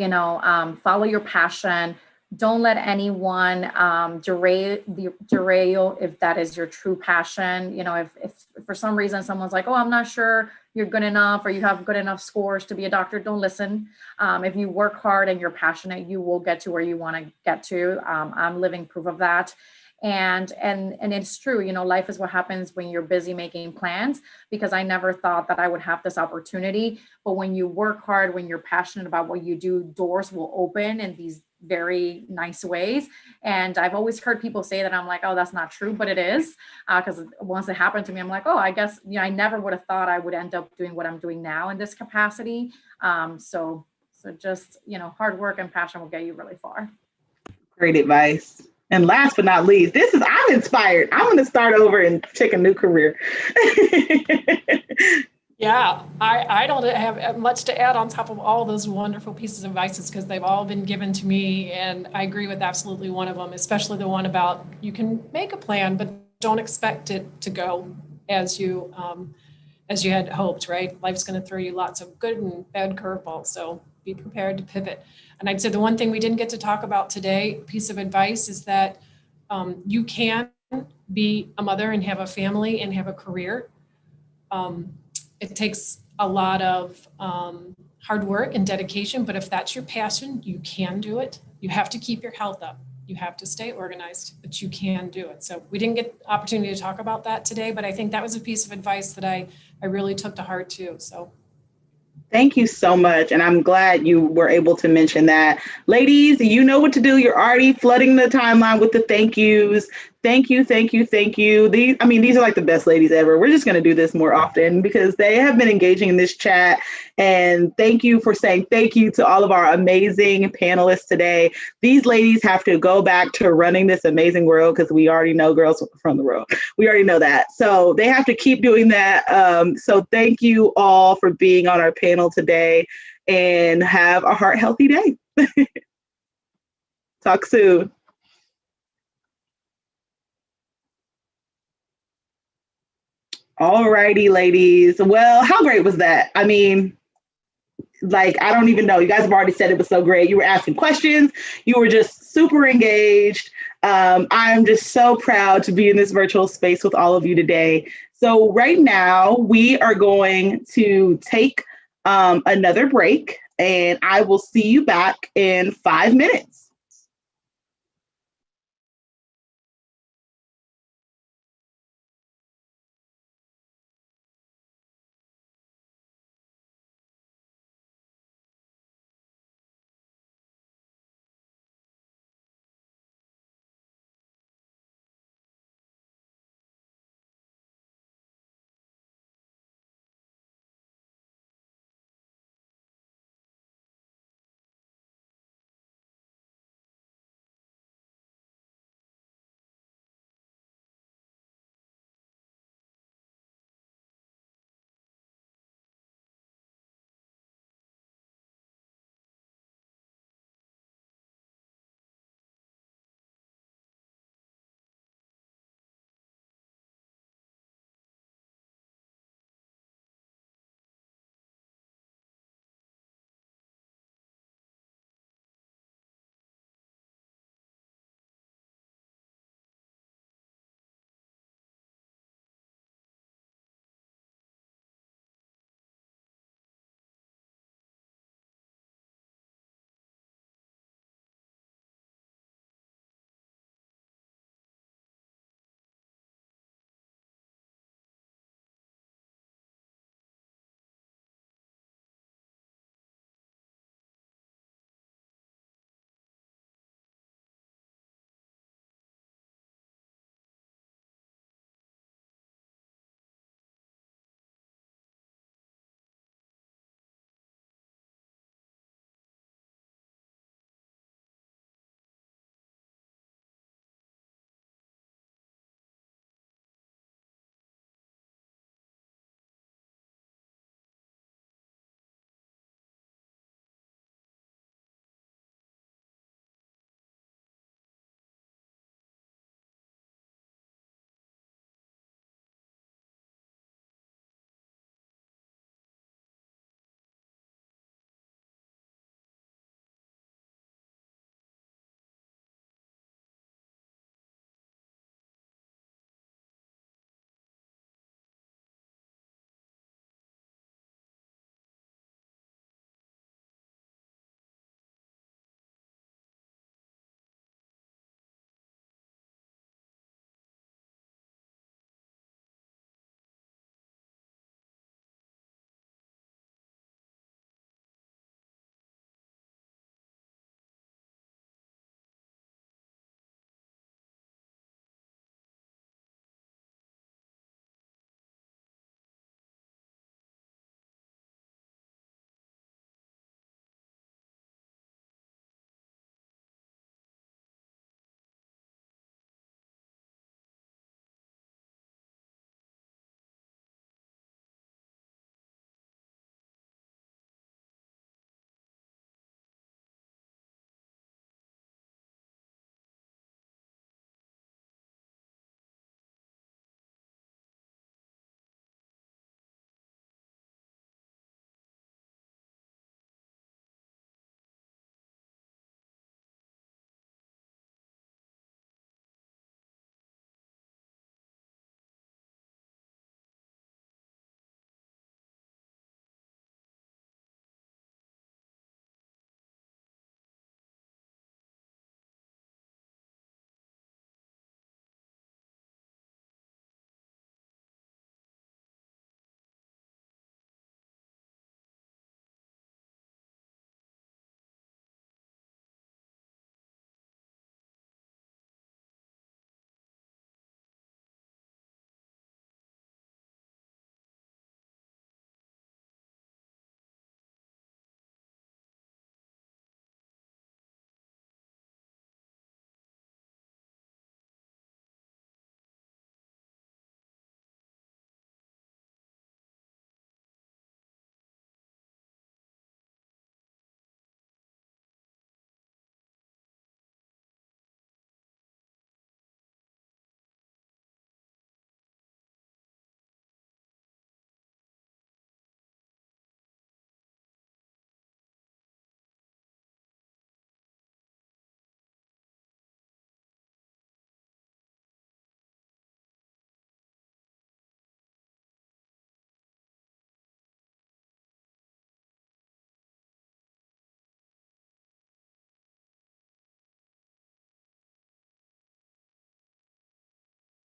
[SPEAKER 15] Follow your passion. Don't let anyone derail if that is your true passion. If for some reason someone's like, oh, I'm not sure you're good enough or you have good enough scores to be a doctor, don't listen. If you work hard and you're passionate, you will get to where you want to get to. I'm living proof of that. And it's true, life is what happens when you're busy making plans, because I never thought that I would have this opportunity. But when you work hard, when you're passionate about what you do, doors will open in these very nice ways. And I've always heard people say that. I'm like, oh, that's not true, but it is, because once it happened to me, I'm like, oh, I guess, I never would have thought I would end up doing what I'm doing now in this capacity. So just, hard work and passion will get you really far.
[SPEAKER 1] Great advice. And last but not least, I'm inspired. I'm going to start over and take a new career.
[SPEAKER 14] Yeah, I don't have much to add on top of all those wonderful pieces of advice, because they've all been given to me. And I agree with absolutely one of them, especially the one about you can make a plan, but don't expect it to go as you had hoped, right? Life's going to throw you lots of good and bad curveballs. So be prepared to pivot. And I'd say the one thing we didn't get to talk about today, piece of advice, is that you can be a mother and have a family and have a career. It takes a lot of hard work and dedication, but if that's your passion, you can do it. You have to keep your health up. You have to stay organized, but you can do it. So we didn't get opportunity to talk about that today, but I think that was a piece of advice that I really took to heart too. So
[SPEAKER 1] Thank you so much. And I'm glad you were able to mention that. Ladies, you know what to do. You're already flooding the timeline with the thank yous. Thank you, thank you, thank you. These are like the best ladies ever. We're just going to do this more often because they have been engaging in this chat. And thank you for saying thank you to all of our amazing panelists today. These ladies have to go back to running this amazing world because we already know girls from the world. We already know that. So they have to keep doing that. So thank you all for being on our panel today and have a heart healthy day. Talk soon. All righty, ladies. Well, how great was that? I mean, like, I don't even know. You guys have already said it was so great. You were asking questions. You were just super engaged. I'm just so proud to be in this virtual space with all of you today. So right now we are going to take another break and I will see you back in 5 minutes.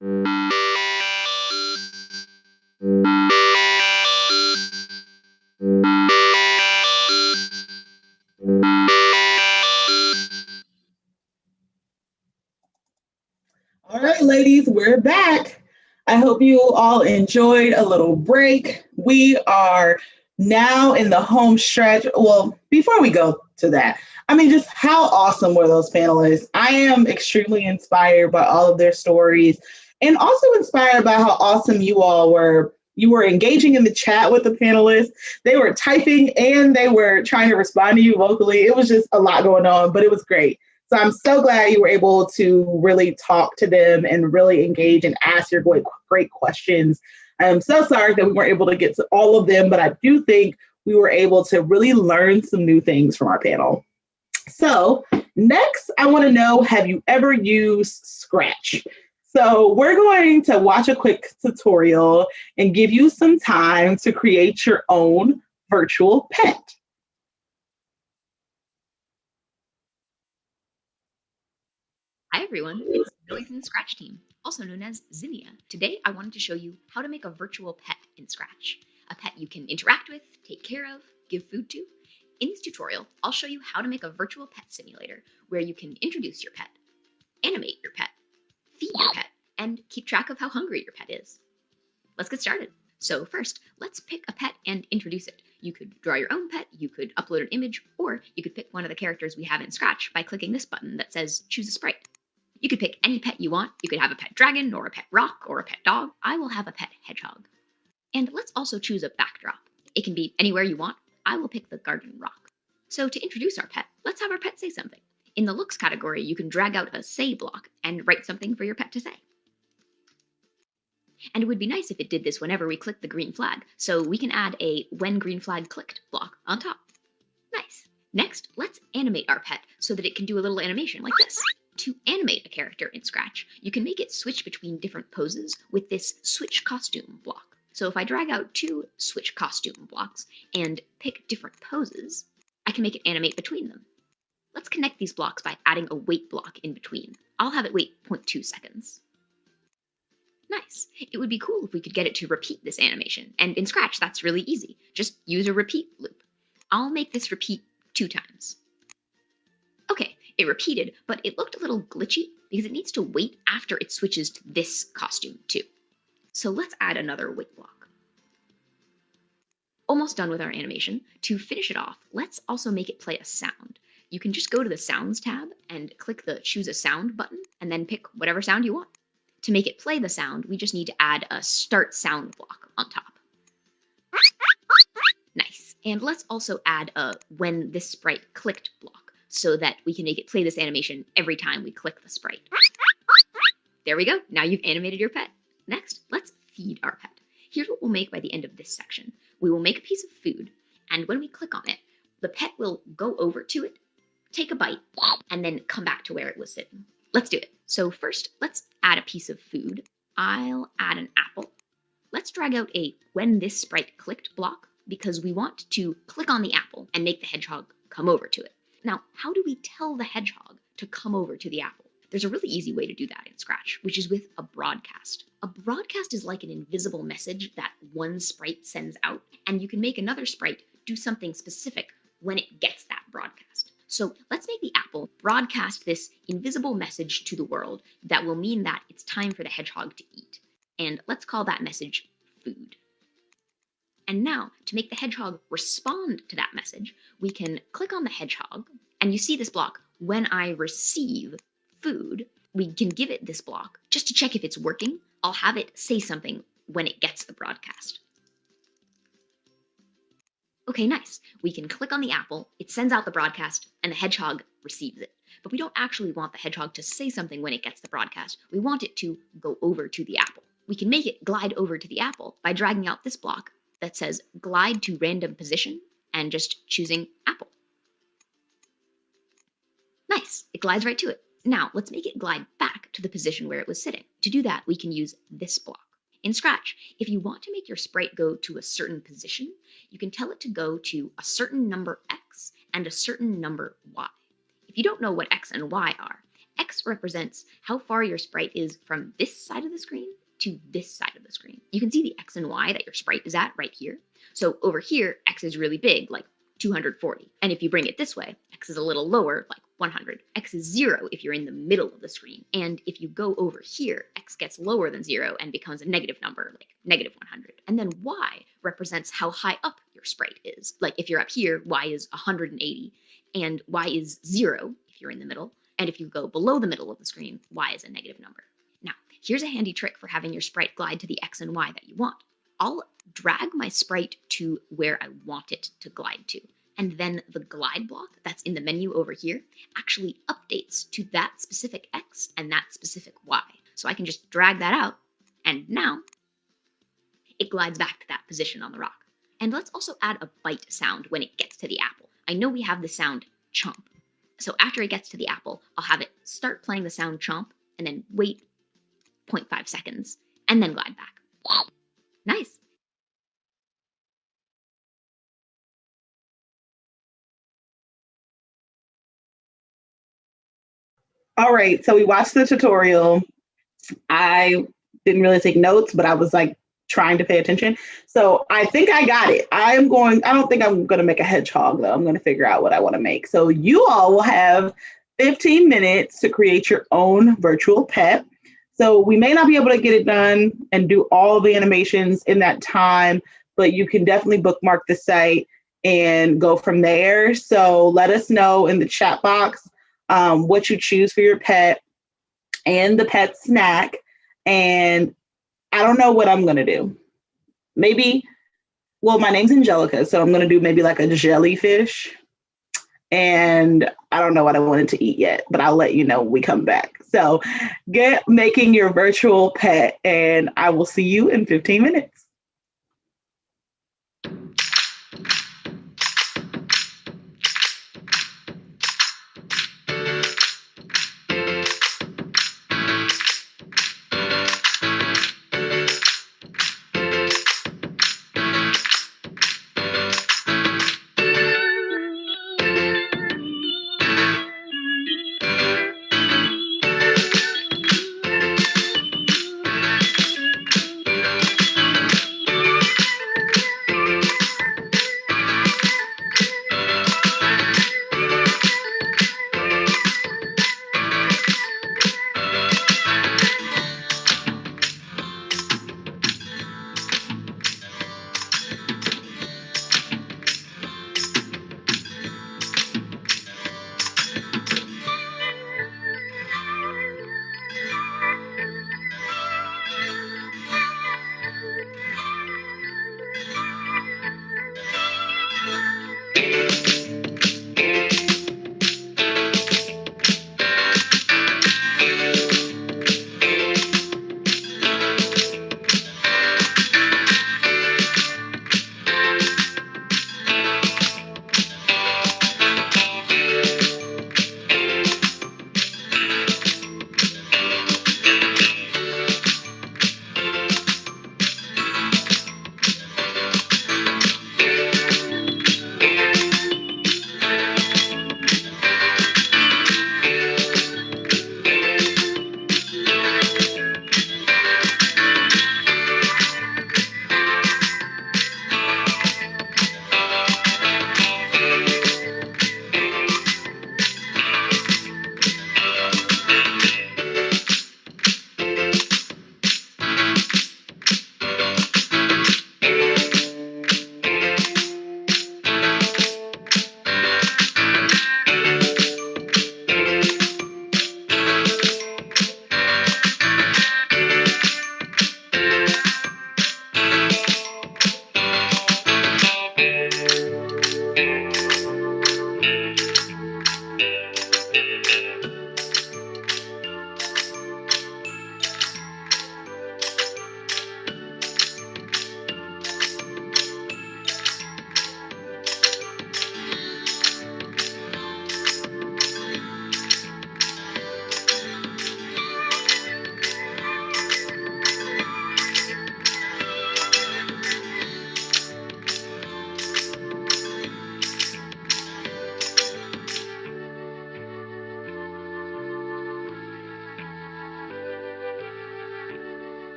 [SPEAKER 1] All right, ladies, we're back. I hope you all enjoyed a little break. We are now in the home stretch. Well, before we go to that, I mean, just how awesome were those panelists? I am extremely inspired by all of their stories and also inspired by how awesome you all were. You were engaging in the chat with the panelists. They were typing and they were trying to respond to you vocally. It was just a lot going on, but it was great. So I'm so glad you were able to really talk to them and really engage and ask your great questions. I'm so sorry that we weren't able to get to all of them, but I do think we were able to really learn some new things from our panel. So next, I want to know, have you ever used Scratch? So we're going to watch a quick tutorial and give you some time to create your own virtual pet.
[SPEAKER 17] Hi everyone, it's Billy from the Scratch team, also known as Zinnia. Today I wanted to show you how to make a virtual pet in Scratch. A pet you can interact with, take care of, give food to. In this tutorial, I'll show you how to make a virtual pet simulator where you can introduce your pet, animate your pet, feed your pet, and keep track of how hungry your pet is. Let's get started. So first, let's pick a pet and introduce it. You could draw your own pet, you could upload an image, or you could pick one of the characters we have in Scratch by clicking this button that says Choose a Sprite. You could pick any pet you want. You could have a pet dragon, or a pet rock, or a pet dog. I will have a pet hedgehog. And let's also choose a backdrop. It can be anywhere you want. I will pick the garden rock. So to introduce our pet, let's have our pet say something. In the looks category, you can drag out a say block and write something for your pet to say. And it would be nice if it did this whenever we click the green flag, so we can add a when green flag clicked block on top. Nice. Next, let's animate our pet so that it can do a little animation like this. To animate a character in Scratch, you can make it switch between different poses with this switch costume block. So if I drag out 2 switch costume blocks and pick different poses, I can make it animate between them. Let's connect these blocks by adding a wait block in between. I'll have it wait 0.2 seconds. Nice. It would be cool if we could get it to repeat this animation, and in Scratch that's really easy. Just use a repeat loop. I'll make this repeat 2 times. Okay, it repeated, but it looked a little glitchy because it needs to wait after it switches to this costume too. So let's add another wait block. Almost done with our animation. To finish it off, let's also make it play a sound. You can just go to the Sounds tab and click the Choose a Sound button and then pick whatever sound you want. To make it play the sound, we just need to add a Start Sound block on top. Nice. And let's also add a When this sprite clicked block, so that we can make it play this animation every time we click the sprite. There we go. Now you've animated your pet. Next, let's feed our pet. Here's what we'll make by the end of this section. We will make a piece of food, and when we click on it, the pet will go over to it, take a bite, and then come back to where it was sitting. Let's do it. So first, let's add a piece of food. I'll add an apple. Let's drag out a When this sprite clicked block because we want to click on the apple and make the hedgehog come over to it. Now, how do we tell the hedgehog to come over to the apple? There's a really easy way to do that in Scratch, which is with a broadcast. A broadcast is like an invisible message that one sprite sends out, and you can make another sprite do something specific when it gets that broadcast. So let's make the apple broadcast this invisible message to the world that will mean that it's time for the hedgehog to eat. And let's call that message food. And now, to make the hedgehog respond to that message, we can click on the hedgehog, and you see this block, when I receive food, we can give it this block. Just to check if it's working, I'll have it say something when it gets the broadcast. Okay, nice. We can click on the apple, it sends out the broadcast, and the hedgehog receives it. But we don't actually want the hedgehog to say something when it gets the broadcast. We want it to go over to the apple. We can make it glide over to the apple by dragging out this block that says glide to random position and just choosing apple. Nice, it glides right to it. Now let's make it glide back to the position where it was sitting. To do that, we can use this block. In Scratch, if you want to make your sprite go to a certain position, you can tell it to go to a certain number X and a certain number Y. If you don't know what X and Y are, X represents how far your sprite is from this side of the screen to this side of the screen. You can see the X and Y that your sprite is at right here. So over here, X is really big, like 240. And if you bring it this way, X is a little lower, like 100. X is 0 if you're in the middle of the screen. And if you go over here, X gets lower than 0 and becomes a negative number, like negative 100. And then Y represents how high up your sprite is. Like if you're up here, Y is 180, and Y is 0 if you're in the middle. And if you go below the middle of the screen, Y is a negative number. Now, here's a handy trick for having your sprite glide to the X and Y that you want. I'll drag my sprite to where I want it to glide to. And then the glide block that's in the menu over here actually updates to that specific X and that specific Y. So I can just drag that out, and now it glides back to that position on the rock. And let's also add a bite sound when it gets to the apple. I know we have the sound chomp. So after it gets to the apple, I'll have it start playing the sound chomp and then wait 0.5 seconds and then glide back. Nice.
[SPEAKER 1] All right, so we watched the tutorial. I didn't really take notes, but I was like trying to pay attention. So I think I got it. I don't think I'm going to make a hedgehog though. I'm going to figure out what I want to make. So you all will have 15 minutes to create your own virtual pet. So we may not be able to get it done and do all the animations in that time, but you can definitely bookmark the site and go from there. So let us know in the chat box what you choose for your pet and the pet snack. And I don't know what I'm going to do. Maybe, well, my name's Angelica, so I'm going to do maybe like a jellyfish. And I don't know what I wanted to eat yet, but I'll let you know when we come back. So get making your virtual pet, and I will see you in 15 minutes.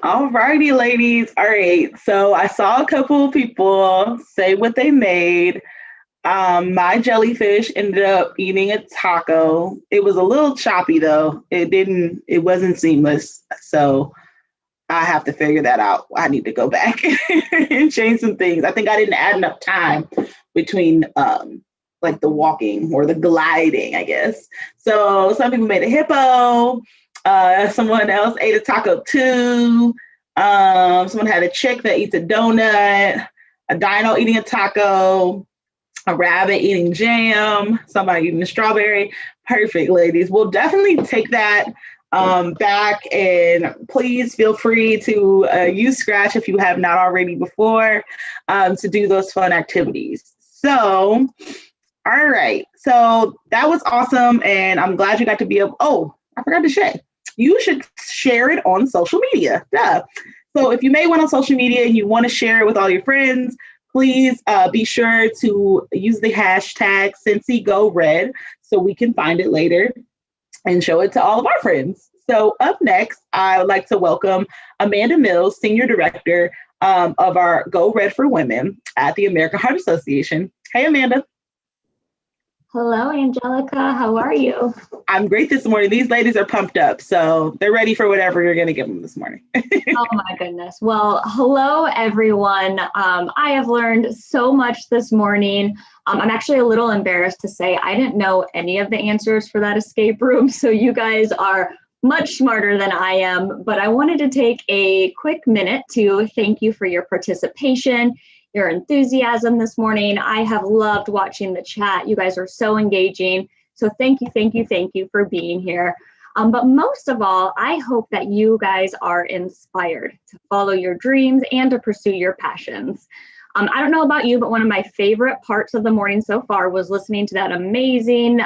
[SPEAKER 1] All righty, ladies. All right. So I saw a couple of people say what they made. My jellyfish ended up eating a taco. It was a little choppy though. It wasn't seamless. So I have to figure that out. I need to go back and change some things. I think I didn't add enough time between like the walking or the gliding, I guess. So some people made a hippo. Someone else ate a taco too. Someone had a chick that eats a donut, a dino eating a taco, a rabbit eating jam, somebody eating a strawberry. Perfect, ladies. We'll definitely take that back, and please feel free to use Scratch if you have not already before to do those fun activities. So, all right. So that was awesome, and I'm glad you got to be able. Oh, I forgot to say, you should share it on social media. Yeah. So if you made one on social media and you want to share it with all your friends, please be sure to use the hashtag CincyGoRed so we can find it later and show it to all of our friends. So up next, I would like to welcome Amanda Mills, Senior Director of our Go Red for Women at the American Heart Association. Hey, Amanda.
[SPEAKER 18] Hello, Angelica. How are you?
[SPEAKER 1] I'm great this morning. These ladies are pumped up, so they're ready for whatever you're going to give them this morning.
[SPEAKER 18] Oh my goodness. Well, hello, everyone. I have learned so much this morning. I'm actually a little embarrassed to say I didn't know any of the answers for that escape room, so you guys are much smarter than I am, but I wanted to take a quick minute to thank you for your participation, your enthusiasm this morning. I have loved watching the chat. You guys are so engaging. So thank you for being here. But most of all, I hope that you guys are inspired to follow your dreams and to pursue your passions. I don't know about you, but one of my favorite parts of the morning so far was listening to that amazing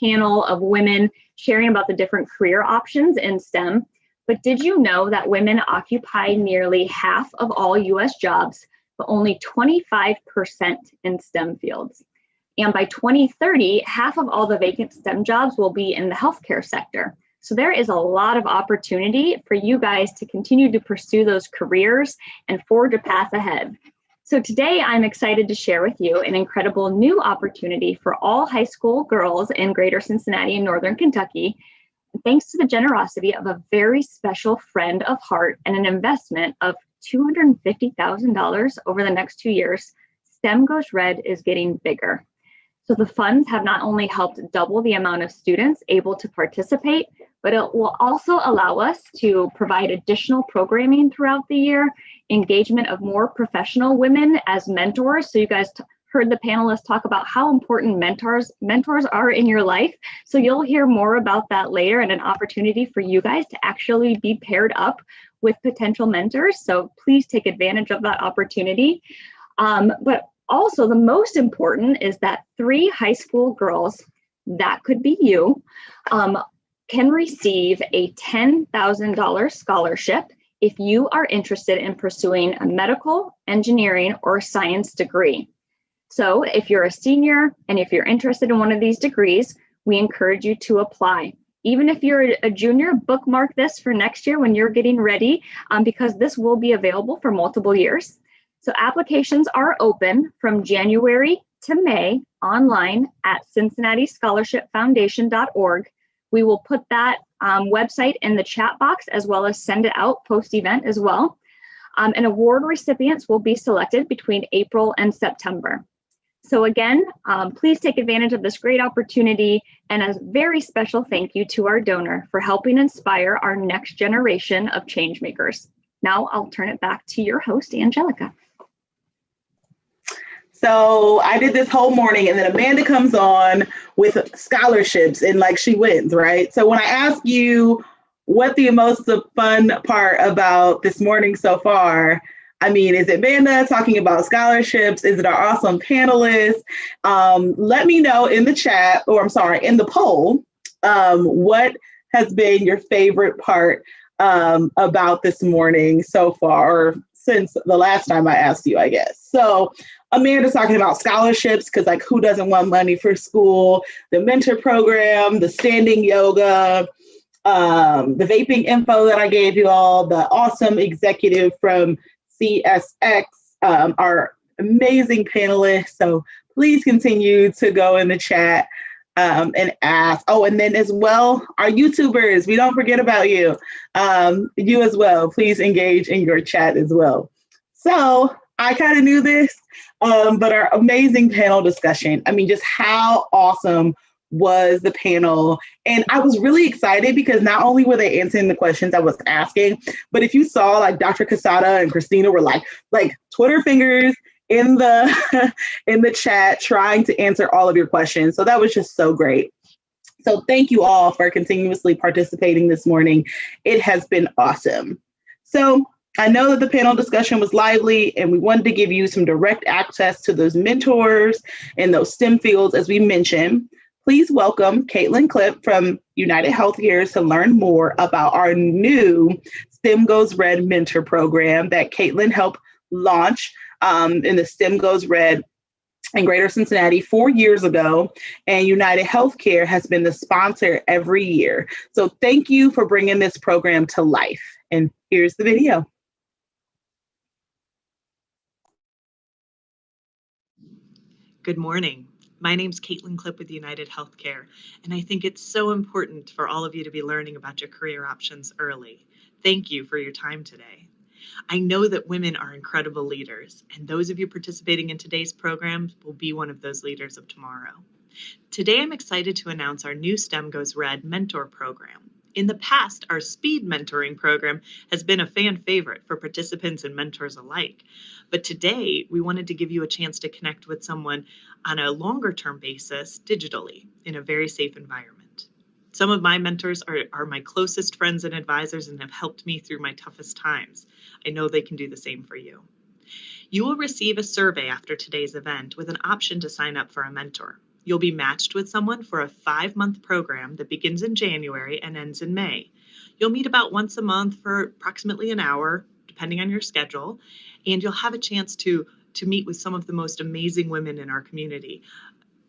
[SPEAKER 18] panel of women sharing about the different career options in STEM. But did you know that women occupy nearly half of all US jobs, but only 25% in STEM fields? And by 2030, half of all the vacant STEM jobs will be in the healthcare sector. So there is a lot of opportunity for you guys to continue to pursue those careers and forge a path ahead. So today I'm excited to share with you an incredible new opportunity for all high school girls in Greater Cincinnati and Northern Kentucky. Thanks to the generosity of a very special friend of Heart and an investment of $250,000 over the next 2 years, STEM Goes Red is getting bigger. So the funds have not only helped double the amount of students able to participate, but it will also allow us to provide additional programming throughout the year, engagement of more professional women as mentors. So you guys heard the panelists talk about how important mentors are in your life. So you'll hear more about that later, and an opportunity for you guys to actually be paired up with potential mentors. So please take advantage of that opportunity. But also, the most important is that 3 high school girls, that could be you, can receive a $10,000 scholarship if you are interested in pursuing a medical, engineering, or science degree. So if you're a senior and if you're interested in one of these degrees, we encourage you to apply. Even if you're a junior, bookmark this for next year when you're getting ready, because this will be available for multiple years. So applications are open from January to May online at cincinnati-scholarshipfoundation.org. We will put that website in the chat box as well as send it out post-event as well. And award recipients will be selected between April and September. So again, please take advantage of this great opportunity, and a very special thank you to our donor for helping inspire our next generation of change makers. Now I'll turn it back to your host, Angelica.
[SPEAKER 1] So I did this whole morning, and then Amanda comes on with scholarships and like she wins, right? So when I ask you what the most fun part about this morning so far, I mean, is it Amanda talking about scholarships? Is it our awesome panelists? Let me know in the chat, or I'm sorry, in the poll, what has been your favorite part about this morning so far, or since the last time I asked you, I guess. So Amanda's talking about scholarships, because like, who doesn't want money for school, the mentor program, the standing yoga, the vaping info that I gave you all, the awesome executive from CSX, our amazing panelists. So please continue to go in the chat and ask. Oh, and then as well, our YouTubers, we don't forget about you. You as well, please engage in your chat as well. So I kind of knew this, but our amazing panel discussion, I mean, just how awesome was the panel. And I was really excited because not only were they answering the questions I was asking, but if you saw like Dr. Casada and Christina were like Twitter fingers in the in the chat trying to answer all of your questions. So that was just so great. So thank you all for continuously participating this morning. It has been awesome. So I know that the panel discussion was lively and we wanted to give you some direct access to those mentors in those STEM fields, as we mentioned. Please welcome Caitlin Clipp from United Healthcare to learn more about our new STEM Goes Red mentor program that Caitlin helped launch in the STEM Goes Red in Greater Cincinnati 4 years ago, and United Healthcare has been the sponsor every year. So thank you for bringing this program to life. And here's the video.
[SPEAKER 19] Good morning. My name's Caitlin Clipp with United Healthcare, and I think it's so important for all of you to be learning about your career options early. Thank you for your time today. I know that women are incredible leaders, and those of you participating in today's programs will be one of those leaders of tomorrow. Today, I'm excited to announce our new STEM Goes Red mentor program. In the past, our speed mentoring program has been a fan favorite for participants and mentors alike. But today, we wanted to give you a chance to connect with someone on a longer term basis digitally in a very safe environment. Some of my mentors are my closest friends and advisors and have helped me through my toughest times. I know they can do the same for you. You will receive a survey after today's event with an option to sign up for a mentor. You'll be matched with someone for a 5-month program that begins in January and ends in May. You'll meet about once a month for approximately an hour, depending on your schedule, and you'll have a chance to meet with some of the most amazing women in our community.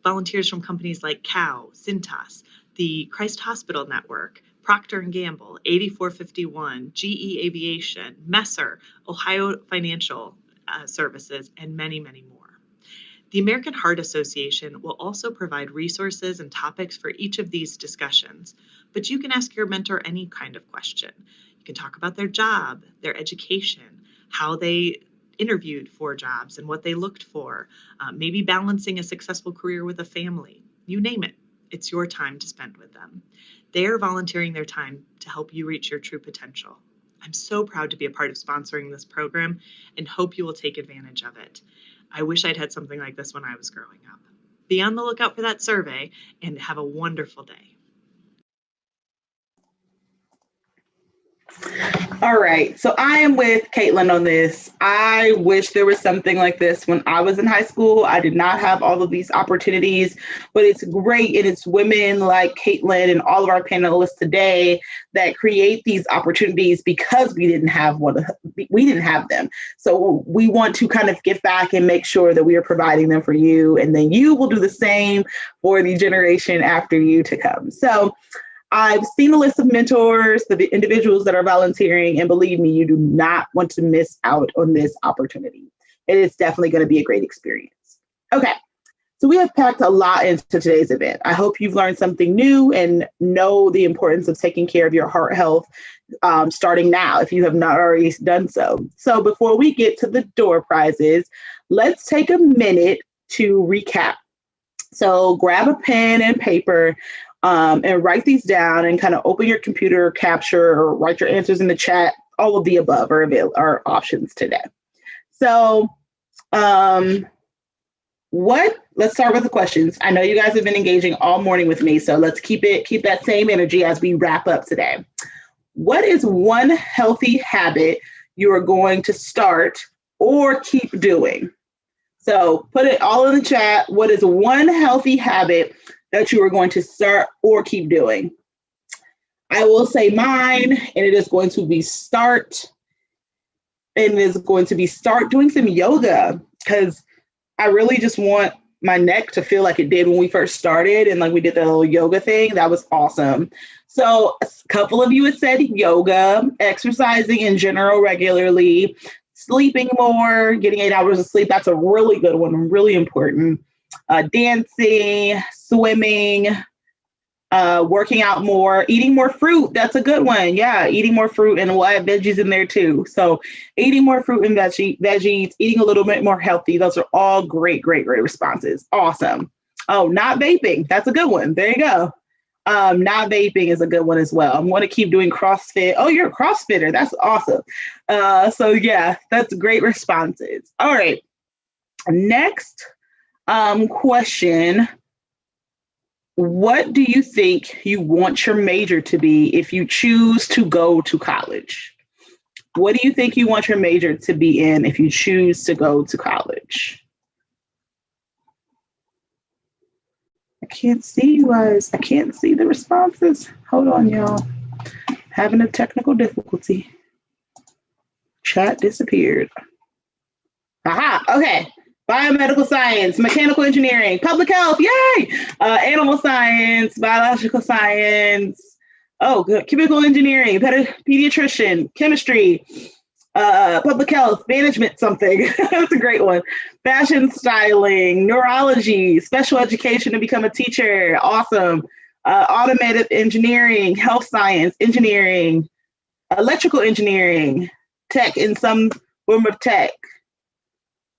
[SPEAKER 19] Volunteers from companies like COW, Cintas, the Christ Hospital Network, Procter & Gamble, 8451, GE Aviation, Messer, Ohio Financial Services, and many, many more. The American Heart Association will also provide resources and topics for each of these discussions, but you can ask your mentor any kind of question. You can talk about their job, their education, how they interviewed for jobs and what they looked for, maybe balancing a successful career with a family. You name it, it's your time to spend with them. They are volunteering their time to help you reach your true potential. I'm so proud to be a part of sponsoring this program and hope you will take advantage of it. I wish I'd had something like this when I was growing up. Be on the lookout for that survey and have a wonderful day.
[SPEAKER 1] All right, so I am with Caitlin on this. I wish there was something like this when I was in high school. I did not have all of these opportunities, but it's great. And it's women like Caitlin and all of our panelists today that create these opportunities because we didn't have them. So we want to kind of give back and make sure that we are providing them for you. And then you will do the same for the generation after you to come. So I've seen a list of mentors, the individuals that are volunteering, and believe me, you do not want to miss out on this opportunity. It is definitely going to be a great experience. Okay, so we have packed a lot into today's event. I hope you've learned something new and know the importance of taking care of your heart health starting now, if you have not already done so. So before we get to the door prizes, let's take a minute to recap. So grab a pen and paper and write these down and kind of open your computer, capture, or write your answers in the chat. All of the above are options today. So let's start with the questions. I know you guys have been engaging all morning with me, so let's keep that same energy as we wrap up today. What is one healthy habit you are going to start or keep doing? So put it all in the chat. What is one healthy habit that you are going to start or keep doing? I will say mine, and it is going to be start doing some yoga, because I really just want my neck to feel like it did when we first started, and like we did the little yoga thing. That was awesome. So a couple of you had said yoga, exercising in general regularly, sleeping more, getting 8 hours of sleep. That's a really good one, really important. Dancing, swimming, working out more, eating more fruit. That's a good one. Yeah, eating more fruit, and we'll add veggies in there too. So eating more fruit and veggies, eating a little bit more healthy. Those are all great responses. Awesome. Oh, not vaping. That's a good one. There you go. Not vaping is a good one as well. I'm going to keep doing CrossFit. Oh, you're a CrossFitter. That's awesome. So yeah, that's great responses. All right. Next question. What do you think you want your major to be if you choose to go to college? What do you think you want your major to be in if you choose to go to college? I can't see you guys. I can't see the responses. Hold on, y'all. Having a technical difficulty. Chat disappeared. Aha, okay. Biomedical science, mechanical engineering, public health, yay! Animal science, biological science. Oh, good. Chemical engineering, pediatrician, chemistry, public health, management something. That's a great one. Fashion styling, neurology, special education to become a teacher. Awesome. Automotive engineering, health science, engineering, electrical engineering, tech in some form of tech.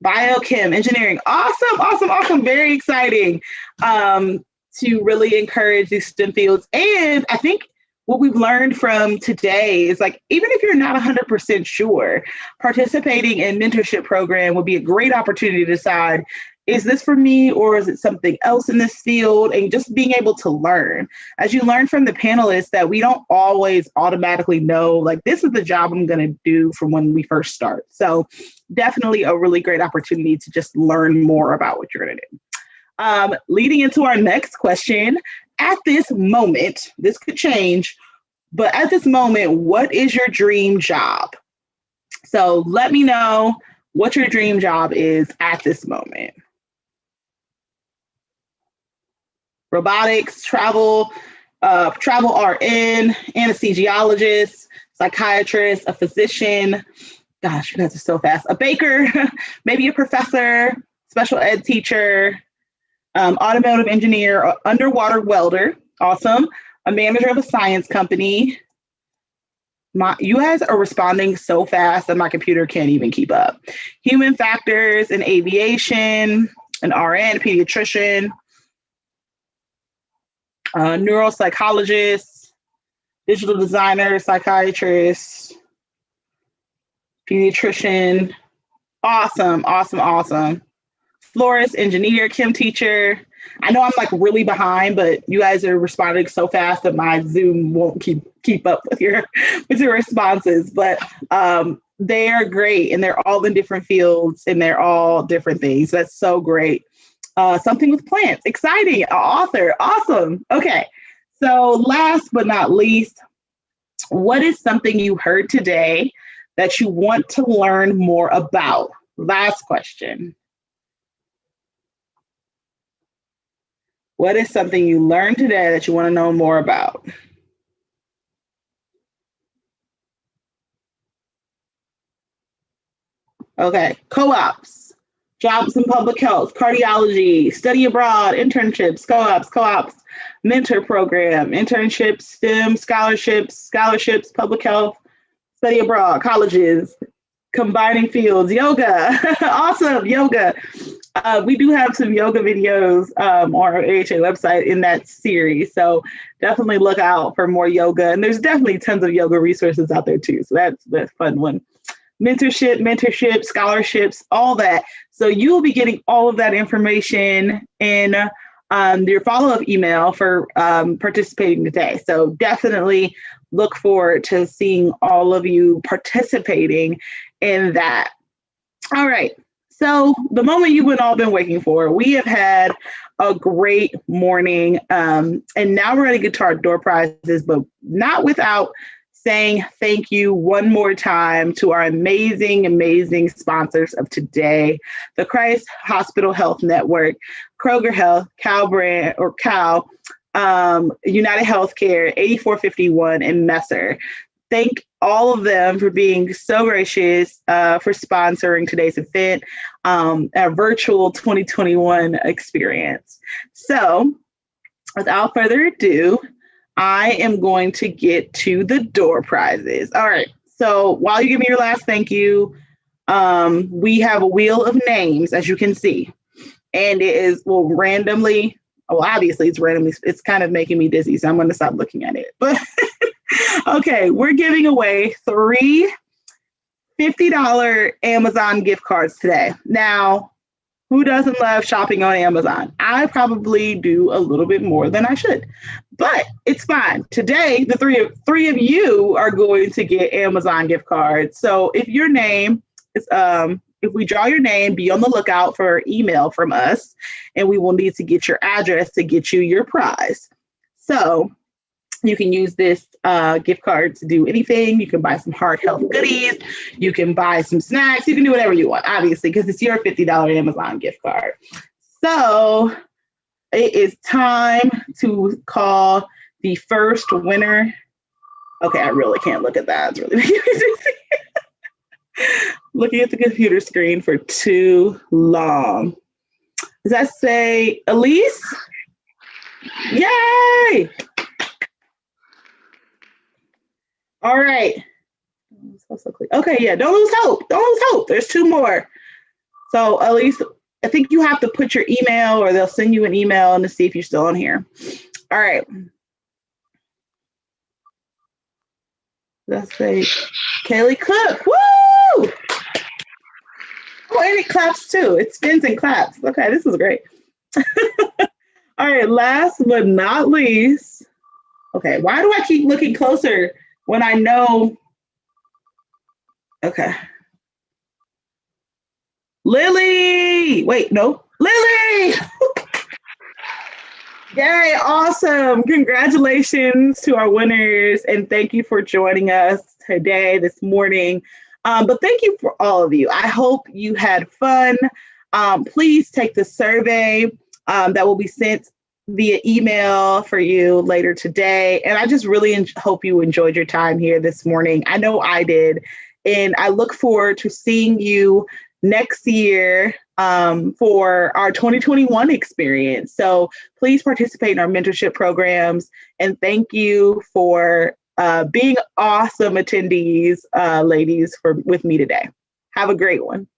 [SPEAKER 1] Biochem, engineering. Awesome. Very exciting to really encourage these STEM fields. And I think what we've learned from today is like, even if you're not 100% sure, participating in mentorship program would be a great opportunity to decide, is this for me or is it something else in this field? And just being able to learn. As you learn from the panelists, that we don't always automatically know, like, this is the job I'm going to do from when we first start. So definitely a really great opportunity to just learn more about what you're going to do. Leading into our next question, at this moment, this could change, but at this moment, what is your dream job? So let me know what your dream job is at this moment. Robotics, travel RN, anesthesiologist, psychiatrist, a physician. Gosh, you guys are so fast. A baker, maybe a professor, special ed teacher, automotive engineer, underwater welder. Awesome. A manager of a science company. You guys are responding so fast that my computer can't even keep up. Human factors and aviation, an RN, a pediatrician, neuropsychologist, digital designer, psychiatrist, pediatrician. Awesome. Florist, engineer, chem teacher. I know I'm like really behind, but you guys are responding so fast that my Zoom won't keep up with your responses. But they are great, and they're all in different fields, and they're all different things. That's so great. Something with plants, exciting. Author, awesome. Okay, so last but not least, what is something you heard today that you want to learn more about? Last question. What is something you learned today that you want to know more about? Okay, co-ops, jobs in public health, cardiology, study abroad, internships, co-ops, mentor program, internships, STEM, scholarships, public health, study abroad, colleges, combining fields, yoga. Awesome, yoga. We do have some yoga videos on our AHA website in that series. So definitely look out for more yoga. And there's definitely tons of yoga resources out there too. So that's the fun one. Mentorship, scholarships, all that. So you will be getting all of that information in your follow-up email for participating today. So definitely look forward to seeing all of you participating in that. All right. So the moment you've all been waiting for, we have had a great morning. And now we're going to get to our door prizes, but not without saying thank you one more time to our amazing, amazing sponsors of today, the Christ Hospital Health Network, Kroger Health, Cal Brand or Cal, United Healthcare, 8451, and Messer. Thank all of them for being so gracious for sponsoring today's event, our virtual 2021 experience. So without further ado, I am going to get to the door prizes. All right. So while you give me your last thank you, we have a wheel of names, as you can see. And it is, well, randomly, well, obviously it's randomly, it's kind of making me dizzy, so I'm going to stop looking at it. But okay, we're giving away 3 $50 Amazon gift cards today. Now, who doesn't love shopping on Amazon? I probably do a little bit more than I should, but it's fine. Today, the three of you are going to get Amazon gift cards. So if your name is, if we draw your name, be on the lookout for an email from us, and we will need to get your address to get you your prize. So you can use this gift card to do anything. You can buy some heart health goodies. You can buy some snacks. You can do whatever you want, obviously, because it's your $50 Amazon gift card. So it is time to call the first winner. Okay, I really can't look at that. It's really looking at the computer screen for too long. Does that say Elise? Yay! All right. Okay, yeah, don't lose hope. Don't lose hope. There's 2 more. So Elise, I think you have to put your email, or they'll send you an email and to see if you're still on here. All right. Let's say Kaylee Cook. Woo! Oh, and it claps too. It spins and claps. Okay, this is great. All right, last but not least. Okay, why do I keep looking closer when I know? Okay. Lily! Wait, no. Lily! Yay, awesome. Congratulations to our winners, and thank you for joining us today, this morning. But thank you for all of you. I hope you had fun. Please take the survey that will be sent via email for you later today. And I just really hope you enjoyed your time here this morning. I know I did. And I look forward to seeing you next year for our 2021 experience. So please participate in our mentorship programs. And thank you for being awesome attendees, ladies, with me today. Have a great one.